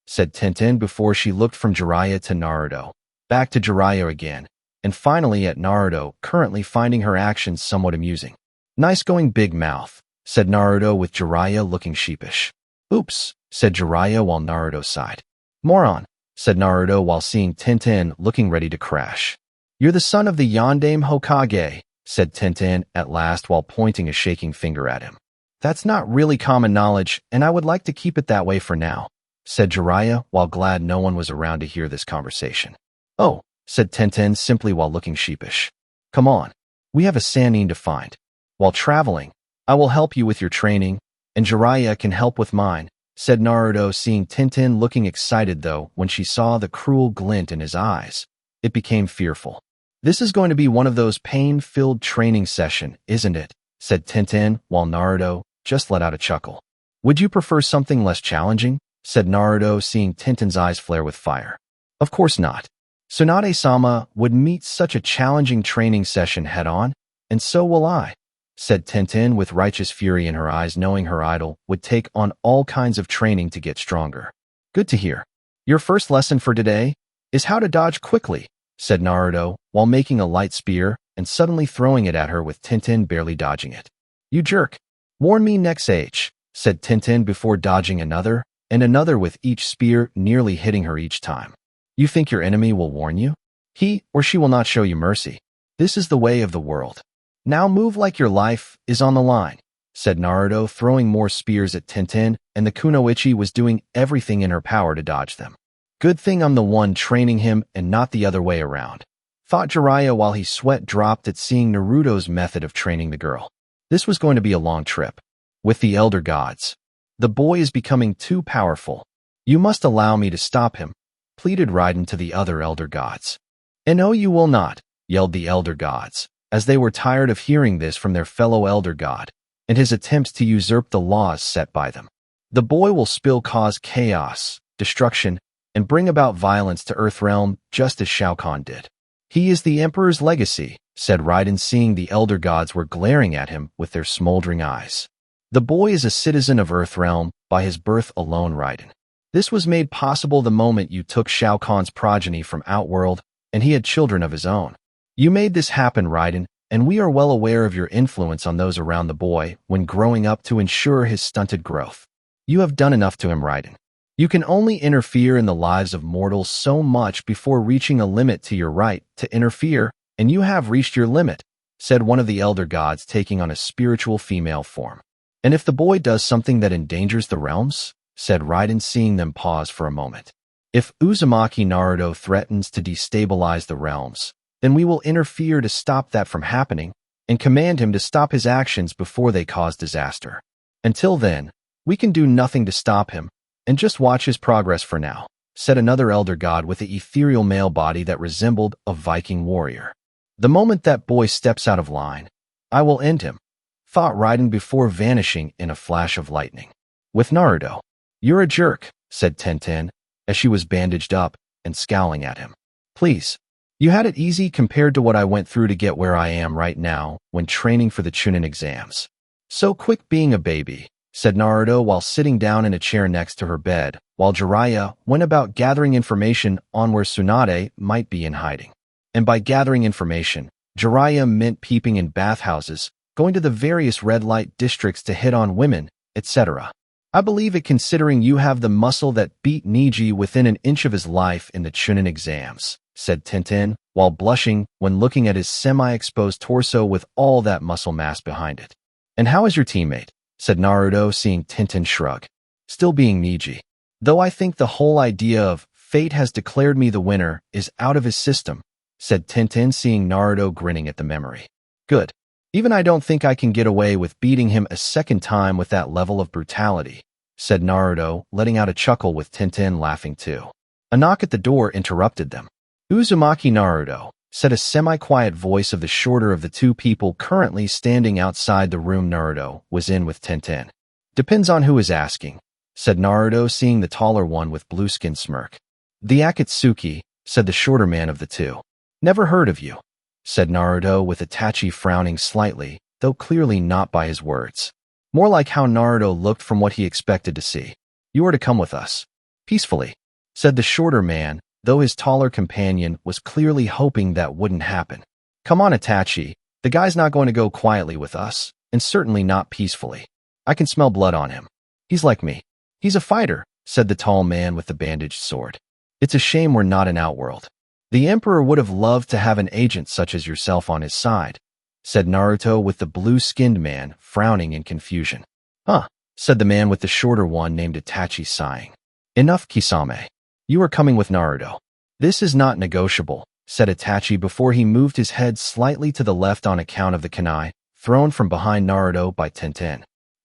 Speaker 1: said Tintin before she looked from Jiraiya to Naruto, back to Jiraiya again, and finally at Naruto, currently finding her actions somewhat amusing. Nice going, big mouth, said Naruto with Jiraiya looking sheepish. Oops, said Jiraiya while Naruto sighed. Moron, said Naruto while seeing Tintin looking ready to crash. You're the son of the Yondaime Hokage, said Tintin at last while pointing a shaking finger at him. That's not really common knowledge, and I would like to keep it that way for now, said Jiraiya while glad no one was around to hear this conversation. Oh, said Tintin simply while looking sheepish. Come on, we have a Sannin to find. While traveling, I will help you with your training, and Jiraiya can help with mine, said Naruto, seeing Tintin looking excited though when she saw the cruel glint in his eyes. It became fearful. This is going to be one of those pain-filled training sessions, isn't it? Said Tintin while Naruto just let out a chuckle. Would you prefer something less challenging? Said Naruto, seeing Tintin's eyes flare with fire. Of course not. Tsunade-sama would meet such a challenging training session head-on, and so will I, said Tintin with righteous fury in her eyes, knowing her idol would take on all kinds of training to get stronger. Good to hear. Your first lesson for today is how to dodge quickly, said Naruto, while making a light spear and suddenly throwing it at her with Tintin barely dodging it. You jerk. Warn me next age, said Tintin before dodging another and another with each spear nearly hitting her each time. You think your enemy will warn you? He or she will not show you mercy. This is the way of the world. Now move like your life is on the line, said Naruto, throwing more spears at Tintin, and the Kunoichi was doing everything in her power to dodge them. Good thing I'm the one training him and not the other way around, thought Jiraiya while his sweat dropped at seeing Naruto's method of training the girl. This was going to be a long trip. With the elder gods. The boy is becoming too powerful. You must allow me to stop him, pleaded Raiden to the other elder gods. And no, you will not, yelled the elder gods, as they were tired of hearing this from their fellow elder god, and his attempts to usurp the laws set by them. The boy will still cause chaos, destruction, and bring about violence to Earthrealm just as Shao Kahn did. He is the Emperor's legacy, said Raiden, seeing the elder gods were glaring at him with their smoldering eyes. The boy is a citizen of Earthrealm by his birth alone, Raiden. This was made possible the moment you took Shao Kahn's progeny from Outworld, and he had children of his own. You made this happen, Raiden, and we are well aware of your influence on those around the boy when growing up to ensure his stunted growth. You have done enough to him, Raiden. You can only interfere in the lives of mortals so much before reaching a limit to your right to interfere, and you have reached your limit, said one of the elder gods, taking on a spiritual female form. And if the boy does something that endangers the realms, said Raiden, seeing them pause for a moment. If Uzumaki Naruto threatens to destabilize the realms, then we will interfere to stop that from happening and command him to stop his actions before they cause disaster. Until then, we can do nothing to stop him and just watch his progress for now, said another elder god with an ethereal male body that resembled a Viking warrior. The moment that boy steps out of line, I will end him, thought Raiden before vanishing in a flash of lightning. With Naruto. You're a jerk, said Tintin, as she was bandaged up and scowling at him. Please. You had it easy compared to what I went through to get where I am right now when training for the Chunin exams. So quick being a baby, said Naruto while sitting down in a chair next to her bed, while Jiraiya went about gathering information on where Tsunade might be in hiding. And by gathering information, Jiraiya meant peeping in bathhouses, going to the various red light districts to hit on women, etc. I believe it considering you have the muscle that beat Neji within an inch of his life in the Chunin exams, said Tintin, while blushing when looking at his semi-exposed torso with all that muscle mass behind it. And how is your teammate? Said Naruto, seeing Tintin shrug. Still being Neji. Though I think the whole idea of fate has declared me the winner is out of his system, said Tintin, seeing Naruto grinning at the memory. Good. Even I don't think I can get away with beating him a second time with that level of brutality, said Naruto, letting out a chuckle with Tintin laughing too. A knock at the door interrupted them. Uzumaki Naruto, said a semi-quiet voice of the shorter of the two people currently standing outside the room Naruto was in with Tintin. Depends on who is asking, said Naruto, seeing the taller one with blue-skin smirk. The Akatsuki, said the shorter man of the two. Never heard of you, said Naruto with Itachi frowning slightly, though clearly not by his words. More like how Naruto looked from what he expected to see. You are to come with us. Peacefully, said the shorter man, though his taller companion was clearly hoping that wouldn't happen. Come on, Itachi, the guy's not going to go quietly with us, and certainly not peacefully. I can smell blood on him. He's like me. He's a fighter, said the tall man with the bandaged sword. It's a shame we're not in Outworld. The Emperor would have loved to have an agent such as yourself on his side, said Naruto with the blue-skinned man, frowning in confusion. Huh, said the man with the shorter one named Itachi, sighing. Enough, Kisame. You are coming with Naruto. This is not negotiable, said Itachi before he moved his head slightly to the left on account of the kunai thrown from behind Naruto by Tintin.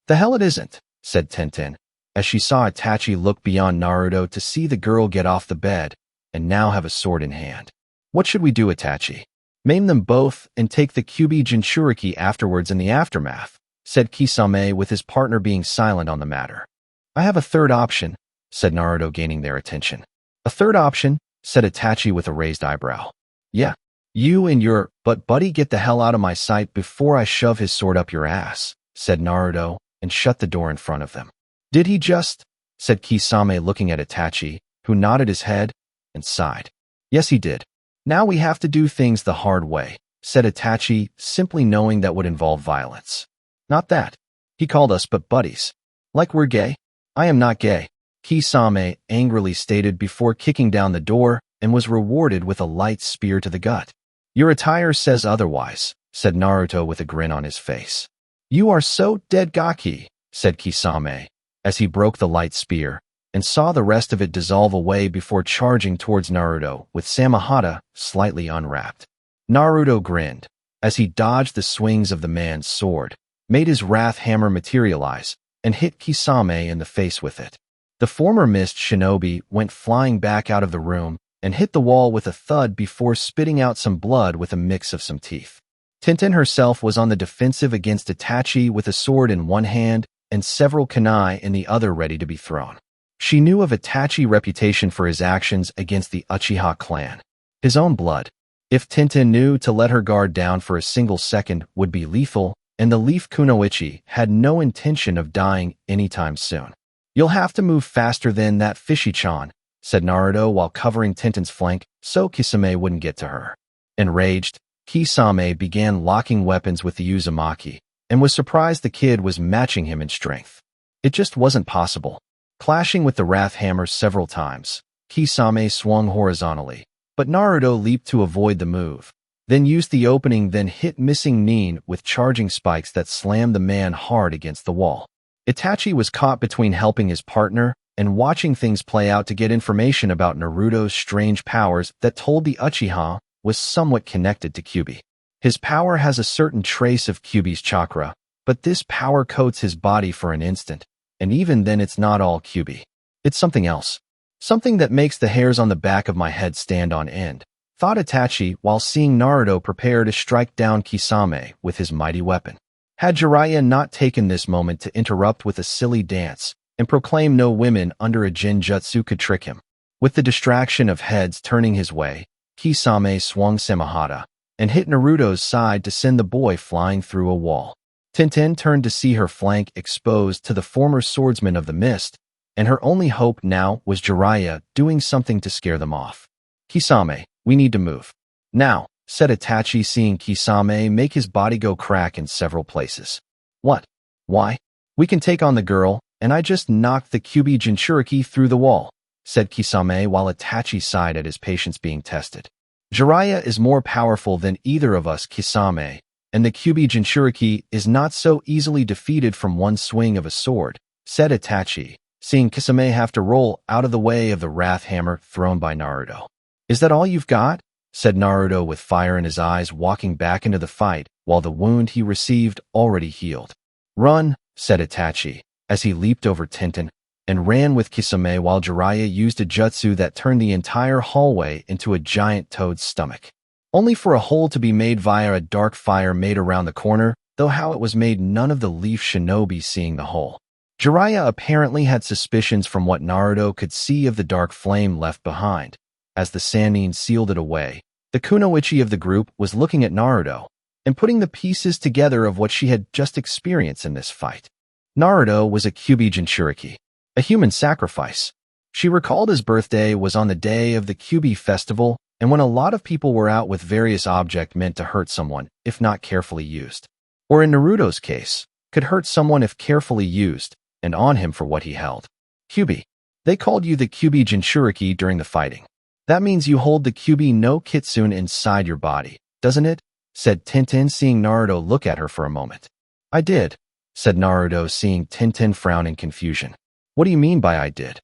Speaker 1: The hell it isn't, said Tintin, as she saw Itachi look beyond Naruto to see the girl get off the bed and now have a sword in hand. What should we do, Itachi? Maim them both and take the Kyuubi Jinchuuriki afterwards in the aftermath, said Kisame with his partner being silent on the matter. I have a third option, said Naruto, gaining their attention. A third option, said Itachi with a raised eyebrow. Yeah, you and your buddy get the hell out of my sight before I shove his sword up your ass, said Naruto, and shut the door in front of them. Did he just? Said Kisame looking at Itachi, who nodded his head and sighed. Yes, he did. Now we have to do things the hard way, said Itachi, simply knowing that would involve violence. Not that. He called us but buddies. Like we're gay? I am not gay, Kisame angrily stated before kicking down the door and was rewarded with a light spear to the gut. Your attire says otherwise, said Naruto with a grin on his face. You are so dead Gaki, said Kisame, as he broke the light spear and saw the rest of it dissolve away before charging towards Naruto with Samahata slightly unwrapped. Naruto grinned as he dodged the swings of the man's sword, made his wrath hammer materialize, and hit Kisame in the face with it. The former mist shinobi went flying back out of the room and hit the wall with a thud before spitting out some blood with a mix of some teeth. Tenten herself was on the defensive against Itachi with a sword in one hand and several kunai in the other ready to be thrown. She knew of Itachi's reputation for his actions against the Uchiha clan. His own blood. If Tenten knew to let her guard down for a single second would be lethal, and the Leaf Kunoichi had no intention of dying anytime soon. You'll have to move faster than that Fishy-chan, said Naruto while covering Tenten's flank so Kisame wouldn't get to her. Enraged, Kisame began locking weapons with the Uzumaki, and was surprised the kid was matching him in strength. It just wasn't possible. Clashing with the Wrath Hammer several times, Kisame swung horizontally, but Naruto leaped to avoid the move, then used the opening then hit missing Nin with charging spikes that slammed the man hard against the wall. Itachi was caught between helping his partner and watching things play out to get information about Naruto's strange powers that told the Uchiha was somewhat connected to Kyuubi. His power has a certain trace of Kyuubi's chakra, but this power coats his body for an instant, and even then it's not all Kyuubi. It's something else. Something that makes the hairs on the back of my head stand on end, thought Itachi while seeing Naruto prepare to strike down Kisame with his mighty weapon. Had Jiraiya not taken this moment to interrupt with a silly dance and proclaim no women under a genjutsu could trick him. With the distraction of heads turning his way, Kisame swung Samahata and hit Naruto's side to send the boy flying through a wall. Tenten turned to see her flank exposed to the former swordsman of the mist, and her only hope now was Jiraiya doing something to scare them off. Kisame, we need to move. Now, said Itachi seeing Kisame make his body go crack in several places. What? Why? We can take on the girl, and I just knocked the Kyuubi Jinchuuriki through the wall, said Kisame while Itachi sighed at his patience being tested. Jiraiya is more powerful than either of us, Kisame, and the Kyuubi Jinchuuriki is not so easily defeated from one swing of a sword, said Itachi, seeing Kisame have to roll out of the way of the wrath hammer thrown by Naruto. Is that all you've got? Said Naruto with fire in his eyes, walking back into the fight while the wound he received already healed. Run, said Itachi, as he leaped over Tenten and ran with Kisame while Jiraiya used a jutsu that turned the entire hallway into a giant toad's stomach. Only for a hole to be made via a dark fire made around the corner, though how it was made none of the Leaf Shinobi seeing the hole. Jiraiya apparently had suspicions from what Naruto could see of the dark flame left behind. As the Sannin sealed it away, the Kunoichi of the group was looking at Naruto and putting the pieces together of what she had just experienced in this fight. Naruto was a Kyuubi Jinchuuriki, a human sacrifice. She recalled his birthday was on the day of the Kyuubi festival and when a lot of people were out with various objects meant to hurt someone if not carefully used. Or in Naruto's case, could hurt someone if carefully used and on him for what he held. Kyuubi. They called you the Kyuubi Jinchuuriki during the fighting. That means you hold the Kyuubi no Kitsune inside your body, doesn't it? Said Tenten seeing Naruto look at her for a moment. I did, said Naruto seeing Tenten frown in confusion. What do you mean by I did?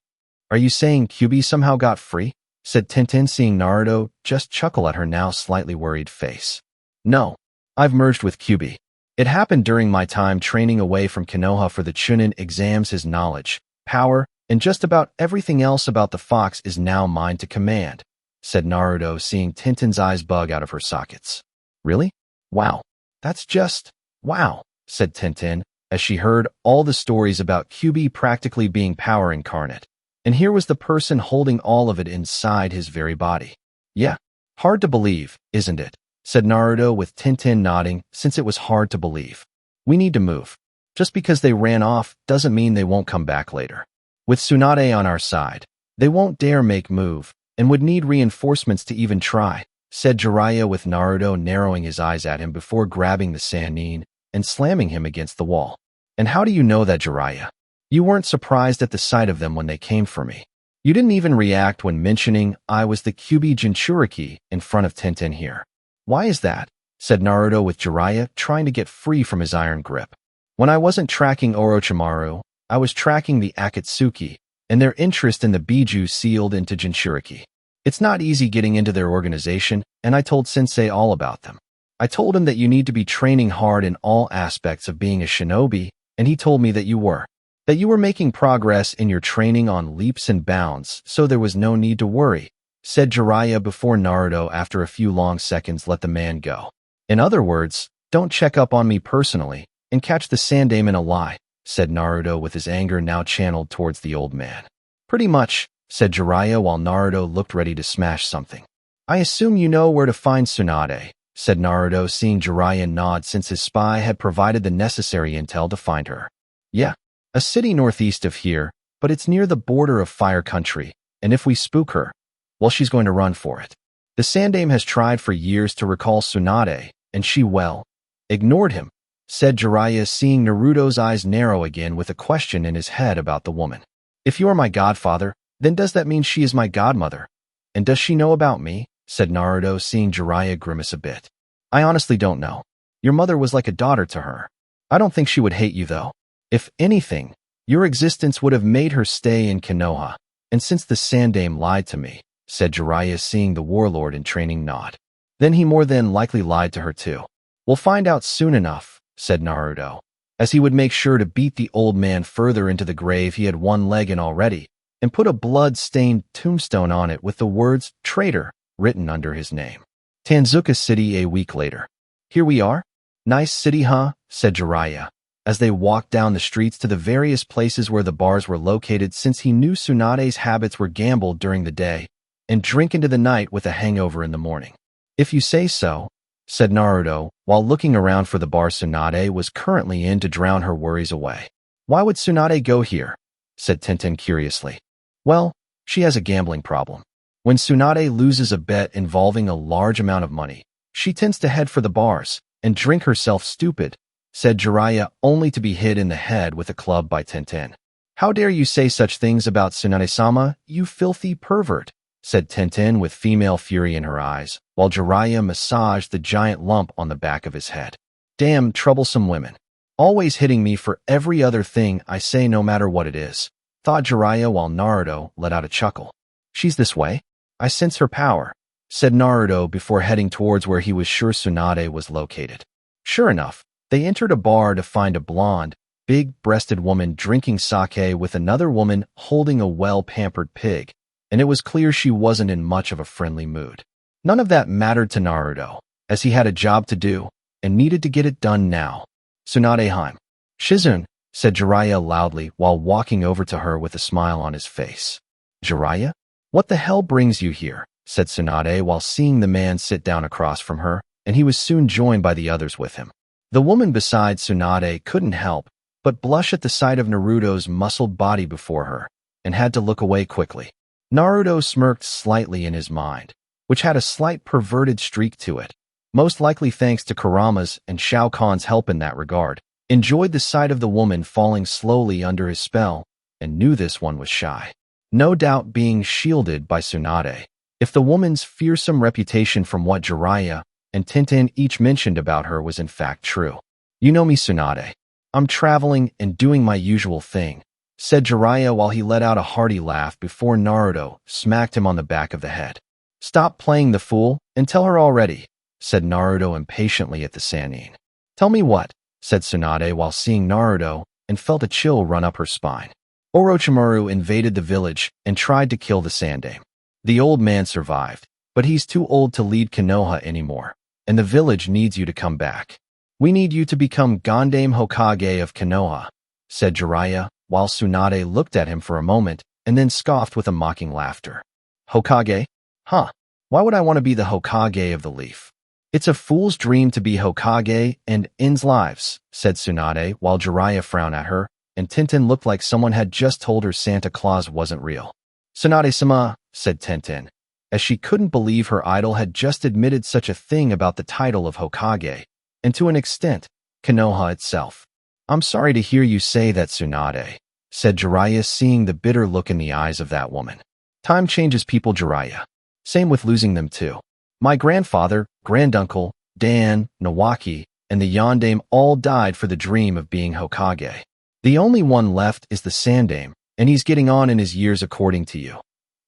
Speaker 1: Are you saying Kyuubi somehow got free? Said Tenten seeing Naruto just chuckle at her now slightly worried face. No, I've merged with Kyuubi. It happened during my time training away from Konoha for the Chunin exams. His knowledge, power, and just about everything else about the fox is now mine to command, said Naruto seeing Tenten's eyes bug out of her sockets. Really? Wow. That's just, wow, said Tenten, as she heard all the stories about Kyuubi practically being power incarnate. And here was the person holding all of it inside his very body. Yeah. Hard to believe, isn't it? Said Naruto with Tenten nodding, since it was hard to believe. We need to move. Just because they ran off doesn't mean they won't come back later. With Tsunade on our side, they won't dare make move, and would need reinforcements to even try, said Jiraiya with Naruto narrowing his eyes at him before grabbing the Sannin and slamming him against the wall. And how do you know that, Jiraiya? You weren't surprised at the sight of them when they came for me. You didn't even react when mentioning I was the QB Jinchuuriki in front of Tenten here. Why is that? Said Naruto with Jiraiya trying to get free from his iron grip. When I wasn't tracking Orochimaru, I was tracking the Akatsuki and their interest in the Biju sealed into Jinchuuriki. It's not easy getting into their organization, and I told Sensei all about them. I told him that you need to be training hard in all aspects of being a shinobi, and he told me that you were making progress in your training on leaps and bounds, so there was no need to worry, said Jiraiya before Naruto after a few long seconds let the man go. In other words, don't check up on me personally and catch the Sandaime in a lie, said Naruto with his anger now channeled towards the old man. Pretty much, said Jiraiya while Naruto looked ready to smash something. I assume you know where to find Tsunade, said Naruto seeing Jiraiya nod since his spy had provided the necessary intel to find her. Yeah, a city northeast of here, but it's near the border of Fire Country, and if we spook her, well, she's going to run for it. The Sandaime has tried for years to recall Tsunade, and she, well, ignored him, said Jiraiya seeing Naruto's eyes narrow again with a question in his head about the woman. If you are my godfather, then does that mean she is my godmother? And does she know about me? Said Naruto seeing Jiraiya grimace a bit. I honestly don't know. Your mother was like a daughter to her. I don't think she would hate you though. If anything, your existence would have made her stay in Konoha. And since the Sandaime lied to me, said Jiraiya seeing the warlord in training nod, then he more than likely lied to her too. We'll find out soon enough, said Naruto, as he would make sure to beat the old man further into the grave he had one leg in already, and put a blood-stained tombstone on it with the words traitor written under his name. Tanzuka City a week later. Here we are? Nice city, huh? Said Jiraiya, as they walked down the streets to the various places where the bars were located since he knew Tsunade's habits were gamble during the day and drink into the night with a hangover in the morning. If you say so, said Naruto, while looking around for the bar Tsunade was currently in to drown her worries away. Why would Tsunade go here? Said Tenten curiously. Well, she has a gambling problem. When Tsunade loses a bet involving a large amount of money, she tends to head for the bars and drink herself stupid, said Jiraiya only to be hit in the head with a club by Tenten. How dare you say such things about Tsunade-sama, you filthy pervert, said Tenten with female fury in her eyes, while Jiraiya massaged the giant lump on the back of his head. Damn troublesome women. Always hitting me for every other thing I say no matter what it is, thought Jiraiya while Naruto let out a chuckle. She's this way? I sense her power, said Naruto before heading towards where he was sure Tsunade was located. Sure enough, they entered a bar to find a blonde, big-breasted woman drinking sake with another woman holding a well-pampered pig, and it was clear she wasn't in much of a friendly mood. None of that mattered to Naruto, as he had a job to do and needed to get it done now. Tsunadeheim. Shizune, said Jiraiya loudly while walking over to her with a smile on his face. Jiraiya? What the hell brings you here? Said Tsunade while seeing the man sit down across from her, and he was soon joined by the others with him. The woman beside Tsunade couldn't help but blush at the sight of Naruto's muscled body before her, and had to look away quickly. Naruto smirked slightly in his mind, which had a slight perverted streak to it, most likely thanks to Kurama's and Shao Kahn's help in that regard, enjoyed the sight of the woman falling slowly under his spell, and knew this one was shy. No doubt being shielded by Tsunade. If the woman's fearsome reputation from what Jiraiya and Tenten each mentioned about her was in fact true. You know me, Tsunade. I'm traveling and doing my usual thing, said Jiraiya while he let out a hearty laugh before Naruto smacked him on the back of the head. Stop playing the fool and tell her already, said Naruto impatiently at the Sannin. Tell me what, said Tsunade while seeing Naruto and felt a chill run up her spine. Orochimaru invaded the village and tried to kill the Sandaime. The old man survived, but he's too old to lead Konoha anymore, and the village needs you to come back. We need you to become Gondame Hokage of Konoha, said Jiraiya, while Tsunade looked at him for a moment and then scoffed with a mocking laughter. Hokage? Huh, why would I want to be the Hokage of the leaf? It's a fool's dream to be Hokage and ends lives, said Tsunade while Jiraiya frowned at her, and Tenten looked like someone had just told her Santa Claus wasn't real. Tsunade-sama, said Tenten, as she couldn't believe her idol had just admitted such a thing about the title of Hokage, and to an extent, Konoha itself. "I'm sorry to hear you say that, Tsunade," said Jiraiya, seeing the bitter look in the eyes of that woman. "Time changes people, Jiraiya. Same with losing them too. My grandfather, granduncle, Dan, Nawaki, and the Yondaime all died for the dream of being Hokage. The only one left is the Sandaime, and he's getting on in his years according to you,"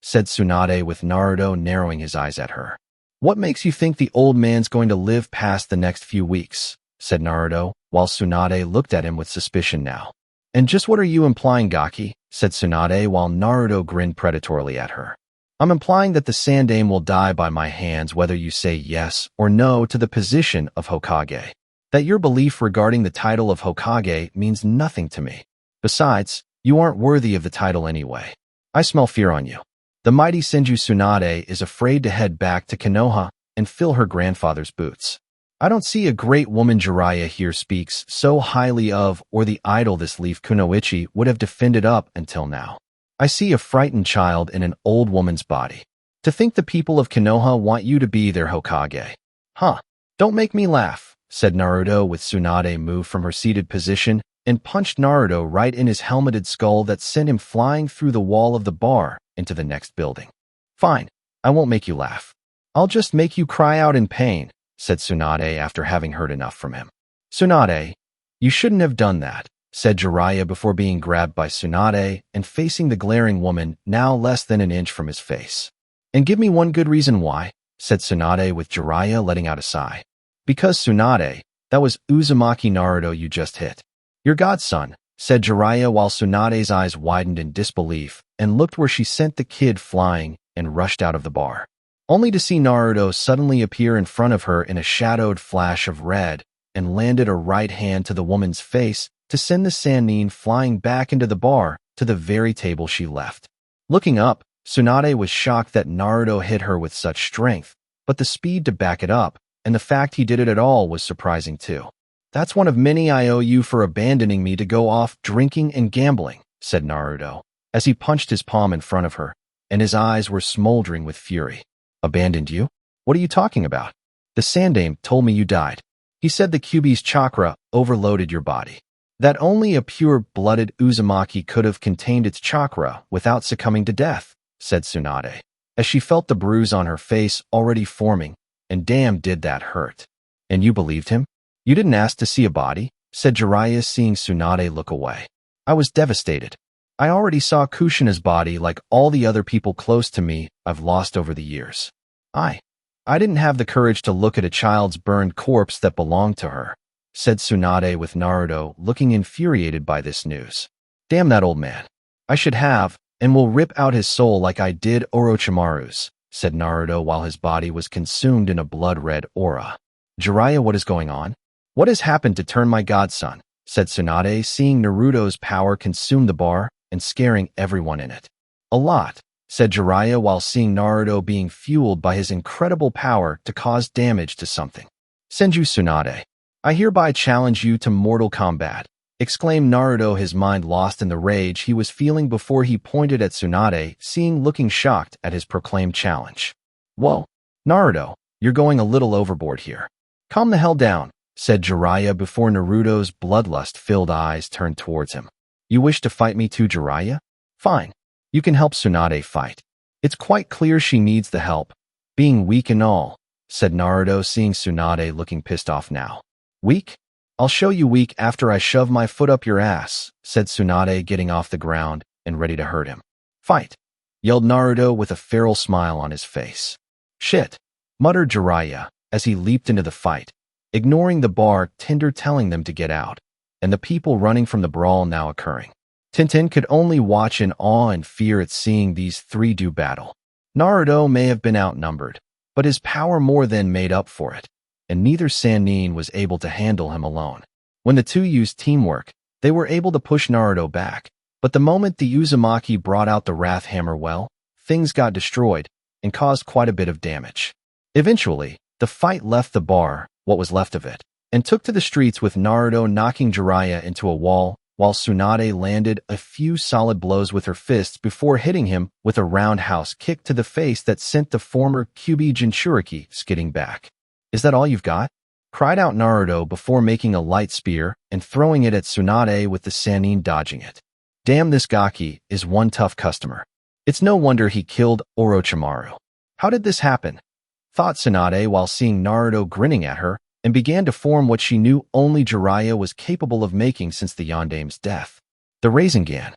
Speaker 1: said Tsunade, with Naruto narrowing his eyes at her. "What makes you think the old man's going to live past the next few weeks?" said Naruto, while Tsunade looked at him with suspicion now. "And just what are you implying, Gaki?" said Tsunade, while Naruto grinned predatorily at her. "I'm implying that the Sandaime will die by my hands whether you say yes or no to the position of Hokage. That your belief regarding the title of Hokage means nothing to me. Besides, you aren't worthy of the title anyway. I smell fear on you." The mighty Senju Tsunade is afraid to head back to Konoha and fill her grandfather's boots. "I don't see a great woman Jiraiya here speaks so highly of, or the idol this leaf Kunoichi would have defended up until now. I see a frightened child in an old woman's body. To think the people of Konoha want you to be their Hokage. Huh. Don't make me laugh," said Naruto, with Tsunade moved from her seated position and punched Naruto right in his helmeted skull that sent him flying through the wall of the bar into the next building. "Fine, I won't make you laugh. I'll just make you cry out in pain," said Tsunade after having heard enough from him. "Tsunade, you shouldn't have done that," said Jiraiya before being grabbed by Tsunade and facing the glaring woman now less than an inch from his face. "And give me one good reason why," said Tsunade, with Jiraiya letting out a sigh. "Because Tsunade, that was Uzumaki Naruto you just hit." "Your godson," said Jiraiya, while Tsunade's eyes widened in disbelief and looked where she sent the kid flying and rushed out of the bar, only to see Naruto suddenly appear in front of her in a shadowed flash of red and landed a right hand to the woman's face to send the Sannin flying back into the bar to the very table she left. Looking up, Tsunade was shocked that Naruto hit her with such strength, but the speed to back it up and the fact he did it at all was surprising too. "That's one of many I owe you for abandoning me to go off drinking and gambling," said Naruto, as he punched his palm in front of her, and his eyes were smoldering with fury. "Abandoned you? What are you talking about? The Sandaime told me you died. He said the Kyuubi's chakra overloaded your body. That only a pure-blooded Uzumaki could have contained its chakra without succumbing to death," said Tsunade, as she felt the bruise on her face already forming, and damn did that hurt. "And you believed him? You didn't ask to see a body?" said Jiraiya, seeing Tsunade look away. "I was devastated. I already saw Kushina's body like all the other people close to me I've lost over the years. I didn't have the courage to look at a child's burned corpse that belonged to her," said Tsunade, with Naruto looking infuriated by this news. "Damn that old man. I should have, and will rip out his soul like I did Orochimaru's," said Naruto, while his body was consumed in a blood-red aura. "Jiraiya, what is going on? What has happened to turn my godson?" said Tsunade, seeing Naruto's power consume the bar and scaring everyone in it. "A lot," said Jiraiya, while seeing Naruto being fueled by his incredible power to cause damage to something. "Senju Tsunade, I hereby challenge you to Mortal Kombat," exclaimed Naruto, his mind lost in the rage he was feeling before he pointed at Tsunade, seeing looking shocked at his proclaimed challenge. "Whoa, Naruto, you're going a little overboard here. Calm the hell down," said Jiraiya before Naruto's bloodlust-filled eyes turned towards him. "You wish to fight me too, Jiraiya? Fine. You can help Tsunade fight. It's quite clear she needs the help, being weak and all," said Naruto, seeing Tsunade looking pissed off now. "Weak? I'll show you weak after I shove my foot up your ass," said Tsunade, getting off the ground and ready to hurt him. "Fight!" yelled Naruto with a feral smile on his face. "Shit!" muttered Jiraiya as he leaped into the fight, ignoring the bar tender telling them to get out, and the people running from the brawl now occurring. Tintin could only watch in awe and fear at seeing these three do battle. Naruto may have been outnumbered, but his power more than made up for it, and neither Sannin was able to handle him alone. When the two used teamwork, they were able to push Naruto back, but the moment the Uzumaki brought out the Wrath Hammer, well, things got destroyed and caused quite a bit of damage. Eventually, the fight left the bar, what was left of it, and took to the streets, with Naruto knocking Jiraiya into a wall while Tsunade landed a few solid blows with her fists before hitting him with a roundhouse kick to the face that sent the former QB Jinchuuriki skidding back. "Is that all you've got?" cried out Naruto before making a light spear and throwing it at Tsunade with the Sannin dodging it. Damn, this Gaki is one tough customer. It's no wonder he killed Orochimaru. How did this happen? Thought Tsunade while seeing Naruto grinning at her, and began to form what she knew only Jiraiya was capable of making since the Yandame's death. The Rasengan.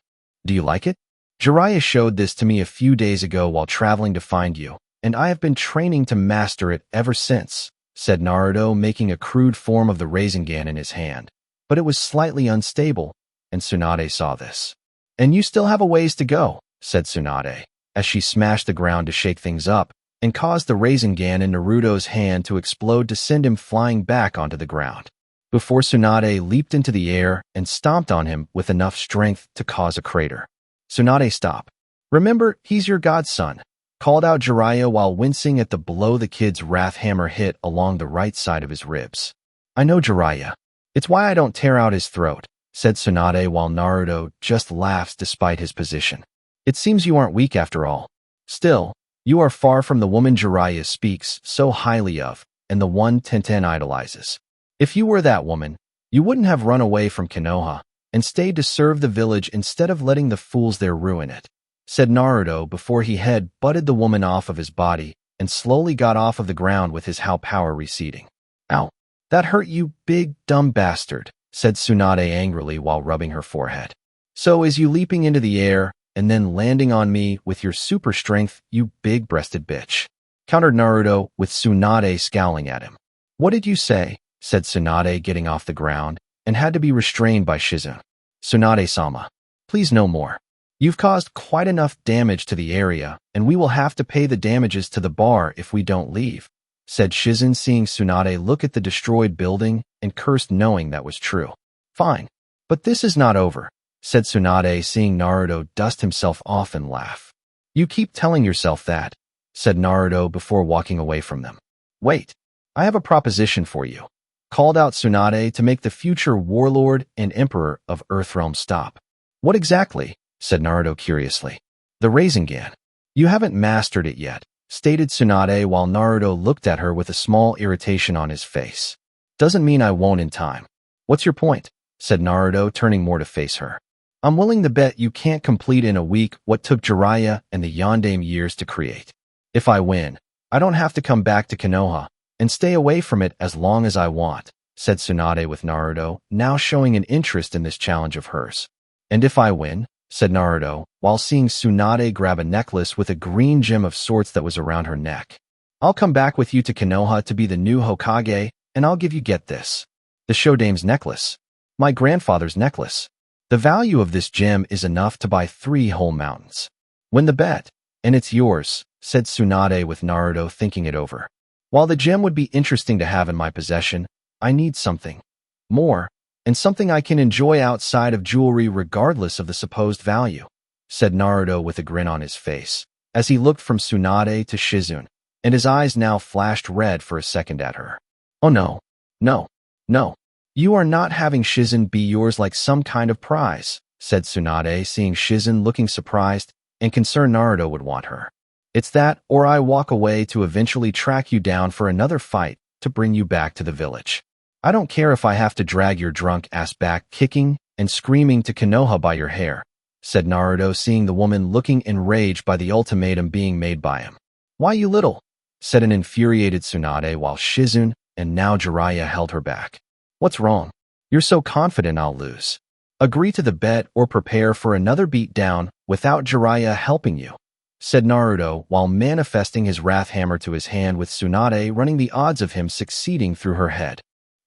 Speaker 1: Do you like it? Jiraiya showed this to me a few days ago while traveling to find you, and I have been training to master it ever since, said Naruto, making a crude form of the Rasengan in his hand. But it was slightly unstable, and Tsunade saw this. And you still have a ways to go, said Tsunade, as she smashed the ground to shake things up, and caused the Rasengan in Naruto's hand to explode to send him flying back onto the ground, before Tsunade leaped into the air and stomped on him with enough strength to cause a crater. Tsunade, stop. Remember, he's your godson, called out Jiraiya while wincing at the blow the kid's wrath hammer hit along the right side of his ribs. I know, Jiraiya. It's why I don't tear out his throat, said Tsunade while Naruto just laughs despite his position. It seems you aren't weak after all. Still, you are far from the woman Jiraiya speaks so highly of, and the one Tenten idolizes. If you were that woman, you wouldn't have run away from Konoha and stayed to serve the village instead of letting the fools there ruin it, said Naruto before he butted the woman off of his body and slowly got off of the ground with his Hao power receding. Ow, that hurt, you big dumb bastard, said Tsunade angrily while rubbing her forehead. So is you leaping into the air and then landing on me with your super strength, you big-breasted bitch, countered Naruto with Tsunade scowling at him. What did you say? Said Tsunade, getting off the ground, and had to be restrained by Shizune. Tsunade-sama, please no more. You've caused quite enough damage to the area, and we will have to pay the damages to the bar if we don't leave, said Shizune, seeing Tsunade look at the destroyed building and cursed knowing that was true. Fine, but this is not over, said Tsunade, seeing Naruto dust himself off and laugh. You keep telling yourself that, said Naruto before walking away from them. Wait, I have a proposition for you, called out Tsunade to make the future warlord and emperor of Earthrealm stop. What exactly? Said Naruto curiously. The Rasengan. You haven't mastered it yet, stated Tsunade while Naruto looked at her with a small irritation on his face. Doesn't mean I won't in time. What's your point? Said Naruto, turning more to face her. I'm willing to bet you can't complete in a week what took Jiraiya and the Yandame years to create. If I win, I don't have to come back to Konoha and stay away from it as long as I want, said Tsunade with Naruto, now showing an interest in this challenge of hers. And if I win, said Naruto, while seeing Tsunade grab a necklace with a green gem of sorts that was around her neck. I'll come back with you to Konoha to be the new Hokage, and I'll give you, get this, the Shodame's necklace. My grandfather's necklace. The value of this gem is enough to buy 3 whole mountains. Win the bet, and it's yours, said Tsunade with Naruto thinking it over. While the gem would be interesting to have in my possession, I need something more, and something I can enjoy outside of jewelry regardless of the supposed value, said Naruto with a grin on his face, as he looked from Tsunade to Shizune, and his eyes now flashed red for a second at her. Oh no, no, no. You are not having Shizune be yours like some kind of prize, said Tsunade, seeing Shizune looking surprised and concerned Naruto would want her. It's that, or I walk away to eventually track you down for another fight to bring you back to the village. I don't care if I have to drag your drunk ass back kicking and screaming to Konoha by your hair, said Naruto, seeing the woman looking enraged by the ultimatum being made by him. Why, you little, said an infuriated Tsunade while Shizune and now Jiraiya held her back. What's wrong? You're so confident I'll lose. Agree to the bet or prepare for another beatdown without Jiraiya helping you, said Naruto while manifesting his wrath hammer to his hand with Tsunade running the odds of him succeeding through her head.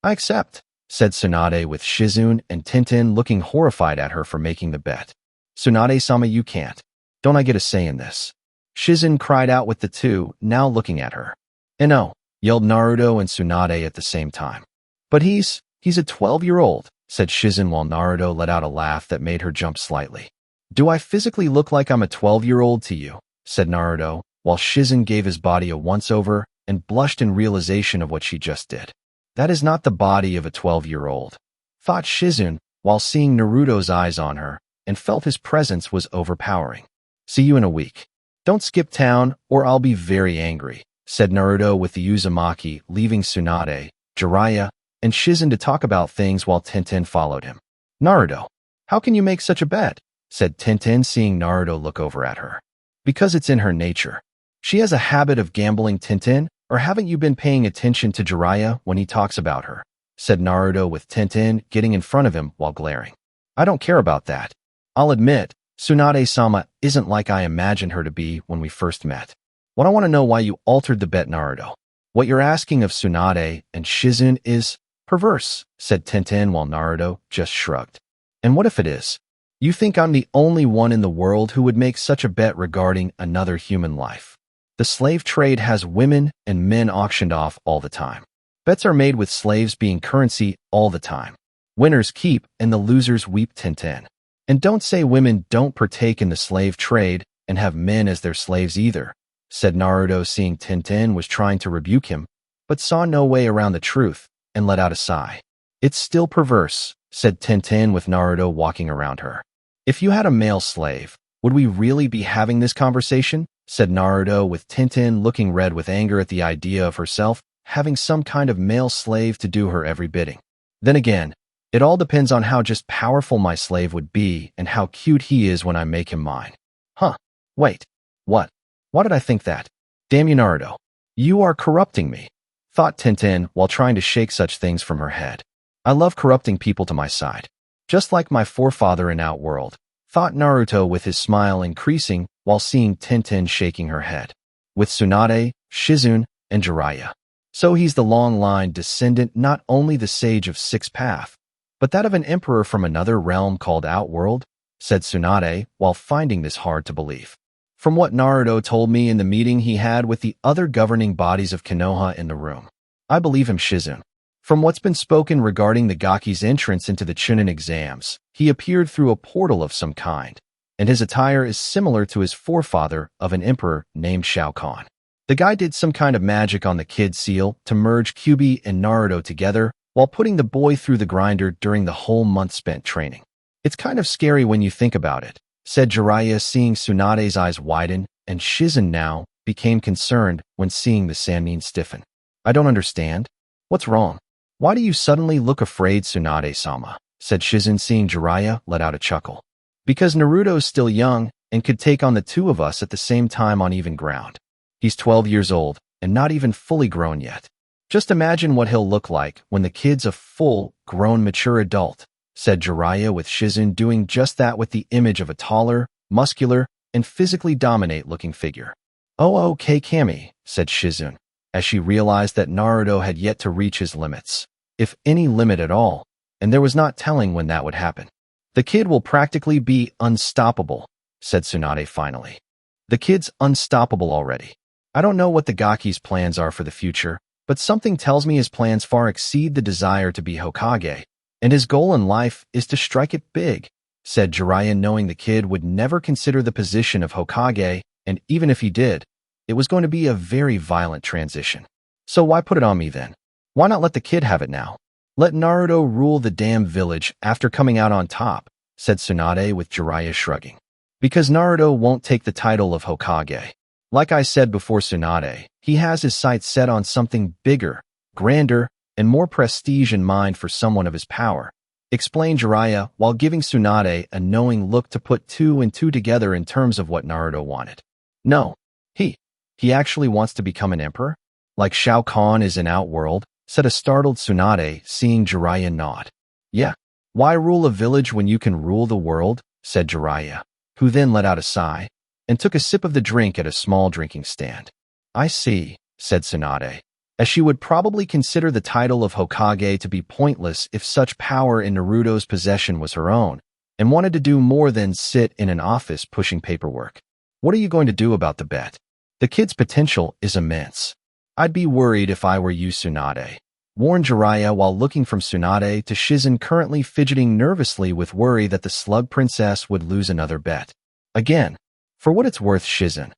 Speaker 1: I accept, said Tsunade with Shizune and Tenten looking horrified at her for making the bet. Tsunade-sama, you can't. Don't I get a say in this? Shizune cried out with the two now looking at her. No, yelled Naruto and Tsunade at the same time. But he's a 12-year-old, said Shizune while Naruto let out a laugh that made her jump slightly. Do I physically look like I'm a 12-year-old to you? Said Naruto, while Shizune gave his body a once-over and blushed in realization of what she just did. That is not the body of a 12-year-old, thought Shizune, while seeing Naruto's eyes on her, and felt his presence was overpowering. "See you in a week. Don't skip town or I'll be very angry," said Naruto with the Uzumaki, leaving Tsunade, Jiraiya, and Shizen to talk about things while Tenten followed him. "Naruto, how can you make such a bet?" said Tenten, seeing Naruto look over at her. "Because it's in her nature. She has a habit of gambling, Tenten, or haven't you been paying attention to Jiraiya when he talks about her?" said Naruto with Tenten getting in front of him while glaring. "I don't care about that. I'll admit, Tsunade-sama isn't like I imagined her to be when we first met. What I want to know why you altered the bet, Naruto. What you're asking of Tsunade and Shizen is perverse," said Tenten while Naruto just shrugged. "And what if it is? You think I'm the only one in the world who would make such a bet regarding another human life? The slave trade has women and men auctioned off all the time. Bets are made with slaves being currency all the time. Winners keep and the losers weep, Tenten. And don't say women don't partake in the slave trade and have men as their slaves either," said Naruto, seeing Tenten was trying to rebuke him, but saw no way around the truth and let out a sigh. "It's still perverse," said Tenten with Naruto walking around her. "If you had a male slave, would we really be having this conversation?" said Naruto with Tenten looking red with anger at the idea of herself having some kind of male slave to do her every bidding. "Then again, it all depends on how just powerful my slave would be and how cute he is when I make him mine." "Huh, wait, what? Why did I think that? Damn you, Naruto. You are corrupting me," thought Tenten while trying to shake such things from her head. "I love corrupting people to my side. Just like my forefather in Outworld," thought Naruto with his smile increasing while seeing Tenten shaking her head. "With Tsunade, Shizen, and Jiraiya. So he's the long-line descendant, not only the sage of Six Path, but that of an emperor from another realm called Outworld," said Tsunade while finding this hard to believe. "From what Naruto told me in the meeting he had with the other governing bodies of Konoha in the room, I believe him, Shizen. From what's been spoken regarding the Gaki's entrance into the Chunin exams, he appeared through a portal of some kind, and his attire is similar to his forefather of an emperor named Shao Kahn. The guy did some kind of magic on the kid seal to merge Kyuubi and Naruto together while putting the boy through the grinder during the whole month spent training. It's kind of scary when you think about it," said Jiraiya, seeing Tsunade's eyes widen, and Shizen now became concerned when seeing the Sannin stiffen. "I don't understand. What's wrong? Why do you suddenly look afraid, Tsunade-sama?" said Shizen, seeing Jiraiya let out a chuckle. "Because Naruto's still young and could take on the two of us at the same time on even ground. He's 12 years old and not even fully grown yet. Just imagine what he'll look like when the kid's a full-grown mature adult," said Jiraiya with Shizen doing just that with the image of a taller, muscular, and physically dominate-looking figure. "Oh, okay, Kami," said Shizen, as she realized that Naruto had yet to reach his limits, if any limit at all, and there was not telling when that would happen. "The kid will practically be unstoppable," said Tsunade finally. "The kid's unstoppable already. I don't know what the Gaki's plans are for the future, but something tells me his plans far exceed the desire to be Hokage, and his goal in life is to strike it big," said Jiraiya, knowing the kid would never consider the position of Hokage, and even if he did, it was going to be a very violent transition. "So why put it on me then? Why not let the kid have it now? Let Naruto rule the damn village after coming out on top," said Tsunade with Jiraiya shrugging. "Because Naruto won't take the title of Hokage. Like I said before, Tsunade, he has his sights set on something bigger, grander, and more prestige in mind for someone of his power," explained Jiraiya while giving Tsunade a knowing look to put two and two together in terms of what Naruto wanted. "No, he actually wants to become an emperor? Like Shao Kahn is in Outworld?" said a startled Tsunade, seeing Jiraiya nod. "Yeah. Why rule a village when you can rule the world?" said Jiraiya, who then let out a sigh and took a sip of the drink at a small drinking stand. "I see," said Tsunade, as she would probably consider the title of Hokage to be pointless if such power in Naruto's possession was her own, and wanted to do more than sit in an office pushing paperwork. "What are you going to do about the bet? The kid's potential is immense. I'd be worried if I were you, Tsunade," warned Jiraiya while looking from Tsunade to Shizen, currently fidgeting nervously with worry that the slug princess would lose another bet. "Again, for what it's worth, Shizen,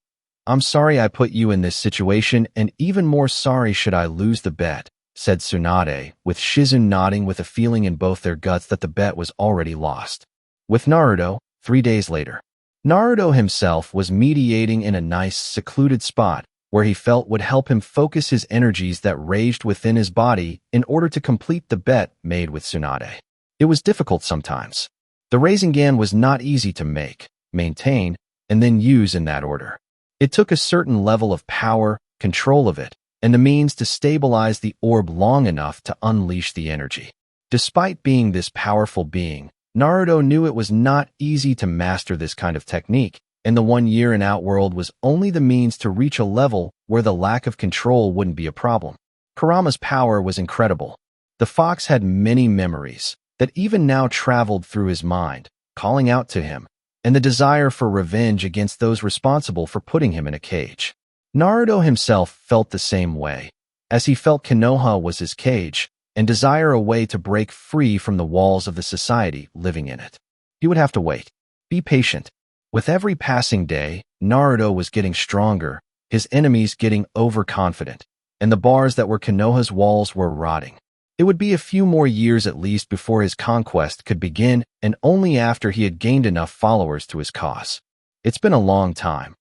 Speaker 1: I'm sorry I put you in this situation, and even more sorry should I lose the bet," said Tsunade, with Shizune nodding with a feeling in both their guts that the bet was already lost. With Naruto, 3 days later. Naruto himself was mediating in a nice, secluded spot where he felt would help him focus his energies that raged within his body in order to complete the bet made with Tsunade. It was difficult sometimes. The Rasengan was not easy to make, maintain, and then use in that order. It took a certain level of power, control of it, and the means to stabilize the orb long enough to unleash the energy. Despite being this powerful being, Naruto knew it was not easy to master this kind of technique, and the 1 year in Outworld was only the means to reach a level where the lack of control wouldn't be a problem. Kurama's power was incredible. The fox had many memories that even now traveled through his mind, calling out to him, and the desire for revenge against those responsible for putting him in a cage. Naruto himself felt the same way, as he felt Konoha was his cage, and desire a way to break free from the walls of the society living in it. He would have to wait. Be patient. With every passing day, Naruto was getting stronger, his enemies getting overconfident, and the bars that were Konoha's walls were rotting. It would be a few more years at least before his conquest could begin, and only after he had gained enough followers to his cause. It's been a long time.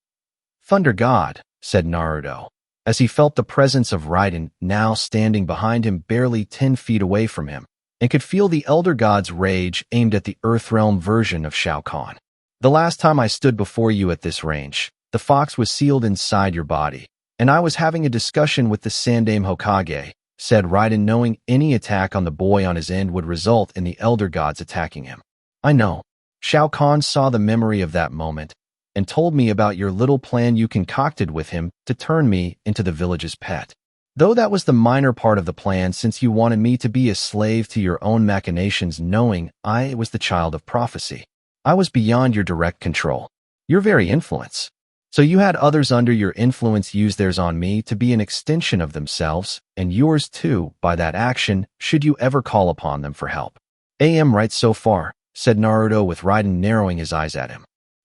Speaker 1: Thunder God, said Naruto, as he felt the presence of Raiden now standing behind him barely 10 feet away from him, and could feel the Elder God's rage aimed at the Earthrealm version of Shao Kahn. The last time I stood before you at this range, the fox was sealed inside your body, and I was having a discussion with the Sandaime Hokage, said Raiden, knowing any attack on the boy on his end would result in the Elder Gods attacking him. I know. Shao Kahn saw the memory of that moment, and told me about your little plan you concocted with him to turn me into the village's pet. Though that was the minor part of the plan, since you wanted me to be a slave to your own machinations, knowing I was the child of prophecy. I was beyond your direct control, your very influence. So you had others under your influence use theirs on me to be an extension of themselves, and yours too, by that action, should you ever call upon them for help. Am right so far, said Naruto, with Raiden narrowing his eyes at him.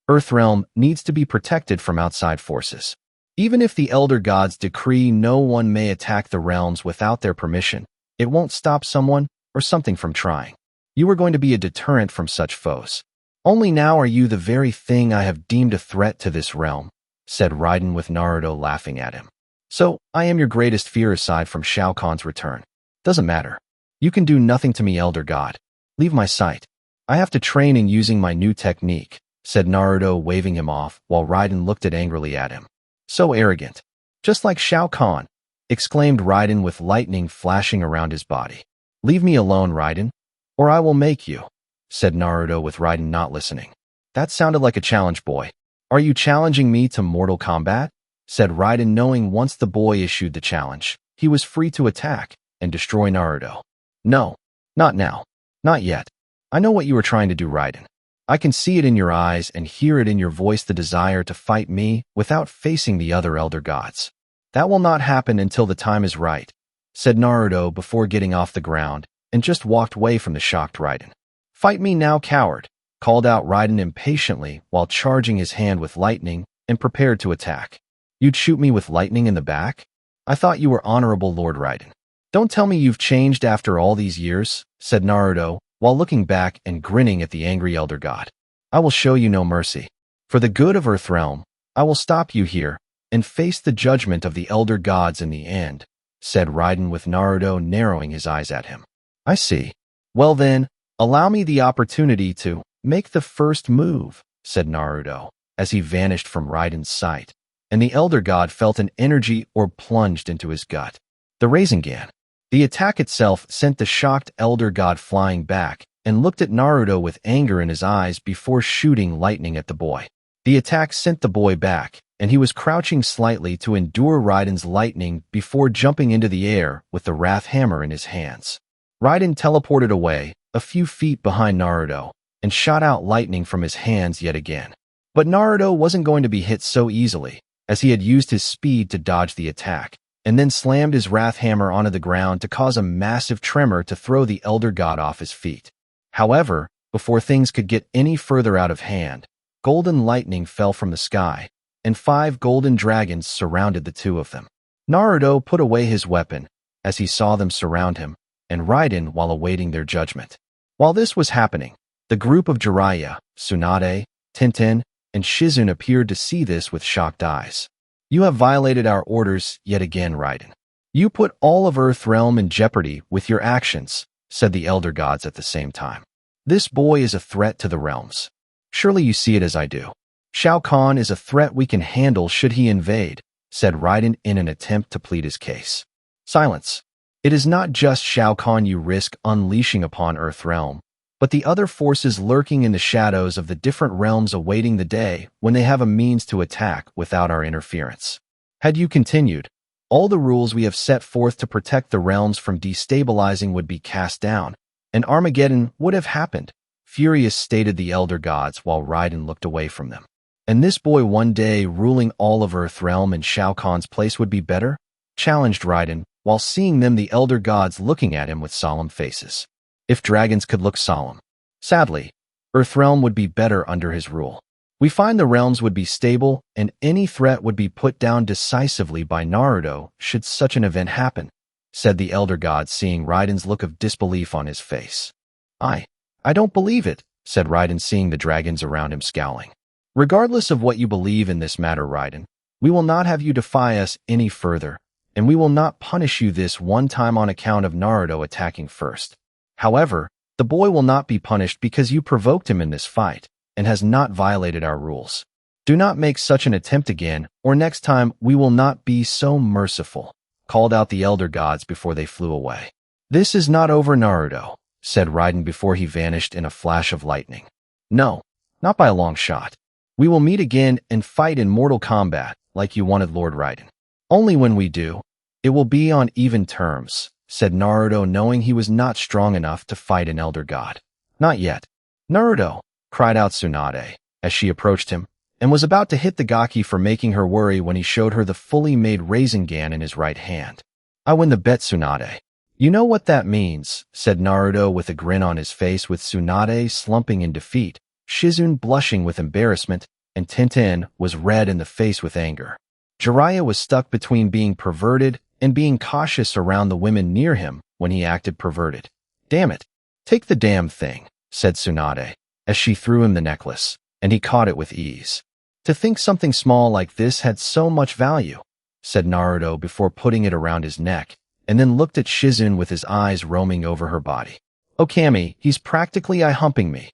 Speaker 1: Earthrealm needs to be protected from outside forces. Even if the Elder Gods decree no one may attack the realms without their permission, it won't stop someone or something from trying. You are going to be a deterrent from such foes. Only now are you the very thing I have deemed a threat to this realm, said Raiden, with Naruto laughing at him. So, I am your greatest fear aside from Shao Kahn's return. Doesn't matter. You can do nothing to me, Elder God. Leave my sight. I have to train in using my new technique, said Naruto, waving him off, while Raiden looked angrily at him. So arrogant. Just like Shao Kahn, exclaimed Raiden, with lightning flashing around his body. Leave me alone, Raiden, or I will make you, said Naruto, with Raiden not listening. That sounded like a challenge, boy. Are you challenging me to mortal combat? Said Raiden, knowing once the boy issued the challenge, he was free to attack and destroy Naruto. No, not now. Not yet. I know what you are trying to do, Raiden. I can see it in your eyes and hear it in your voice, the desire to fight me without facing the other Elder Gods. That will not happen until the time is right, said Naruto before getting off the ground, and just walked away from the shocked Raiden. Fight me now, coward, called out Raiden impatiently while charging his hand with lightning and prepared to attack. You'd shoot me with lightning in the back? I thought you were honorable, Lord Raiden. Don't tell me you've changed after all these years, said Naruto, while looking back and grinning at the angry Elder God. I will show you no mercy. For the good of Earthrealm, I will stop you here and face the judgment of the Elder Gods in the end, said Raiden, with Naruto narrowing his eyes at him. I see. Well then, allow me the opportunity to make the first move, said Naruto, as he vanished from Raiden's sight, and the Elder God felt an energy orb plunged into his gut. The Rasengan. The attack itself sent the shocked Elder God flying back and looked at Naruto with anger in his eyes before shooting lightning at the boy. The attack sent the boy back, and he was crouching slightly to endure Raiden's lightning before jumping into the air with the Wrath Hammer in his hands. Raiden teleported away, a few feet behind Naruto, and shot out lightning from his hands yet again. But Naruto wasn't going to be hit so easily, as he had used his speed to dodge the attack, and then slammed his Wrath Hammer onto the ground to cause a massive tremor to throw the Elder God off his feet. However, before things could get any further out of hand, golden lightning fell from the sky, and 5 golden dragons surrounded the two of them. Naruto put away his weapon, as he saw them surround him and Raiden while awaiting their judgment. While this was happening, the group of Jiraiya, Tsunade, Tenten, and Shizune appeared to see this with shocked eyes. "You have violated our orders yet again, Raiden. You put all of Earthrealm in jeopardy with your actions," said the Elder Gods at the same time. "This boy is a threat to the realms. Surely you see it as I do. Shao Kahn is a threat we can handle should he invade," said Raiden in an attempt to plead his case. "Silence. It is not just Shao Kahn you risk unleashing upon Earthrealm, but the other forces lurking in the shadows of the different realms awaiting the day when they have a means to attack without our interference. Had you continued, all the rules we have set forth to protect the realms from destabilizing would be cast down, and Armageddon would have happened," furious stated the Elder Gods while Raiden looked away from them. "And this boy one day ruling all of Earthrealm in Shao Kahn's place would be better?" challenged Raiden, while seeing them the Elder Gods looking at him with solemn faces. If dragons could look solemn. Sadly, Earthrealm would be better under his rule. We find the realms would be stable, and any threat would be put down decisively by Naruto should such an event happen, said the Elder God, seeing Raiden's look of disbelief on his face. I don't believe it, said Raiden, seeing the dragons around him scowling. "Regardless of what you believe in this matter, Raiden, we will not have you defy us any further, and we will not punish you this one time on account of Naruto attacking first. However, the boy will not be punished because you provoked him in this fight and has not violated our rules. Do not make such an attempt again, or next time we will not be so merciful," called out the Elder Gods before they flew away. "This is not over, Naruto," said Raiden before he vanished in a flash of lightning. "No, not by a long shot. We will meet again and fight in Mortal Kombat like you wanted, Lord Raiden. Only when we do, it will be on even terms," said Naruto, knowing he was not strong enough to fight an Elder God. "Not yet." "Naruto," cried out Tsunade, as she approached him, and was about to hit the Gaki for making her worry when he showed her the fully made Rasengan in his right hand. "I win the bet, Tsunade." "You know what that means," said Naruto with a grin on his face, with Tsunade slumping in defeat, Shizune blushing with embarrassment, and Tenten was red in the face with anger. Jiraiya was stuck between being perverted and being cautious around the women near him when he acted perverted. "Damn it. Take the damn thing," said Tsunade, as she threw him the necklace, and he caught it with ease. "To think something small like this had so much value," said Naruto before putting it around his neck, and then looked at Shizune with his eyes roaming over her body. "Oh, Kami, he's practically eye-humping me,"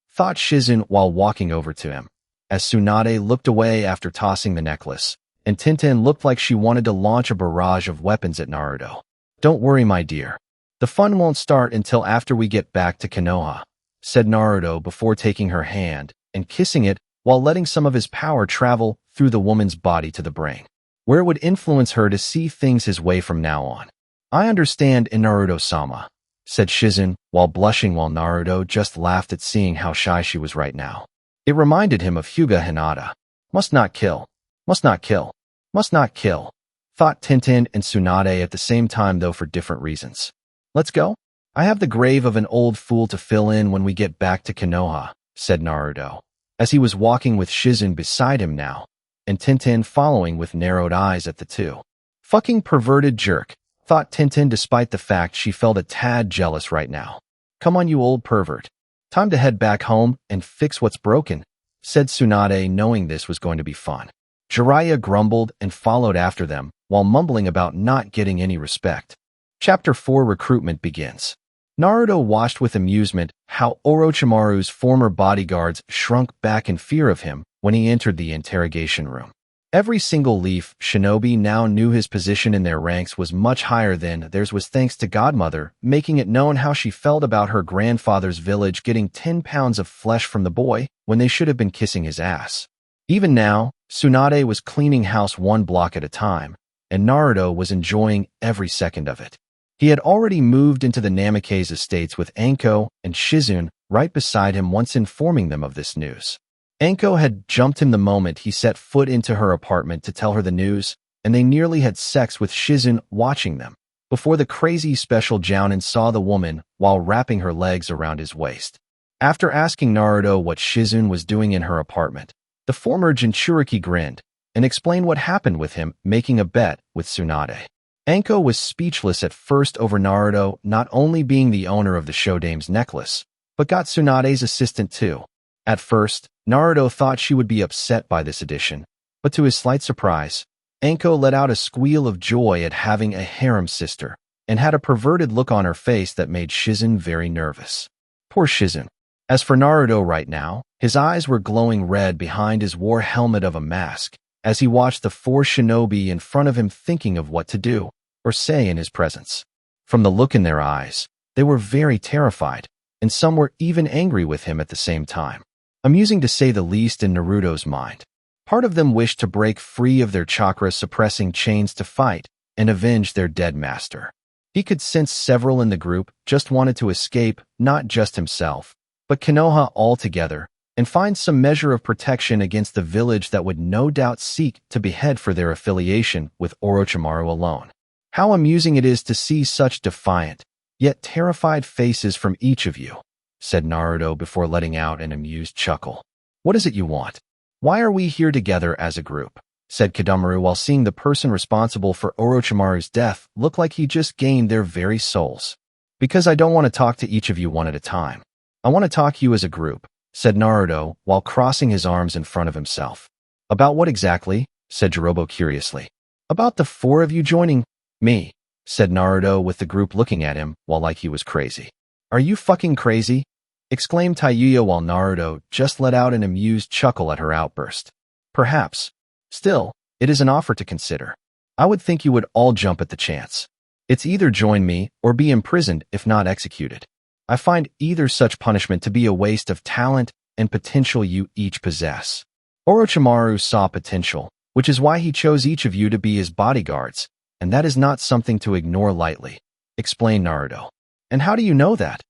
Speaker 1: thought Shizune while walking over to him, as Tsunade looked away after tossing the necklace, and Tenten looked like she wanted to launch a barrage of weapons at Naruto. "Don't worry, my dear. The fun won't start until after we get back to Konoha," said Naruto before taking her hand and kissing it while letting some of his power travel through the woman's body to the brain, where it would influence her to see things his way from now on. "I understand, Naruto-sama," said Shizune while blushing, while Naruto just laughed at seeing how shy she was right now. It reminded him of Hyuga Hinata. Must not kill. Must not kill. Must not kill, thought Tenten and Tsunade at the same time, though for different reasons. "Let's go? I have the grave of an old fool to fill in when we get back to Konoha," said Naruto, as he was walking with Shizune beside him now, and Tenten following with narrowed eyes at the two. "Fucking perverted jerk," thought Tenten, despite the fact she felt a tad jealous right now. "Come on, you old pervert. Time to head back home and fix what's broken," said Tsunade, knowing this was going to be fun. Jiraiya grumbled and followed after them, while mumbling about not getting any respect. Chapter 4 Recruitment begins. Naruto watched with amusement how Orochimaru's former bodyguards shrunk back in fear of him when he entered the interrogation room. Every single leaf shinobi now knew his position in their ranks was much higher than theirs was, thanks to Godmother making it known how she felt about her grandfather's village getting 10 pounds of flesh from the boy when they should have been kissing his ass. Even now, Tsunade was cleaning house one block at a time, and Naruto was enjoying every second of it. He had already moved into the Namikaze estates with Anko and Shizune right beside him once informing them of this news. Anko had jumped him the moment he set foot into her apartment to tell her the news, and they nearly had sex with Shizune watching them, before the crazy special Jounin saw the woman while wrapping her legs around his waist. After asking Naruto what Shizune was doing in her apartment, the former Jinchuuriki grinned and explained what happened with him making a bet with Tsunade. Anko was speechless at first over Naruto not only being the owner of the Shodame's necklace, but got Tsunade's assistant too. At first, Naruto thought she would be upset by this addition, but to his slight surprise, Anko let out a squeal of joy at having a harem sister, and had a perverted look on her face that made Shizen very nervous. Poor Shizen. As for Naruto right now, his eyes were glowing red behind his war helmet of a mask, as he watched the 4 shinobi in front of him thinking of what to do, or say in his presence. From the look in their eyes, they were very terrified, and some were even angry with him at the same time. Amusing to say the least in Naruto's mind. Part of them wished to break free of their chakra-suppressing chains to fight and avenge their dead master. He could sense several in the group just wanted to escape, not just himself, but Konoha altogether, and find some measure of protection against the village that would no doubt seek to behead for their affiliation with Orochimaru alone. How amusing it is to see such defiant, yet terrified faces from each of you, said Naruto before letting out an amused chuckle. What is it you want? Why are we here together as a group? Said Kidomaru while seeing the person responsible for Orochimaru's death look like he just gained their very souls. Because I don't want to talk to each of you one at a time. I want to talk to you as a group, said Naruto while crossing his arms in front of himself. About what exactly? Said Jirobo curiously. About the 4 of you joining me, said Naruto with the group looking at him while like he was crazy. Are you fucking crazy? Exclaimed Tayuya while Naruto just let out an amused chuckle at her outburst. Perhaps. Still, it is an offer to consider. I would think you would all jump at the chance. It's either join me or be imprisoned if not executed. I find either such punishment to be a waste of talent and potential you each possess. Orochimaru saw potential, which is why he chose each of you to be his bodyguards, and that is not something to ignore lightly, explained Naruto. And how do you know that?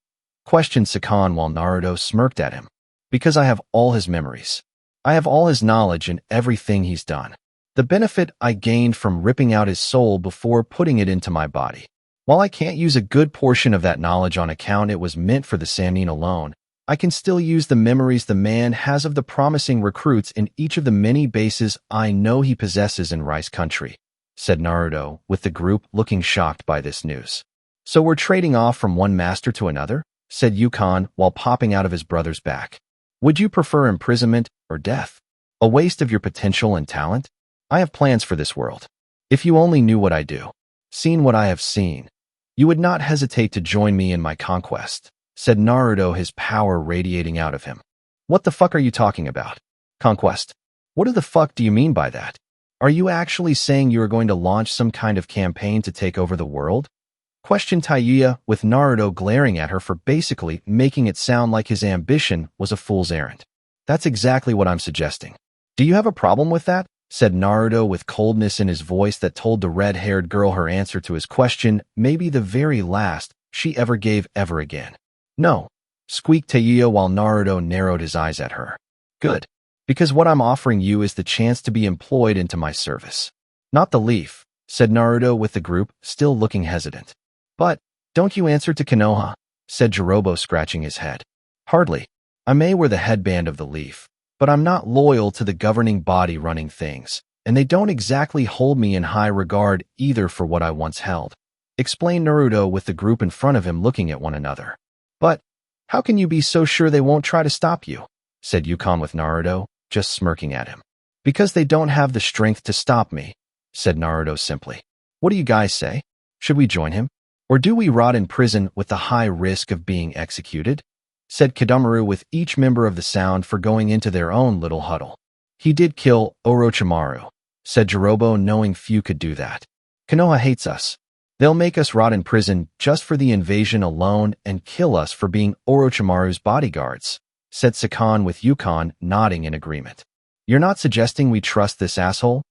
Speaker 1: Questioned Sakan while Naruto smirked at him. Because I have all his memories. I have all his knowledge and everything he's done. The benefit I gained from ripping out his soul before putting it into my body. While I can't use a good portion of that knowledge on account it was meant for the Sannin alone, I can still use the memories the man has of the promising recruits in each of the many bases I know he possesses in Rice Country, said Naruto, with the group looking shocked by this news. So we're trading off from one master to another? Said Yukon while popping out of his brother's back. Would you prefer imprisonment or death? A waste of your potential and talent? I have plans for this world. If you only knew what I do, seen what I have seen, you would not hesitate to join me in my conquest, said Naruto, his power radiating out of him. What the fuck are you talking about? Conquest? What the fuck do you mean by that? Are you actually saying you are going to launch some kind of campaign to take over the world? Questioned Tayuya with Naruto glaring at her for basically making it sound like his ambition was a fool's errand. That's exactly what I'm suggesting. Do you have a problem with that? Said Naruto with coldness in his voice that told the red-haired girl her answer to his question, maybe the very last she ever gave ever again. No, squeaked Tayuya while Naruto narrowed his eyes at her. Good, because what I'm offering you is the chance to be employed into my service. Not the leaf, said Naruto with the group still looking hesitant. But, don't you answer to Konoha? Said Jirobo scratching his head. Hardly. I may wear the headband of the leaf, but I'm not loyal to the governing body running things, and they don't exactly hold me in high regard either for what I once held, explained Naruto with the group in front of him looking at one another. But, how can you be so sure they won't try to stop you? Said Yukon with Naruto, just smirking at him. Because they don't have the strength to stop me, said Naruto simply. What do you guys say? Should we join him? Or do we rot in prison with the high risk of being executed? Said Kidomaru with each member of the sound for going into their own little huddle. He did kill Orochimaru, said Jirobo, knowing few could do that. Konoha hates us. They'll make us rot in prison just for the invasion alone and kill us for being Orochimaru's bodyguards, said Sakan with Yukon nodding in agreement. You're not suggesting we trust this asshole?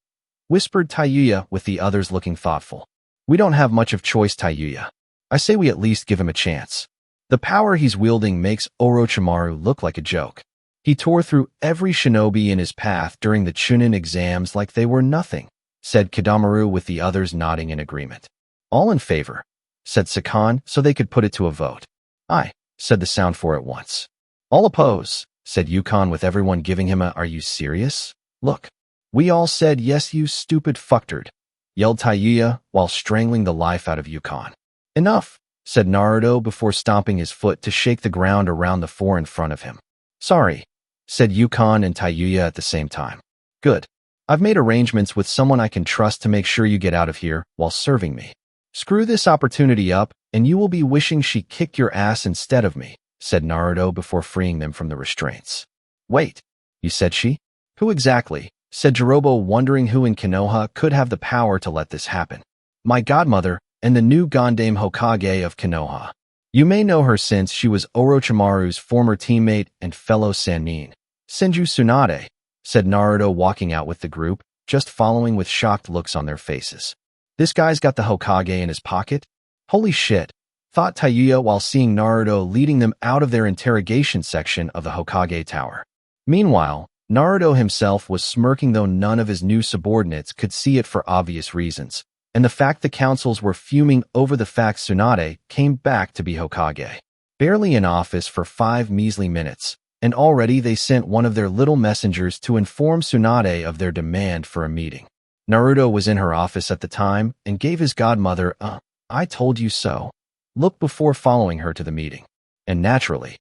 Speaker 1: Whispered Tayuya with the others looking thoughtful. We don't have much of choice, Tayuya. I say we at least give him a chance. The power he's wielding makes Orochimaru look like a joke. He tore through every shinobi in his path during the Chunin exams like they were nothing, said Kidomaru with the others nodding in agreement. All in favor, said Sakan so they could put it to a vote. Aye, said the sound for at once. All oppose, said Yukon with everyone giving him a are you serious? Look. We all said yes you stupid fucktard. yelled Tayuya while strangling the life out of Yukon. Enough, said Naruto before stomping his foot to shake the ground around the four in front of him. Sorry, said Yukon and Tayuya at the same time. Good. I've made arrangements with someone I can trust to make sure you get out of here while serving me. Screw this opportunity up, and you will be wishing she kicked your ass instead of me, said Naruto before freeing them from the restraints. Wait, you said she? Who exactly? Said Jirobo, wondering who in Konoha could have the power to let this happen. My godmother and the new Gondame Hokage of Konoha. You may know her since she was Orochimaru's former teammate and fellow Sannin. Senju Tsunade, said Naruto, walking out with the group, just following with shocked looks on their faces. This guy's got the Hokage in his pocket? Holy shit, thought Tayuya while seeing Naruto leading them out of their interrogation section of the Hokage Tower. Meanwhile, Naruto himself was smirking, though none of his new subordinates could see it for obvious reasons, and the fact the councils were fuming over the fact Tsunade came back to be Hokage. Barely in office for 5 measly minutes, and already they sent one of their little messengers to inform Tsunade of their demand for a meeting. Naruto was in her office at the time and gave his godmother a "I told you so" look before following her to the meeting. And naturally,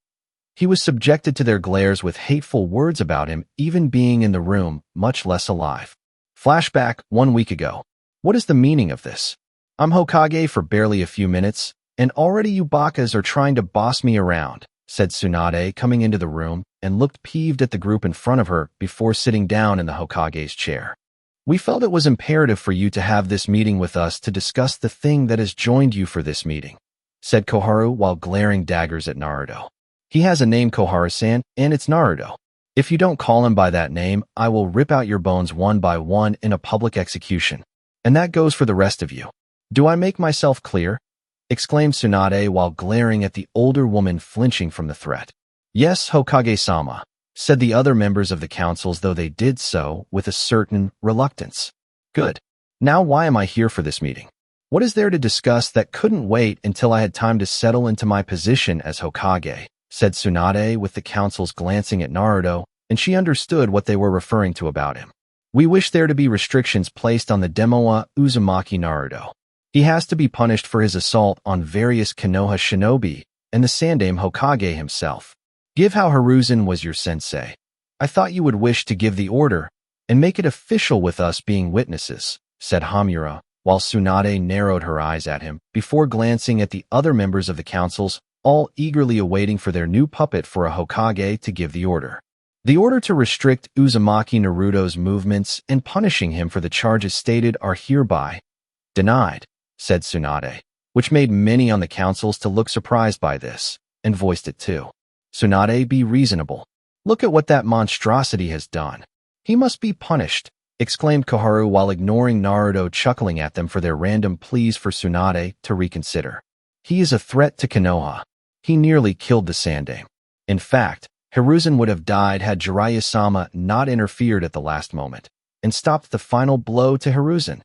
Speaker 1: he was subjected to their glares with hateful words about him even being in the room, much less alive. Flashback 1 week ago. What is the meaning of this? I'm Hokage for barely a few minutes, and already you bakas are trying to boss me around, said Tsunade, coming into the room and looked peeved at the group in front of her before sitting down in the Hokage's chair. We felt it was imperative for you to have this meeting with us to discuss the thing that has joined you for this meeting, said Koharu while glaring daggers at Naruto. He has a name, Koharu-san, and it's Naruto. If you don't call him by that name, I will rip out your bones one by one in a public execution. And that goes for the rest of you. Do I make myself clear? Exclaimed Tsunade while glaring at the older woman, flinching from the threat. Yes, Hokage-sama, said the other members of the councils, though they did so with a certain reluctance. Good. Now why am I here for this meeting? What is there to discuss that couldn't wait until I had time to settle into my position as Hokage? Said Tsunade, with the councils glancing at Naruto, and she understood what they were referring to about him. We wish there to be restrictions placed on the Naruto Uzumaki Naruto. He has to be punished for his assault on various Konoha shinobi and the Sandaime Hokage himself. Give how Hiruzen was your sensei. I thought you would wish to give the order and make it official with us being witnesses, said Hamura, while Tsunade narrowed her eyes at him before glancing at the other members of the councils, all eagerly awaiting for their new puppet for a Hokage to give the order. The order to restrict Uzumaki Naruto's movements and punishing him for the charges stated are hereby denied, said Tsunade, which made many on the councils to look surprised by this, and voiced it too. Tsunade, be reasonable. Look at what that monstrosity has done. He must be punished, exclaimed Koharu while ignoring Naruto, chuckling at them for their random pleas for Tsunade to reconsider. He is a threat to Konoha. He nearly killed the Sandaime. In fact, Hiruzen would have died had Jiraiya-sama not interfered at the last moment and stopped the final blow to Hiruzen.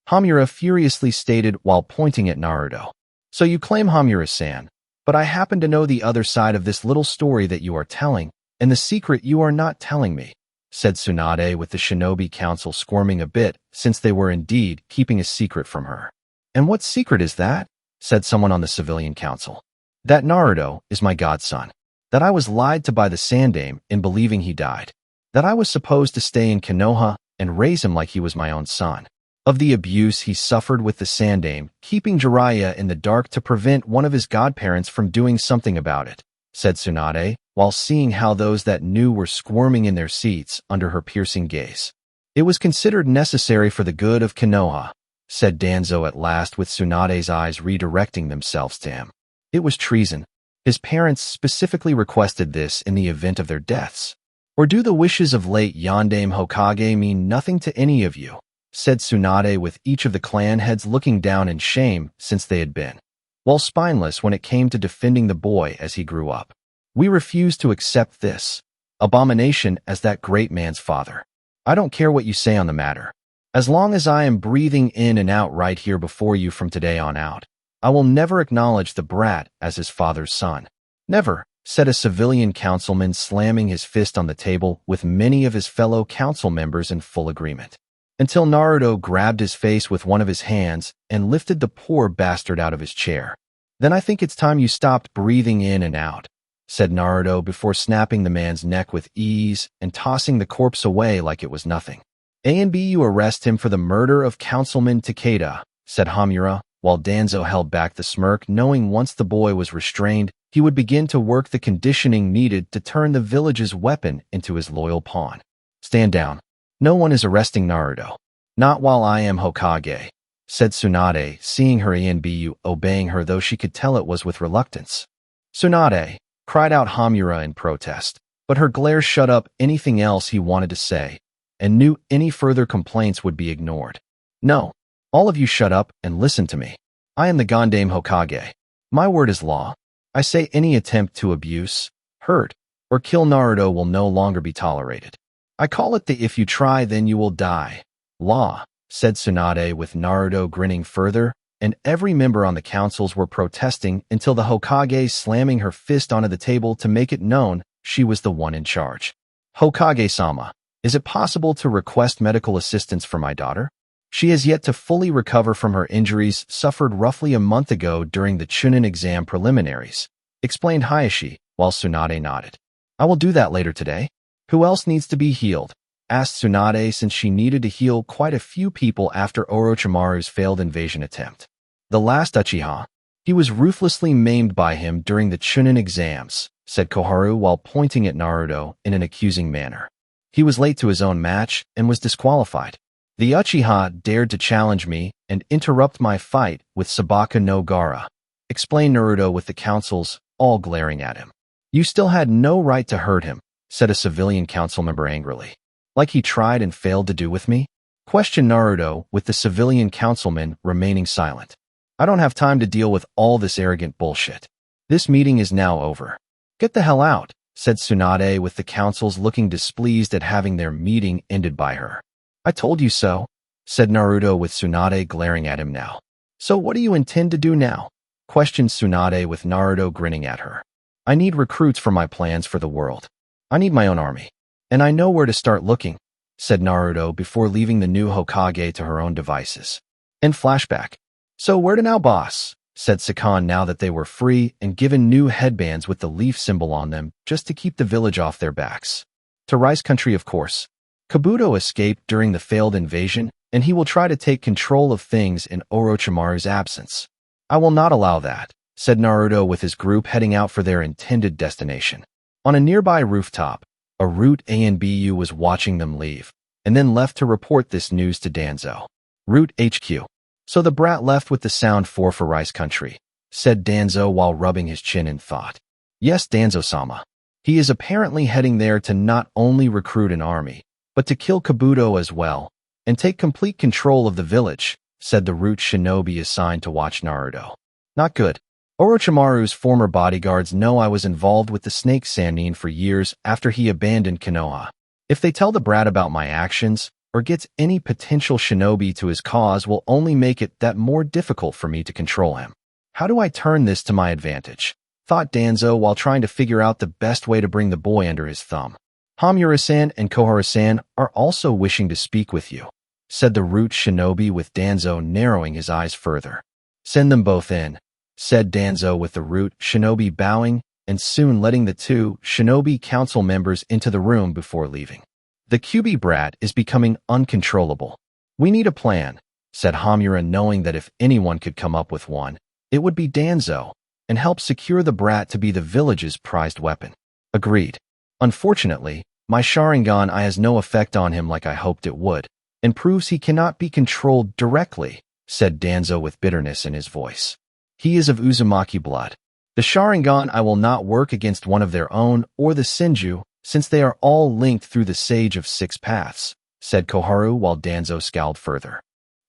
Speaker 1: Hamura furiously stated while pointing at Naruto. So you claim, Hamura-san, but I happen to know the other side of this little story that you are telling, and the secret you are not telling me, said Tsunade, with the shinobi council squirming a bit since they were indeed keeping a secret from her. And what secret is that? Said someone on the civilian council. That Naruto is my godson. That I was lied to by the Sandaime in believing he died. That I was supposed to stay in Konoha and raise him like he was my own son. Of the abuse he suffered with the Sandaime, keeping Jiraiya in the dark to prevent one of his godparents from doing something about it, said Tsunade, while seeing how those that knew were squirming in their seats under her piercing gaze. It was considered necessary for the good of Konoha, said Danzo at last, with Tsunade's eyes redirecting themselves to him. It was treason. His parents specifically requested this in the event of their deaths. Or do the wishes of late Yondaime Hokage mean nothing to any of you? Said Tsunade, with each of the clan heads looking down in shame since they had been, well, spineless when it came to defending the boy as he grew up. We refuse to accept this abomination as that great man's father. I don't care what you say on the matter. As long as I am breathing in and out right here before you from today on out, I will never acknowledge the brat as his father's son. Never, said a civilian councilman, slamming his fist on the table with many of his fellow council members in full agreement. until Naruto grabbed his face with one of his hands and lifted the poor bastard out of his chair. Then I think it's time you stopped breathing in and out, said Naruto before snapping the man's neck with ease and tossing the corpse away like it was nothing. You arrest him for the murder of Councilman Takeda, said Hamura, while Danzo held back the smirk, knowing once the boy was restrained, he would begin to work the conditioning needed to turn the village's weapon into his loyal pawn. Stand down. No one is arresting Naruto. Not while I am Hokage, said Tsunade, seeing her Anbu obeying her, though she could tell it was with reluctance. Tsunade, cried out Hamura in protest, but her glare shut up anything else he wanted to say, and knew any further complaints would be ignored. No, all of you shut up and listen to me. I am the Gondame Hokage. My word is law. I say any attempt to abuse, hurt, or kill Naruto will no longer be tolerated. I call it the if you try then you will die law, said Tsunade, with Naruto grinning further, and every member on the councils were protesting until the Hokage slamming her fist onto the table to make it known she was the one in charge. Hokage-sama, is it possible to request medical assistance for my daughter? She has yet to fully recover from her injuries suffered roughly a month ago during the Chunin exam preliminaries, explained Hayashi, while Tsunade nodded. I will do that later today. Who else needs to be healed? Asked Tsunade, since she needed to heal quite a few people after Orochimaru's failed invasion attempt. The last Uchiha. He was ruthlessly maimed by him during the Chunin exams, said Koharu while pointing at Naruto in an accusing manner. He was late to his own match and was disqualified. The Uchiha dared to challenge me and interrupt my fight with Sabaka no Gaara, explained Naruto, with the councils all glaring at him. You still had no right to hurt him, said a civilian council member angrily. Like he tried and failed to do with me? Questioned Naruto, with the civilian councilman remaining silent. I don't have time to deal with all this arrogant bullshit. This meeting is now over. Get the hell out, said Tsunade, with the councils looking displeased at having their meeting ended by her. I told you so, said Naruto, with Tsunade glaring at him now. So what do you intend to do now? Questioned Tsunade, with Naruto grinning at her. I need recruits for my plans for the world. I need my own army. And I know where to start looking, said Naruto before leaving the new Hokage to her own devices. In flashback. So where to now, boss? Said Sakan, now that they were free and given new headbands with the leaf symbol on them just to keep the village off their backs. To Rice Country, of course. Kabuto escaped during the failed invasion, and he will try to take control of things in Orochimaru's absence. I will not allow that, said Naruto, with his group heading out for their intended destination. On a nearby rooftop, a Root Anbu was watching them leave, and then left to report this news to Danzo. Root HQ. So the brat left with the sound for Rice Country, said Danzo while rubbing his chin in thought. Yes, Danzo-sama. He is apparently heading there to not only recruit an army, but to kill Kabuto as well, and take complete control of the village, said the Root shinobi assigned to watch Naruto. Not good. Orochimaru's former bodyguards know I was involved with the Snake Sannin for years after he abandoned Konoha. If they tell the brat about my actions, or gets any potential shinobi to his cause, will only make it that more difficult for me to control him. How do I turn this to my advantage? Thought Danzo while trying to figure out the best way to bring the boy under his thumb. Hamura-san and Koharu-san are also wishing to speak with you, said the Root shinobi, with Danzo narrowing his eyes further. Send them both in, said Danzo, with the Root shinobi bowing and soon letting the two shinobi council members into the room before leaving. The QB brat is becoming uncontrollable. We need a plan, said Hamura, knowing that if anyone could come up with one, it would be Danzo, and help secure the brat to be the village's prized weapon. Agreed. Unfortunately, my Sharingan eye has no effect on him like I hoped it would, and proves he cannot be controlled directly, said Danzo with bitterness in his voice. He is of Uzumaki blood. The Sharingan eye will not work against one of their own or the Senju, since they are all linked through the Sage of Six Paths, said Koharu while Danzo scowled further.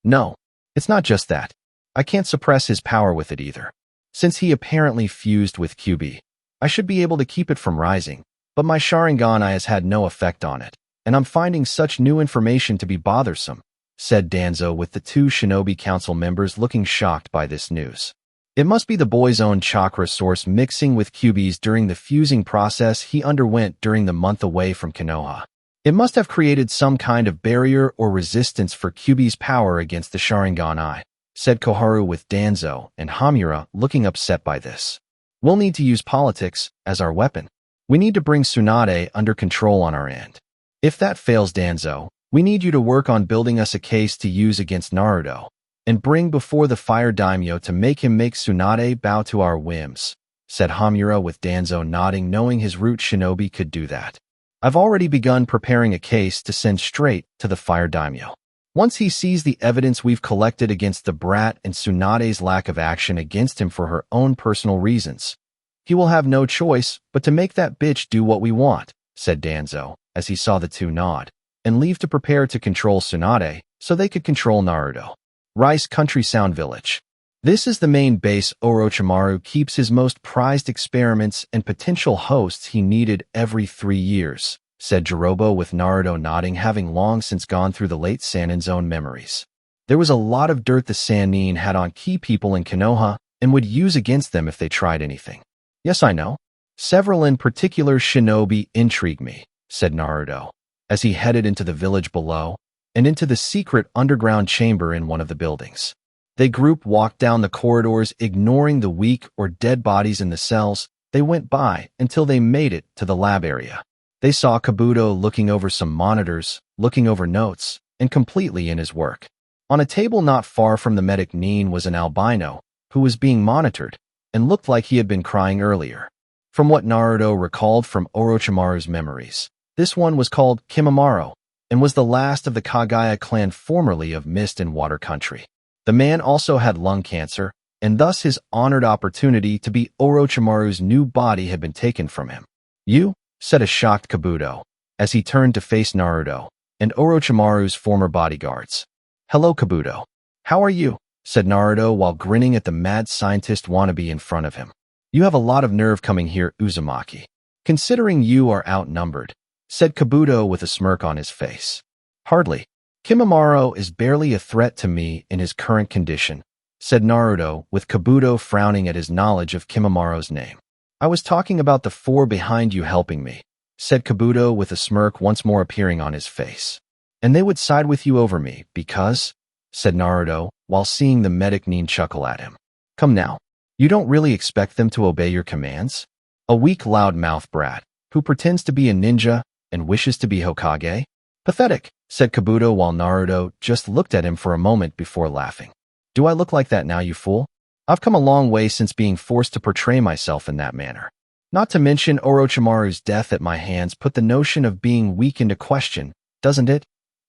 Speaker 1: No, it's not just that. I can't suppress his power with it either. Since he apparently fused with QB, I should be able to keep it from rising, but my Sharingan eye has had no effect on it, and I'm finding such new information to be bothersome, said Danzo, with the two Shinobi Council members looking shocked by this news. It must be the boy's own chakra source mixing with QB's during the fusing process he underwent during the month away from Konoha. It must have created some kind of barrier or resistance for Kyuubi's power against the Sharingan Eye, said Koharu with Danzo and Hamura looking upset by this. We'll need to use politics as our weapon. We need to bring Tsunade under control on our end. If that fails, Danzo, we need you to work on building us a case to use against Naruto, and bring before the Fire Daimyo to make him make Tsunade bow to our whims, said Hamura with Danzo nodding, knowing his root shinobi could do that. I've already begun preparing a case to send straight to the Fire Daimyo. Once he sees the evidence we've collected against the brat and Tsunade's lack of action against him for her own personal reasons, he will have no choice but to make that bitch do what we want, said Danzo, as he saw the two nod, and leave to prepare to control Tsunade so they could control Naruto. Rice Country Sound Village. This is the main base Orochimaru keeps his most prized experiments and potential hosts he needed every 3 years, said Jirobo with Naruto nodding, having long since gone through the late Sannin's own memories. There was a lot of dirt the Sannin had on key people in Konoha and would use against them if they tried anything. Yes, I know. Several in particular shinobi intrigue me, said Naruto, as he headed into the village below and into the secret underground chamber in one of the buildings. They group walked down the corridors, ignoring the weak or dead bodies in the cells they went by until they made it to the lab area. They saw Kabuto looking over some monitors, looking over notes, and completely in his work. On a table not far from the medic Nin was an albino, who was being monitored, and looked like he had been crying earlier. From what Naruto recalled from Orochimaru's memories, this one was called Kimimaro, and was the last of the Kagaya clan formerly of Mist and Water Country. The man also had lung cancer, and thus his honored opportunity to be Orochimaru's new body had been taken from him. You? Said a shocked Kabuto, as he turned to face Naruto and Orochimaru's former bodyguards. Hello, Kabuto. How are you? Said Naruto while grinning at the mad scientist wannabe in front of him. You have a lot of nerve coming here, Uzumaki. Considering you are outnumbered, said Kabuto with a smirk on his face. Hardly. Kimimaro is barely a threat to me in his current condition, said Naruto with Kabuto frowning at his knowledge of Kimimaro's name. I was talking about the 4 behind you helping me, said Kabuto with a smirk once more appearing on his face. And they would side with you over me because, said Naruto, while seeing the medic Nin chuckle at him. Come now, you don't really expect them to obey your commands? A weak loud-mouthed brat, who pretends to be a ninja and wishes to be Hokage? Pathetic, said Kabuto while Naruto just looked at him for a moment before laughing. Do I look like that now, you fool? I've come a long way since being forced to portray myself in that manner. Not to mention Orochimaru's death at my hands put the notion of being weak into question, doesn't it?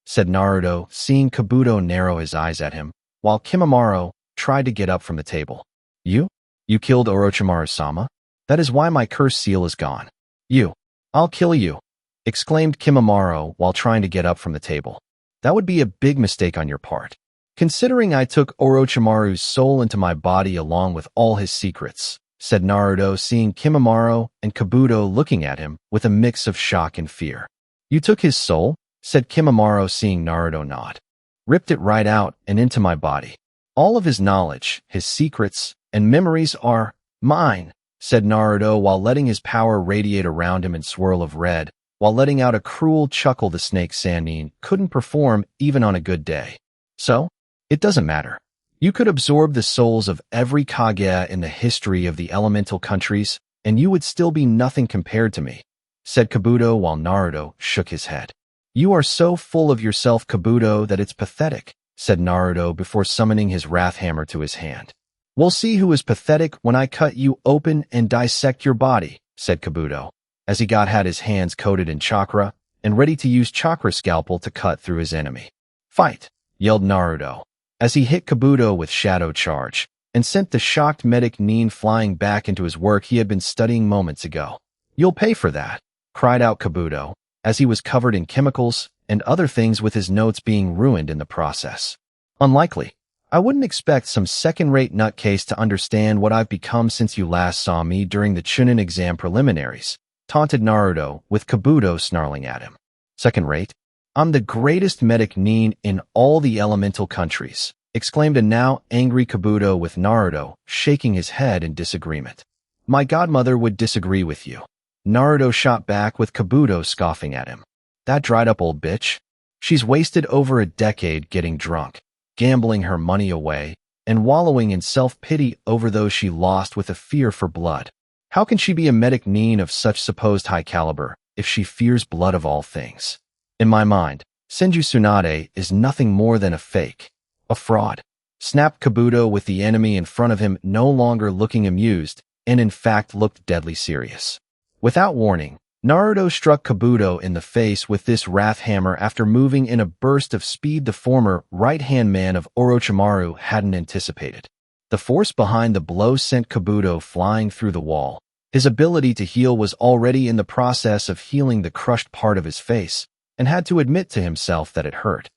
Speaker 1: Said Naruto, seeing Kabuto narrow his eyes at him, while Kimimaro tried to get up from the table. You? You killed Orochimaru-sama? That is why my curse seal is gone. You. I'll kill you, exclaimed Kimimaro while trying to get up from the table. That would be a big mistake on your part. Considering I took Orochimaru's soul into my body along with all his secrets, said Naruto, seeing Kimimaro and Kabuto looking at him with a mix of shock and fear. You took his soul? Said Kimimaro, seeing Naruto nod. Ripped it right out and into my body. All of his knowledge, his secrets, and memories are mine, said Naruto while letting his power radiate around him and swirl of red, while letting out a cruel chuckle the snake Sannin couldn't perform even on a good day. So? It doesn't matter. You could absorb the souls of every Kage in the history of the elemental countries, and you would still be nothing compared to me, said Kabuto while Naruto shook his head. You are so full of yourself, Kabuto, that it's pathetic, said Naruto before summoning his wrath hammer to his hand. We'll see who is pathetic when I cut you open and dissect your body, said Kabuto, as he had his hands coated in chakra and ready to use chakra scalpel to cut through his enemy. Fight, yelled Naruto, as he hit Kabuto with shadow charge and sent the shocked medic Nin flying back into his work he had been studying moments ago. You'll pay for that, cried out Kabuto, as he was covered in chemicals and other things with his notes being ruined in the process. Unlikely. I wouldn't expect some second-rate nutcase to understand what I've become since you last saw me during the Chunin exam preliminaries, taunted Naruto with Kabuto snarling at him. Second-rate? I'm the greatest medic Nin in all the elemental countries, exclaimed a now angry Kabuto with Naruto shaking his head in disagreement. My godmother would disagree with you. Naruto shot back with Kabuto scoffing at him. That dried-up old bitch? She's wasted over a decade getting drunk, gambling her money away, and wallowing in self-pity over those she lost with a fear for blood. How can she be a medic neen of such supposed high caliber if she fears blood of all things? In my mind, Senju Tsunade is nothing more than a fake, a fraud. Snapped Kabuto with the enemy in front of him no longer looking amused, and in fact looked deadly serious. Without warning, Naruto struck Kabuto in the face with this wrath hammer after moving in a burst of speed the former right-hand man of Orochimaru hadn't anticipated. The force behind the blow sent Kabuto flying through the wall. His ability to heal was already in the process of healing the crushed part of his face, and had to admit to himself that it hurt.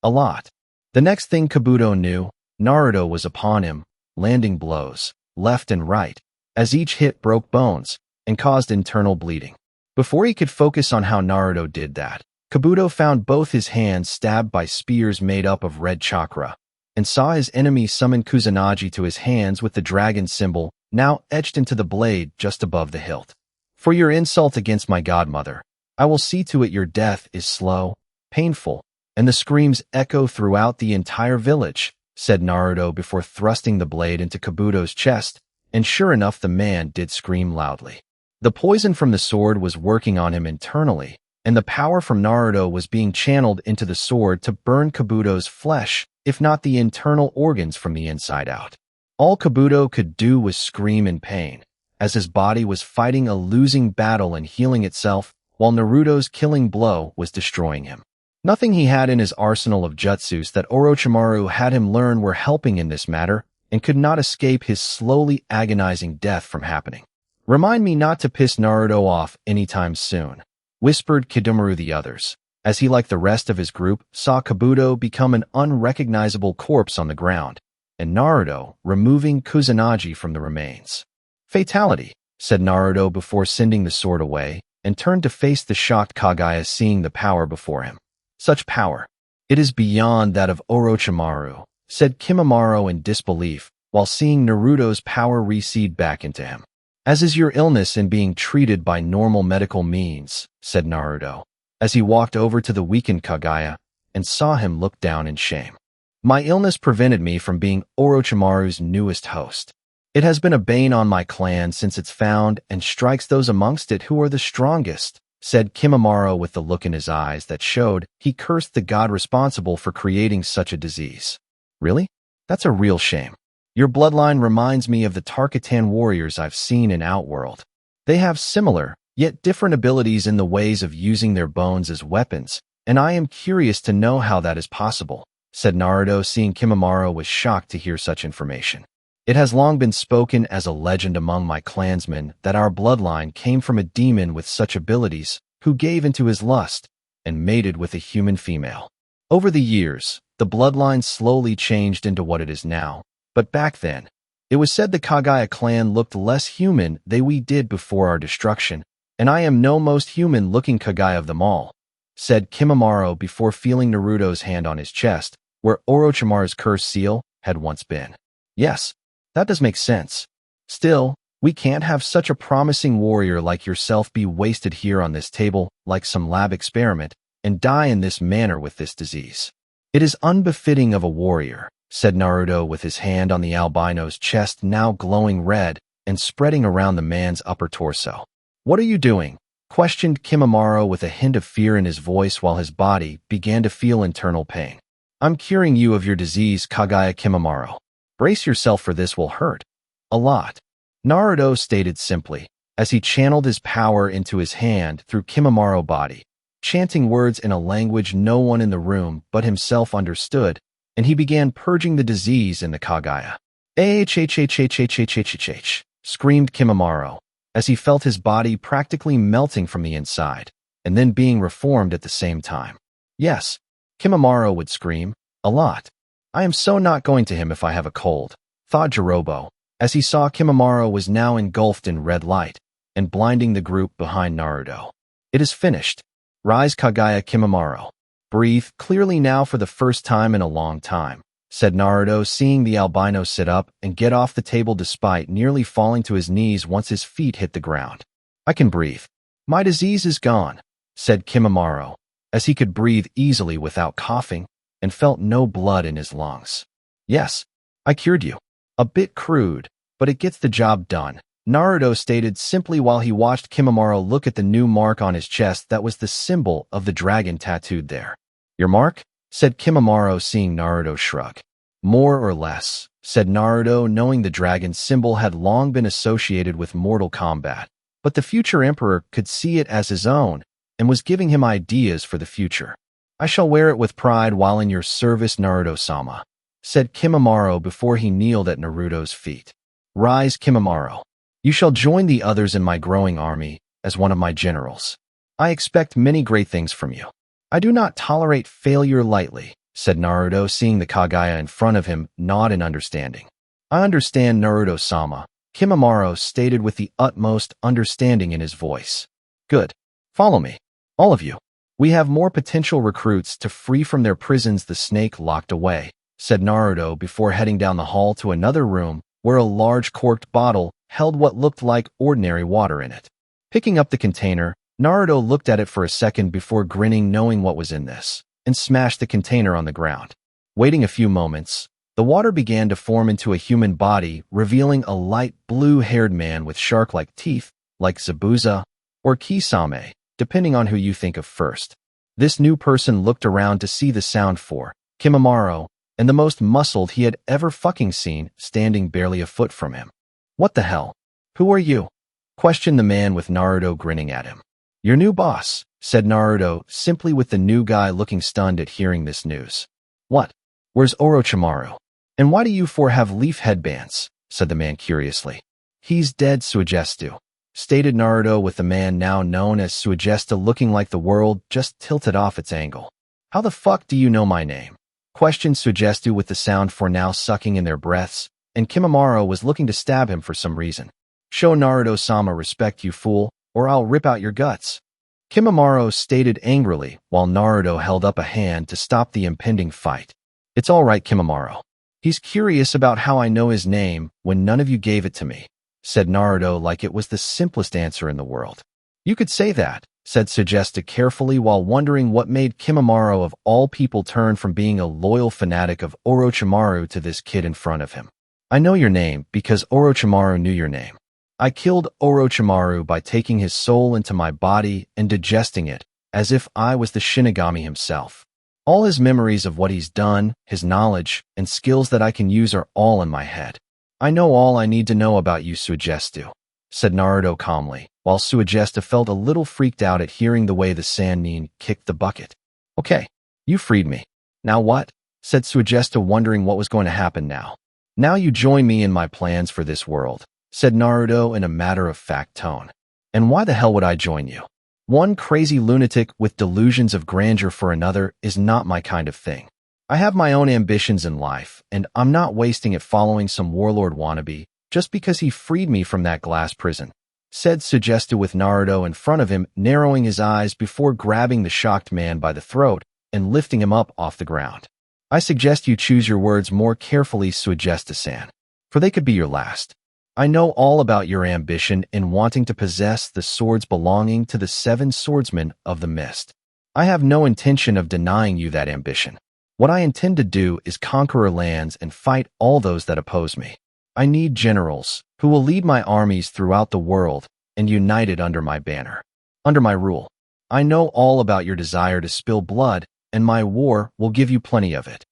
Speaker 1: A lot. The next thing Kabuto knew, Naruto was upon him, landing blows, left and right, as each hit broke bones and caused internal bleeding. Before he could focus on how Naruto did that, Kabuto found both his hands stabbed by spears made up of red chakra, and saw his enemy summon Kusanagi to his hands with the dragon symbol now etched into the blade just above the hilt. For your insult against my godmother, I will see to it your death is slow, painful, and the screams echo throughout the entire village, said Naruto before thrusting the blade into Kabuto's chest, and sure enough the man did scream loudly. The poison from the sword was working on him internally, and the power from Naruto was being channeled into the sword to burn Kabuto's flesh, if not the internal organs from the inside out. All Kabuto could do was scream in pain, as his body was fighting a losing battle and healing itself, while Naruto's killing blow was destroying him. Nothing he had in his arsenal of jutsus that Orochimaru had him learn were helping in this matter, and could not escape his slowly agonizing death from happening. Remind me not to piss Naruto off anytime soon, whispered Kidomaru the others, as he, like the rest of his group, saw Kabuto become an unrecognizable corpse on the ground, and Naruto removing Kusanagi from the remains. Fatality, said Naruto before sending the sword away, and turned to face the shocked Kaguya seeing the power before him. Such power. It is beyond that of Orochimaru, said Kimimaro in disbelief, while seeing Naruto's power recede back into him. As is your illness in being treated by normal medical means, said Naruto, as he walked over to the weakened Kaguya and saw him look down in shame. My illness prevented me from being Orochimaru's newest host. It has been a bane on my clan since it's found and strikes those amongst it who are the strongest, said Kimimaro with the look in his eyes that showed he cursed the god responsible for creating such a disease. Really? That's a real shame. Your bloodline reminds me of the Tarkatan warriors I've seen in Outworld. They have similar, yet different abilities in the ways of using their bones as weapons, and I am curious to know how that is possible, said Naruto, seeing Kimimaro was shocked to hear such information. It has long been spoken as a legend among my clansmen that our bloodline came from a demon with such abilities, who gave into his lust, and mated with a human female. Over the years, the bloodline slowly changed into what it is now, but back then, it was said the Kaguya clan looked less human than we did before our destruction, and I am no most human-looking Kaguya of them all, said Kimimaro before feeling Naruto's hand on his chest, where Orochimaru's curse seal had once been. Yes, that does make sense. Still, we can't have such a promising warrior like yourself be wasted here on this table like some lab experiment and die in this manner with this disease. It is unbefitting of a warrior, said Naruto with his hand on the albino's chest now glowing red and spreading around the man's upper torso. What are you doing? Questioned Kimimaro with a hint of fear in his voice while his body began to feel internal pain. I'm curing you of your disease, Kaguya Kimimaro. Brace yourself for this will hurt. A lot. Naruto stated simply, as he channeled his power into his hand through Kimimaro body, chanting words in a language no one in the room but himself understood, and he began purging the disease in the Kaguya. Ah-h-h-h-h-h-h-h-h-h, screamed Kimimaro, as he felt his body practically melting from the inside, and then being reformed at the same time. Yes, Kimimaro would scream, a lot. I am so not going to him if I have a cold, thought Jirobo, as he saw Kimimaro was now engulfed in red light, and blinding the group behind Naruto. It is finished. Rise, Kaguya Kimimaro. Breathe clearly now for the first time in a long time, said Naruto, seeing the albino sit up and get off the table despite nearly falling to his knees once his feet hit the ground. I can breathe. My disease is gone, said Kimimaro, as he could breathe easily without coughing and felt no blood in his lungs. Yes, I cured you. A bit crude, but it gets the job done, Naruto stated simply while he watched Kimimaro look at the new mark on his chest that was the symbol of the dragon tattooed there. Your mark? Said Kimimaro, seeing Naruto shrug. More or less, said Naruto, knowing the dragon symbol had long been associated with Mortal Kombat, but the future emperor could see it as his own and was giving him ideas for the future. I shall wear it with pride while in your service, Naruto-sama, said Kimimaro before he kneeled at Naruto's feet. Rise, Kimimaro. You shall join the others in my growing army as one of my generals. I expect many great things from you. I do not tolerate failure lightly, said Naruto, seeing the Kaguya in front of him nod in understanding. I understand, Naruto-sama, Kimimaro stated with the utmost understanding in his voice. Good. Follow me. All of you. We have more potential recruits to free from their prisons the snake locked away, said Naruto before heading down the hall to another room where a large corked bottle held what looked like ordinary water in it. Picking up the container, Naruto looked at it for a second before grinning, knowing what was in this, and smashed the container on the ground. Waiting a few moments, the water began to form into a human body, revealing a light blue-haired man with shark-like teeth, like Zabuza or Kisame, depending on who you think of first. This new person looked around to see the sound for Kimimaro, and the most muscled he had ever fucking seen, standing barely a foot from him. What the hell? Who are you? Questioned the man with Naruto grinning at him. Your new boss, said Naruto, simply with the new guy looking stunned at hearing this news. What? Where's Orochimaru? And why do you four have leaf headbands? Said the man curiously. He's dead, Suigestu, stated Naruto, with the man now known as Suigesta looking like the world just tilted off its angle. How the fuck do you know my name? Questioned Suigestu with the sound for now sucking in their breaths, and Kimimaro was looking to stab him for some reason. Show Naruto-sama respect, you fool, or I'll rip out your guts. Kimimaro stated angrily while Naruto held up a hand to stop the impending fight. It's all right, Kimimaro. He's curious about how I know his name when none of you gave it to me, said Naruto like it was the simplest answer in the world. You could say that, said Suigesta carefully while wondering what made Kimimaro of all people turn from being a loyal fanatic of Orochimaru to this kid in front of him. I know your name because Orochimaru knew your name. I killed Orochimaru by taking his soul into my body and digesting it, as if I was the Shinigami himself. All his memories of what he's done, his knowledge, and skills that I can use are all in my head. I know all I need to know about you, Suigestu, said Naruto calmly, while Suigesta felt a little freaked out at hearing the way the Sannin kicked the bucket. Okay, you freed me. Now what? Said Suigesta, wondering what was going to happen now. Now you join me in my plans for this world, said Naruto in a matter-of-fact tone. And why the hell would I join you? One crazy lunatic with delusions of grandeur for another is not my kind of thing. I have my own ambitions in life, and I'm not wasting it following some warlord wannabe just because he freed me from that glass prison, said Suigesta with Naruto in front of him, narrowing his eyes before grabbing the shocked man by the throat and lifting him up off the ground. I suggest you choose your words more carefully, Suigesta-san, for they could be your last. I know all about your ambition in wanting to possess the swords belonging to the 7 swordsmen of the mist. I have no intention of denying you that ambition. What I intend to do is conquer lands and fight all those that oppose me. I need generals who will lead my armies throughout the world and united under my banner, under my rule. I know all about your desire to spill blood, and my war will give you plenty of it,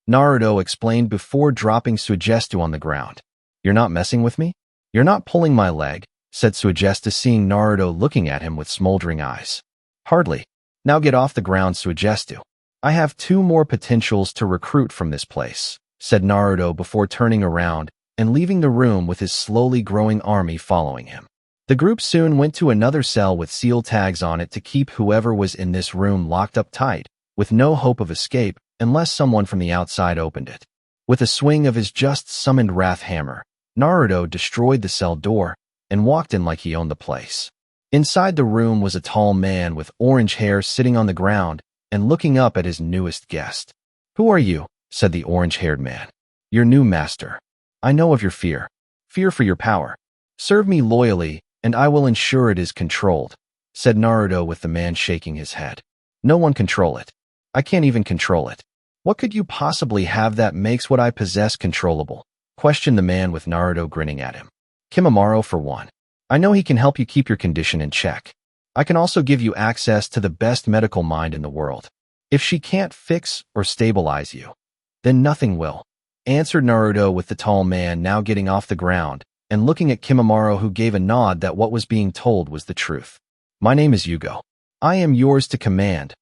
Speaker 1: Naruto explained before dropping Suigestu on the ground. You're not messing with me? You're not pulling my leg, said Suigesta, seeing Naruto looking at him with smoldering eyes. Hardly. Now get off the ground, Suigestu. I have 2 more potentials to recruit from this place, said Naruto before turning around and leaving the room with his slowly growing army following him. The group soon went to another cell with seal tags on it to keep whoever was in this room locked up tight, with no hope of escape unless someone from the outside opened it. With a swing of his just-summoned Wrath Hammer, Naruto destroyed the cell door and walked in like he owned the place. Inside the room was a tall man with orange hair sitting on the ground and looking up at his newest guest. Who are you? Said the orange-haired man. Your new master. I know of your fear. Fear for your power. Serve me loyally, and I will ensure it is controlled, said Naruto with the man shaking his head. No one control it. I can't even control it. What could you possibly have that makes what I possess controllable? Questioned the man with Naruto grinning at him. Kimimaro for one. I know he can help you keep your condition in check. I can also give you access to the best medical mind in the world. If she can't fix or stabilize you, then nothing will, answered Naruto with the tall man now getting off the ground and looking at Kimimaro, who gave a nod that what was being told was the truth. My name is Yugo. I am yours to command,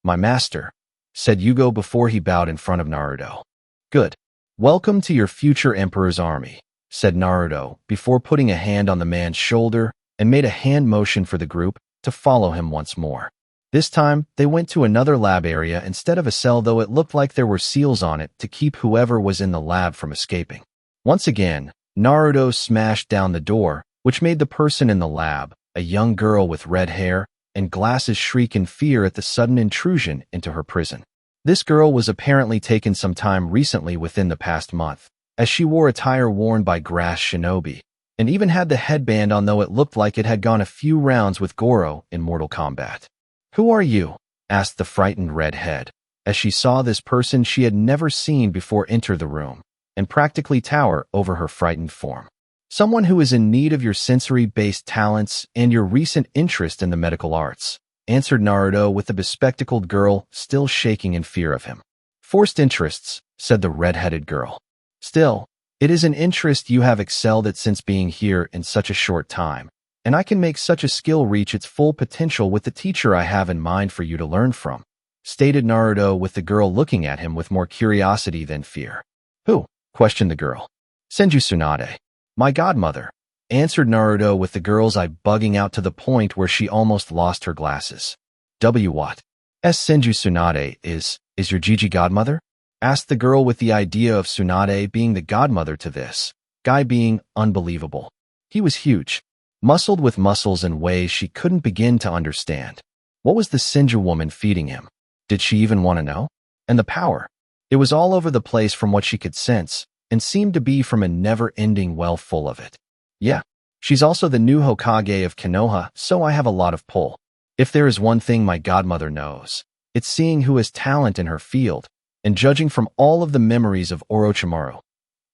Speaker 1: my master, said Yugo before he bowed in front of Naruto. Good. Welcome to your future emperor's army, said Naruto before putting a hand on the man's shoulder and made a hand motion for the group to follow him once more. This time, they went to another lab area instead of a cell, though it looked like there were seals on it to keep whoever was in the lab from escaping. Once again, Naruto smashed down the door, which made the person in the lab, a young girl with red hair and glasses, shriek in fear at the sudden intrusion into her prison. This girl was apparently taken some time recently within the past month, as she wore attire worn by grass shinobi, and even had the headband on, though it looked like it had gone a few rounds with Goro in Mortal Kombat. Who are you? Asked the frightened redhead, as she saw this person she had never seen before enter the room and practically tower over her frightened form. Someone who is in need of your sensory-based talents and your recent interest in the medical arts, answered Naruto with the bespectacled girl still shaking in fear of him. Forced interests, said the red-headed girl. Still, it is an interest you have excelled at since being here in such a short time, and I can make such a skill reach its full potential with the teacher I have in mind for you to learn from, stated Naruto with the girl looking at him with more curiosity than fear. Who? Questioned the girl. Senju Tsunade. My godmother, answered Naruto with the girl's eye bugging out to the point where she almost lost her glasses. What? Senju Tsunade is your Gigi godmother? Asked the girl with the idea of Tsunade being the godmother to this guy being unbelievable. He was huge, muscled with muscles in ways she couldn't begin to understand. What was the Senju woman feeding him? Did she even want to know? And the power. It was all over the place from what she could sense, and seemed to be from a never-ending well full of it. Yeah, she's also the new Hokage of Konoha, so I have a lot of pull. If there is one thing my godmother knows, it's seeing who has talent in her field, and judging from all of the memories of Orochimaru.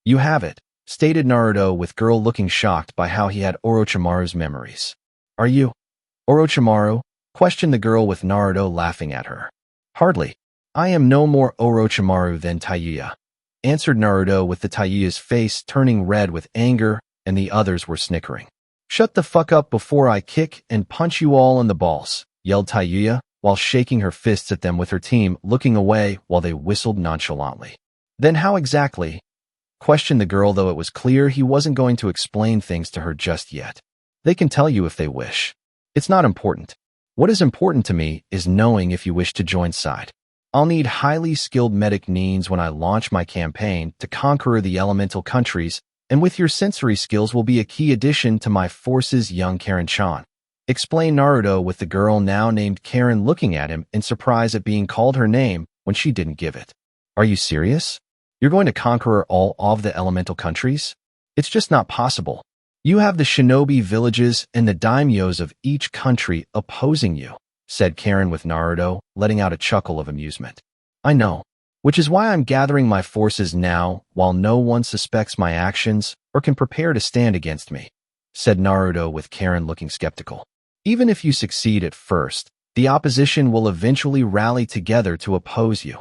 Speaker 1: You have it, stated Naruto with girl looking shocked by how he had Orochimaru's memories. Are you Orochimaru? Questioned the girl with Naruto laughing at her. Hardly. I am no more Orochimaru than Taiya, answered Naruto with the Taiya's face turning red with anger, and the others were snickering. Shut the fuck up before I kick and punch you all in the balls, yelled Taiya, while shaking her fists at them with her team looking away while they whistled nonchalantly. Then how exactly? Questioned the girl, though it was clear he wasn't going to explain things to her just yet. They can tell you if they wish. It's not important. What is important to me is knowing if you wish to join side. I'll need highly skilled medic needs when I launch my campaign to conquer the elemental countries, and with your sensory skills will be a key addition to my forces, young Karen-chan. Explained Naruto with the girl now named Karen looking at him in surprise at being called her name when she didn't give it. Are you serious? You're going to conquer all of the elemental countries? It's just not possible. You have the shinobi villages and the daimyos of each country opposing you, said Karen with Naruto, letting out a chuckle of amusement. I know, which is why I'm gathering my forces now while no one suspects my actions or can prepare to stand against me, said Naruto with Karen looking skeptical. Even if you succeed at first, the opposition will eventually rally together to oppose you,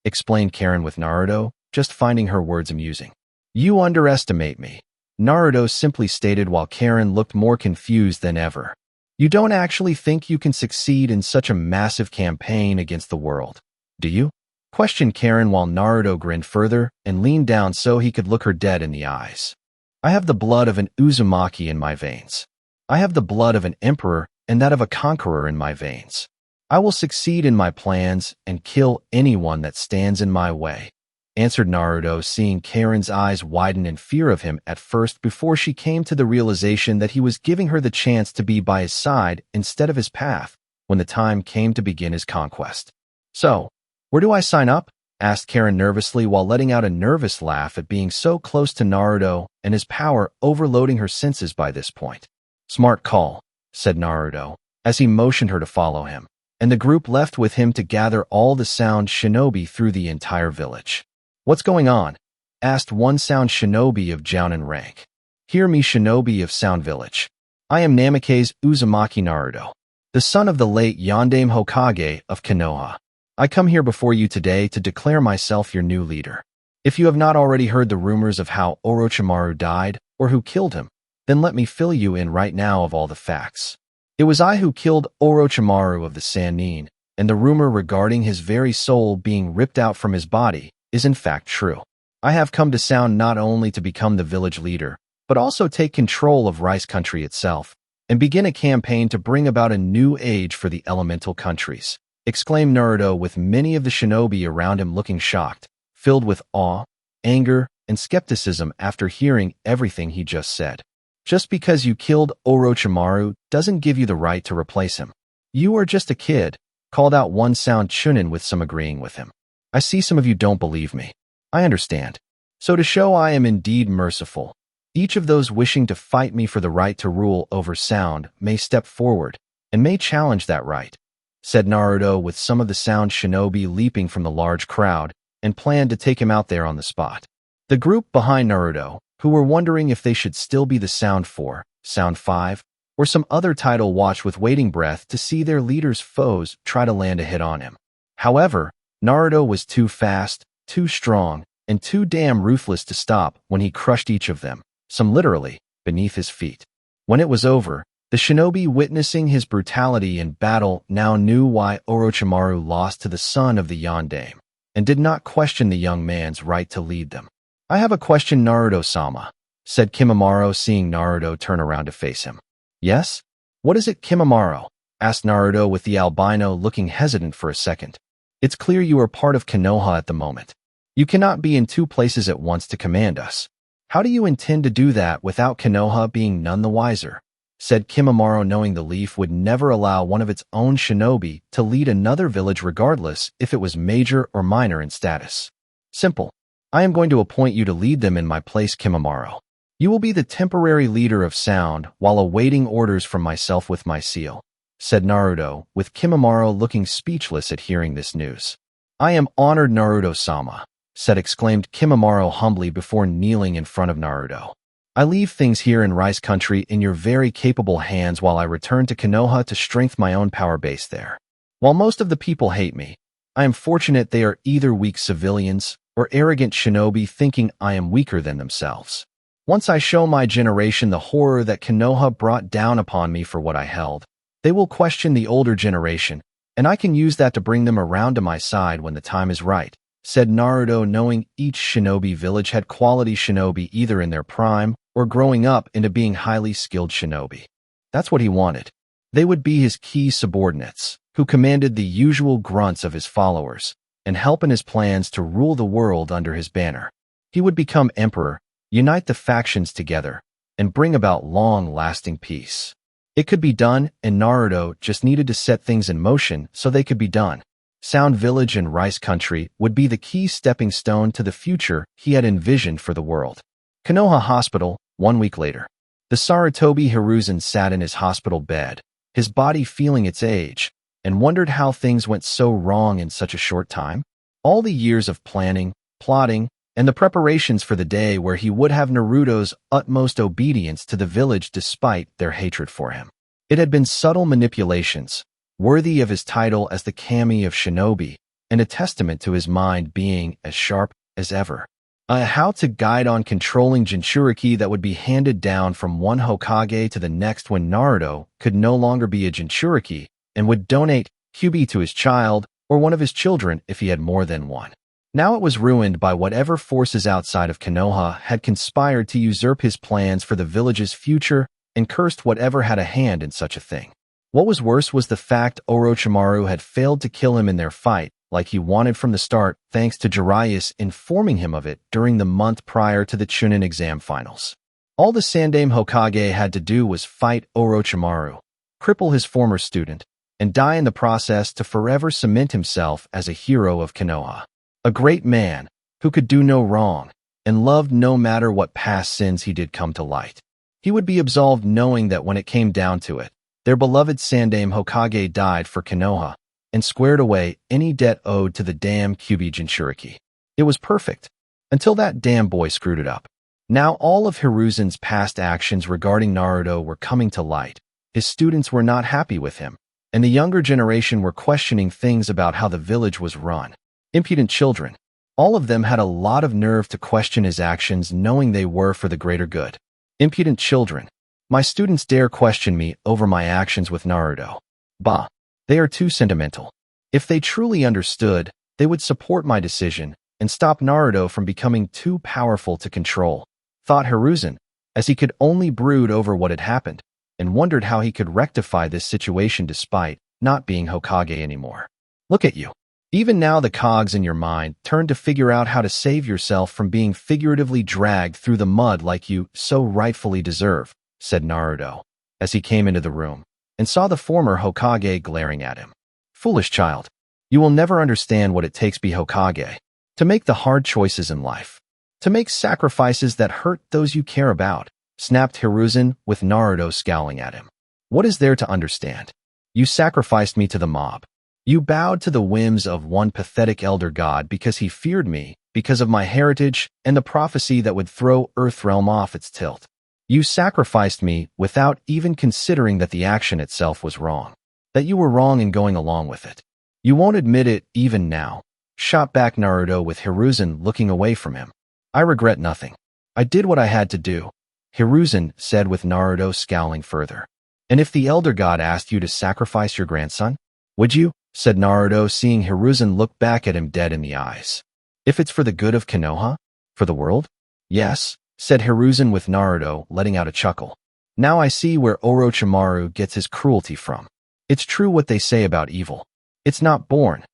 Speaker 1: explained Karen with Naruto, just finding her words amusing. You underestimate me, Naruto simply stated while Karen looked more confused than ever. You don't actually think you can succeed in such a massive campaign against the world, do you? Questioned Karen while Naruto grinned further and leaned down so he could look her dead in the eyes. I have the blood of an Uzumaki in my veins. I have the blood of an emperor and that of a conqueror in my veins. I will succeed in my plans and kill anyone that stands in my way, answered Naruto, seeing Karen's eyes widen in fear of him at first before she came to the realization that he was giving her the chance to be by his side instead of his path when the time came to begin his conquest. So, where do I sign up? Asked Karen nervously while letting out a nervous laugh at being so close to Naruto and his power overloading her senses by this point. Smart call, said Naruto, as he motioned her to follow him, and the group left with him to gather all the sound shinobi through the entire village. "What's going on?" asked one sound shinobi of Jounin rank. "Hear me, shinobi of Sound Village. I am Namikaze Uzumaki Naruto, the son of the late Yondaime Hokage of Konoha. I come here before you today to declare myself your new leader. If you have not already heard the rumors of how Orochimaru died or who killed him, then let me fill you in right now of all the facts. It was I who killed Orochimaru of the Sannin, and the rumor regarding his very soul being ripped out from his body is in fact true. I have come to Sound not only to become the village leader, but also take control of Rice Country itself, and begin a campaign to bring about a new age for the elemental countries," exclaimed Naruto, with many of the shinobi around him looking shocked, filled with awe, anger, and skepticism after hearing everything he just said. "Just because you killed Orochimaru doesn't give you the right to replace him. You are just a kid," called out one sound Chunin, with some agreeing with him. "I see some of you don't believe me. I understand. So to show I am indeed merciful, each of those wishing to fight me for the right to rule over Sound may step forward and may challenge that right," said Naruto, with some of the sound shinobi leaping from the large crowd and planned to take him out there on the spot. The group behind Naruto, who were wondering if they should still be the Sound 4, Sound 5, or some other title, watched with waiting breath to see their leader's foes try to land a hit on him. However, Naruto was too fast, too strong, and too damn ruthless to stop when he crushed each of them, some literally, beneath his feet. When it was over, the shinobi witnessing his brutality in battle now knew why Orochimaru lost to the son of the Yondaime, and did not question the young man's right to lead them. "I have a question, Naruto-sama," said Kimimaro, seeing Naruto turn around to face him. "Yes? What is it, Kimimaro?" asked Naruto, with the albino looking hesitant for a second. "It's clear you are part of Konoha at the moment. You cannot be in two places at once to command us. How do you intend to do that without Konoha being none the wiser?" said Kimimaro, knowing the Leaf would never allow one of its own shinobi to lead another village regardless if it was major or minor in status. "Simple. I am going to appoint you to lead them in my place, Kimimaro. You will be the temporary leader of Sound while awaiting orders from myself with my seal," said Naruto, with Kimimaro looking speechless at hearing this news. "I am honored, Naruto-sama," exclaimed Kimimaro humbly before kneeling in front of Naruto. "I leave things here in Rice Country in your very capable hands while I return to Konoha to strengthen my own power base there. While most of the people hate me, I am fortunate they are either weak civilians or arrogant shinobi thinking I am weaker than themselves. Once I show my generation the horror that Konoha brought down upon me for what I held, they will question the older generation, and I can use that to bring them around to my side when the time is right," said Naruto, knowing each shinobi village had quality shinobi either in their prime or growing up into being highly skilled shinobi. That's what he wanted. They would be his key subordinates, who commanded the usual grunts of his followers, and help in his plans to rule the world under his banner. He would become emperor, unite the factions together, and bring about long-lasting peace. It could be done, and Naruto just needed to set things in motion so they could be done. Sound Village and Rice Country would be the key stepping stone to the future he had envisioned for the world. Konoha Hospital, 1 week later. The Sarutobi Hiruzen sat in his hospital bed, his body feeling its age, and wondered how things went so wrong in such a short time. All the years of planning, plotting, and the preparations for the day where he would have Naruto's utmost obedience to the village despite their hatred for him. It had been subtle manipulations, worthy of his title as the Kami of Shinobi, and a testament to his mind being as sharp as ever. How to guide on controlling Jinchuuriki that would be handed down from one Hokage to the next when Naruto could no longer be a Jinchuuriki and would donate Kyuubi to his child or one of his children if he had more than one. Now it was ruined by whatever forces outside of Konoha had conspired to usurp his plans for the village's future and cursed whatever had a hand in such a thing. What was worse was the fact Orochimaru had failed to kill him in their fight, like he wanted from the start, thanks to Jiraiya informing him of it during the month prior to the Chunin exam finals. All the Sandaime Hokage had to do was fight Orochimaru, cripple his former student, and die in the process to forever cement himself as a hero of Konoha. A great man, who could do no wrong, and loved no matter what past sins he did come to light. He would be absolved knowing that when it came down to it, their beloved Sandaime Hokage died for Konoha, and squared away any debt owed to the damn QB Jinchuuriki. It was perfect. Until that damn boy screwed it up. Now all of Hiruzen's past actions regarding Naruto were coming to light. His students were not happy with him, and the younger generation were questioning things about how the village was run. Impudent children. All of them had a lot of nerve to question his actions, knowing they were for the greater good. Impudent children. My students dare question me over my actions with Naruto. Bah. They are too sentimental. If they truly understood, they would support my decision and stop Naruto from becoming too powerful to control, thought Hiruzen, as he could only brood over what had happened, and wondered how he could rectify this situation despite not being Hokage anymore. Look at you. Even now the cogs in your mind turn to figure out how to save yourself from being figuratively dragged through the mud like you so rightfully deserve, said Naruto, as he came into the room and saw the former Hokage glaring at him. Foolish child. You will never understand what it takes to be Hokage, to make the hard choices in life, to make sacrifices that hurt those you care about, snapped Hiruzen with Naruto scowling at him. What is there to understand? You sacrificed me to the mob. You bowed to the whims of one pathetic elder god because he feared me, because of my heritage and the prophecy that would throw Earthrealm off its tilt. You sacrificed me without even considering that the action itself was wrong, that you were wrong in going along with it. You won't admit it even now, shot back Naruto with Hiruzen looking away from him. I regret nothing. I did what I had to do, Hiruzen said with Naruto scowling further. And if the elder god asked you to sacrifice your grandson, would you? Said Naruto, seeing Hiruzen look back at him dead in the eyes. If it's for the good of Konoha? For the world? Yes, said Hiruzen with Naruto letting out a chuckle. Now I see where Orochimaru gets his cruelty from. It's true what they say about evil. It's not born.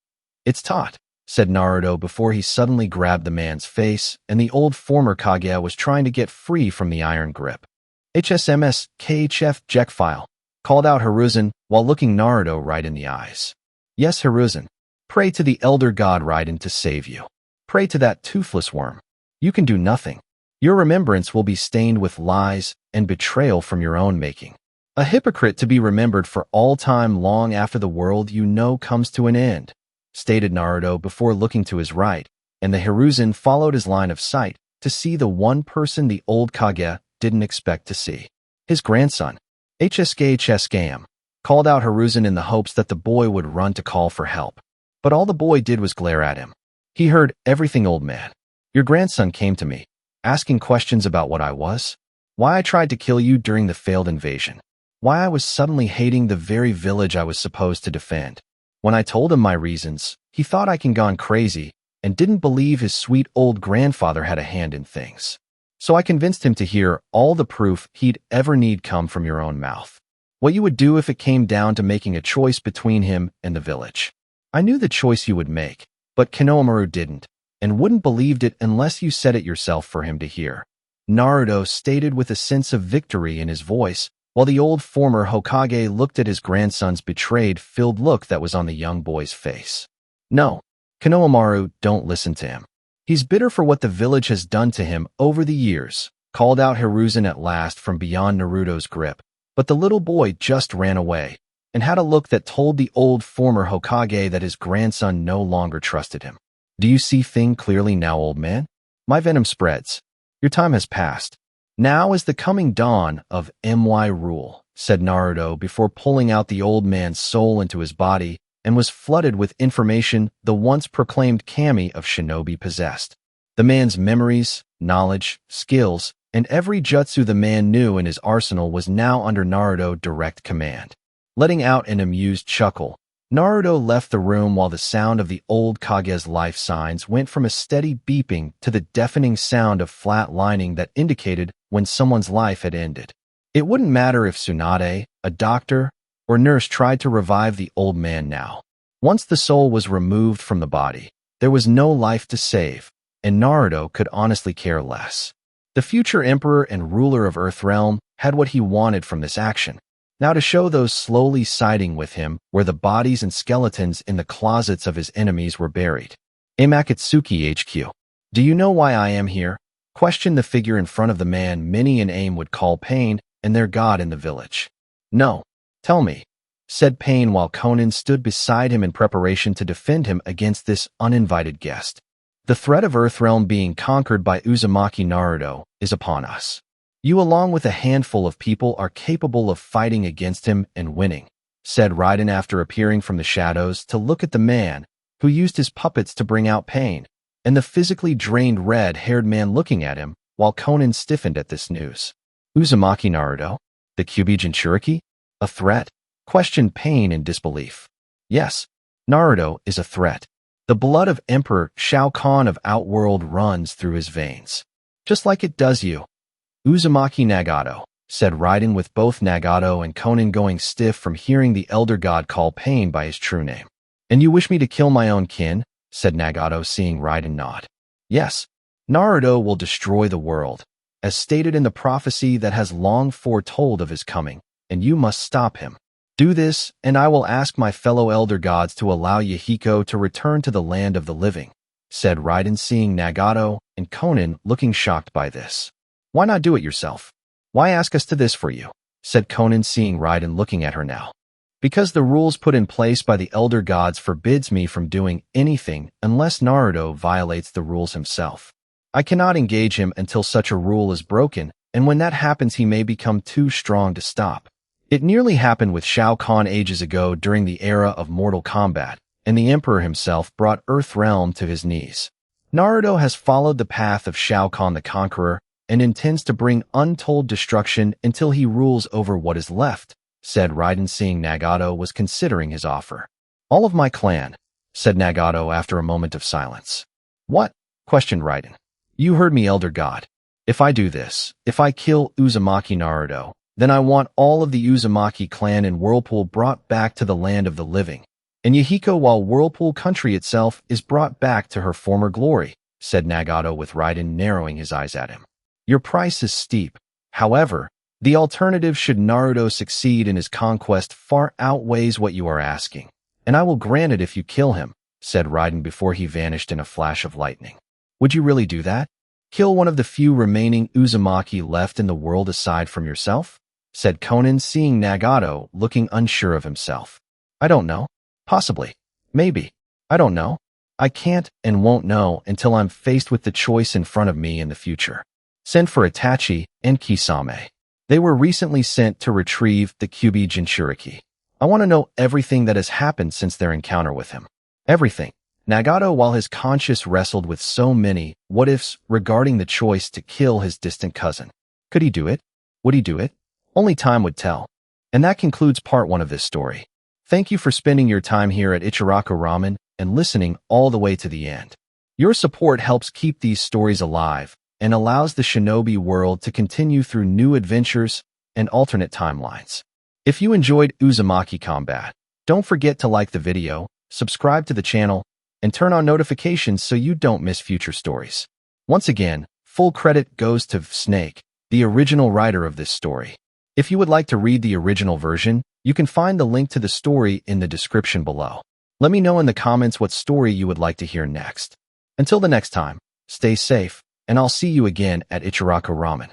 Speaker 1: It's taught, said Naruto before he suddenly grabbed the man's face and the old former Kage was trying to get free from the iron grip. HSMS KHF Jek file, called out Hiruzen while looking Naruto right in the eyes. Yes, Hiruzen. Pray to the elder god Raiden to save you. Pray to that toothless worm. You can do nothing. Your remembrance will be stained with lies and betrayal from your own making. A hypocrite to be remembered for all time long after the world you know comes to an end, stated Naruto before looking to his right, and the Hiruzen followed his line of sight to see the one person the old Kage didn't expect to see. His grandson, HSKHSKM, called out Hiruzen in the hopes that the boy would run to call for help. But all the boy did was glare at him. He heard everything, old man. Your grandson came to me, asking questions about what I was, why I tried to kill you during the failed invasion, why I was suddenly hating the very village I was supposed to defend. When I told him my reasons, he thought I can gone crazy and didn't believe his sweet old grandfather had a hand in things. So I convinced him to hear all the proof he'd ever need come from your own mouth. What you would do if it came down to making a choice between him and the village. I knew the choice you would make, but Konohamaru didn't, and wouldn't believed it unless you said it yourself for him to hear. Naruto stated with a sense of victory in his voice, while the old former Hokage looked at his grandson's betrayed-filled look that was on the young boy's face. No, Konohamaru, don't listen to him. He's bitter for what the village has done to him over the years, called out Hiruzen at last from beyond Naruto's grip, but the little boy just ran away, and had a look that told the old former Hokage that his grandson no longer trusted him. Do you see things clearly now, old man? My venom spreads. Your time has passed. Now is the coming dawn of my rule, said Naruto before pulling out the old man's soul into his body and was flooded with information the once proclaimed kami of shinobi possessed. The man's memories, knowledge, skills, and every jutsu the man knew in his arsenal was now under Naruto direct command. Letting out an amused chuckle, Naruto left the room while the sound of the old Kage's life signs went from a steady beeping to the deafening sound of flat lining that indicated when someone's life had ended. It wouldn't matter if Tsunade, a doctor, or nurse tried to revive the old man now. Once the soul was removed from the body, there was no life to save, and Naruto could honestly care less. The future emperor and ruler of Earthrealm had what he wanted from this action. Now to show those slowly siding with him where the bodies and skeletons in the closets of his enemies were buried. Amakatsuki HQ. Do you know why I am here? Questioned the figure in front of the man many in AIM would call Pain and their god in the village. No. Tell me. said Pain while Conan stood beside him in preparation to defend him against this uninvited guest. The threat of Earthrealm being conquered by Uzumaki Naruto is upon us. You along with a handful of people are capable of fighting against him and winning, said Raiden after appearing from the shadows to look at the man who used his puppets to bring out Pain, and the physically drained red-haired man looking at him while Conan stiffened at this news. Uzumaki Naruto? The Kyuubi Jinchuuriki? A threat? Questioned Pain in disbelief. Yes, Naruto is a threat. The blood of Emperor Shao Kahn of Outworld runs through his veins. Just like it does you. Uzumaki Nagato, said Raiden with both Nagato and Conan going stiff from hearing the elder god call Pain by his true name. And you wish me to kill my own kin? Said Nagato seeing Raiden nod. Yes, Naruto will destroy the world, as stated in the prophecy that has long foretold of his coming, and you must stop him. Do this, and I will ask my fellow elder gods to allow Yahiko to return to the land of the living, said Raiden seeing Nagato and Conan looking shocked by this. Why not do it yourself? Why ask us to this for you? Said Conan seeing Raiden looking at her now. Because the rules put in place by the elder gods forbids me from doing anything unless Naruto violates the rules himself. I cannot engage him until such a rule is broken, and when that happens he may become too strong to stop. It nearly happened with Shao Kahn ages ago during the era of Mortal Kombat, and the Emperor himself brought Earthrealm to his knees. Naruto has followed the path of Shao Kahn the Conqueror and intends to bring untold destruction until he rules over what is left, said Raiden seeing Nagato was considering his offer. All of my clan, said Nagato after a moment of silence. What? Questioned Raiden. You heard me, elder god. If I do this, if I kill Uzumaki Naruto, then I want all of the Uzumaki clan in Whirlpool brought back to the land of the living, and Yahiko while Whirlpool country itself is brought back to her former glory, said Nagato with Raiden narrowing his eyes at him. Your price is steep. However, the alternative should Naruto succeed in his conquest far outweighs what you are asking, and I will grant it if you kill him, said Raiden before he vanished in a flash of lightning. Would you really do that? Kill one of the few remaining Uzumaki left in the world aside from yourself? Said Conan seeing Nagato looking unsure of himself. I don't know. Possibly. Maybe. I don't know. I can't and won't know until I'm faced with the choice in front of me in the future. Send for Itachi and Kisame. They were recently sent to retrieve the Kyuubi Jinchuuriki. I want to know everything that has happened since their encounter with him. Everything. Nagato, while his conscience wrestled with so many what-ifs regarding the choice to kill his distant cousin. Could he do it? Would he do it? Only time would tell. And that concludes part 1 of this story. Thank you for spending your time here at Ichiraku Ramen and listening all the way to the end. Your support helps keep these stories alive and allows the Shinobi world to continue through new adventures and alternate timelines. If you enjoyed Uzumaki Combat, don't forget to like the video, subscribe to the channel, and turn on notifications so you don't miss future stories. Once again, full credit goes to VFSNAKE, the original writer of this story. If you would like to read the original version, you can find the link to the story in the description below. Let me know in the comments what story you would like to hear next. Until the next time, stay safe, and I'll see you again at Ichiraku Ramen.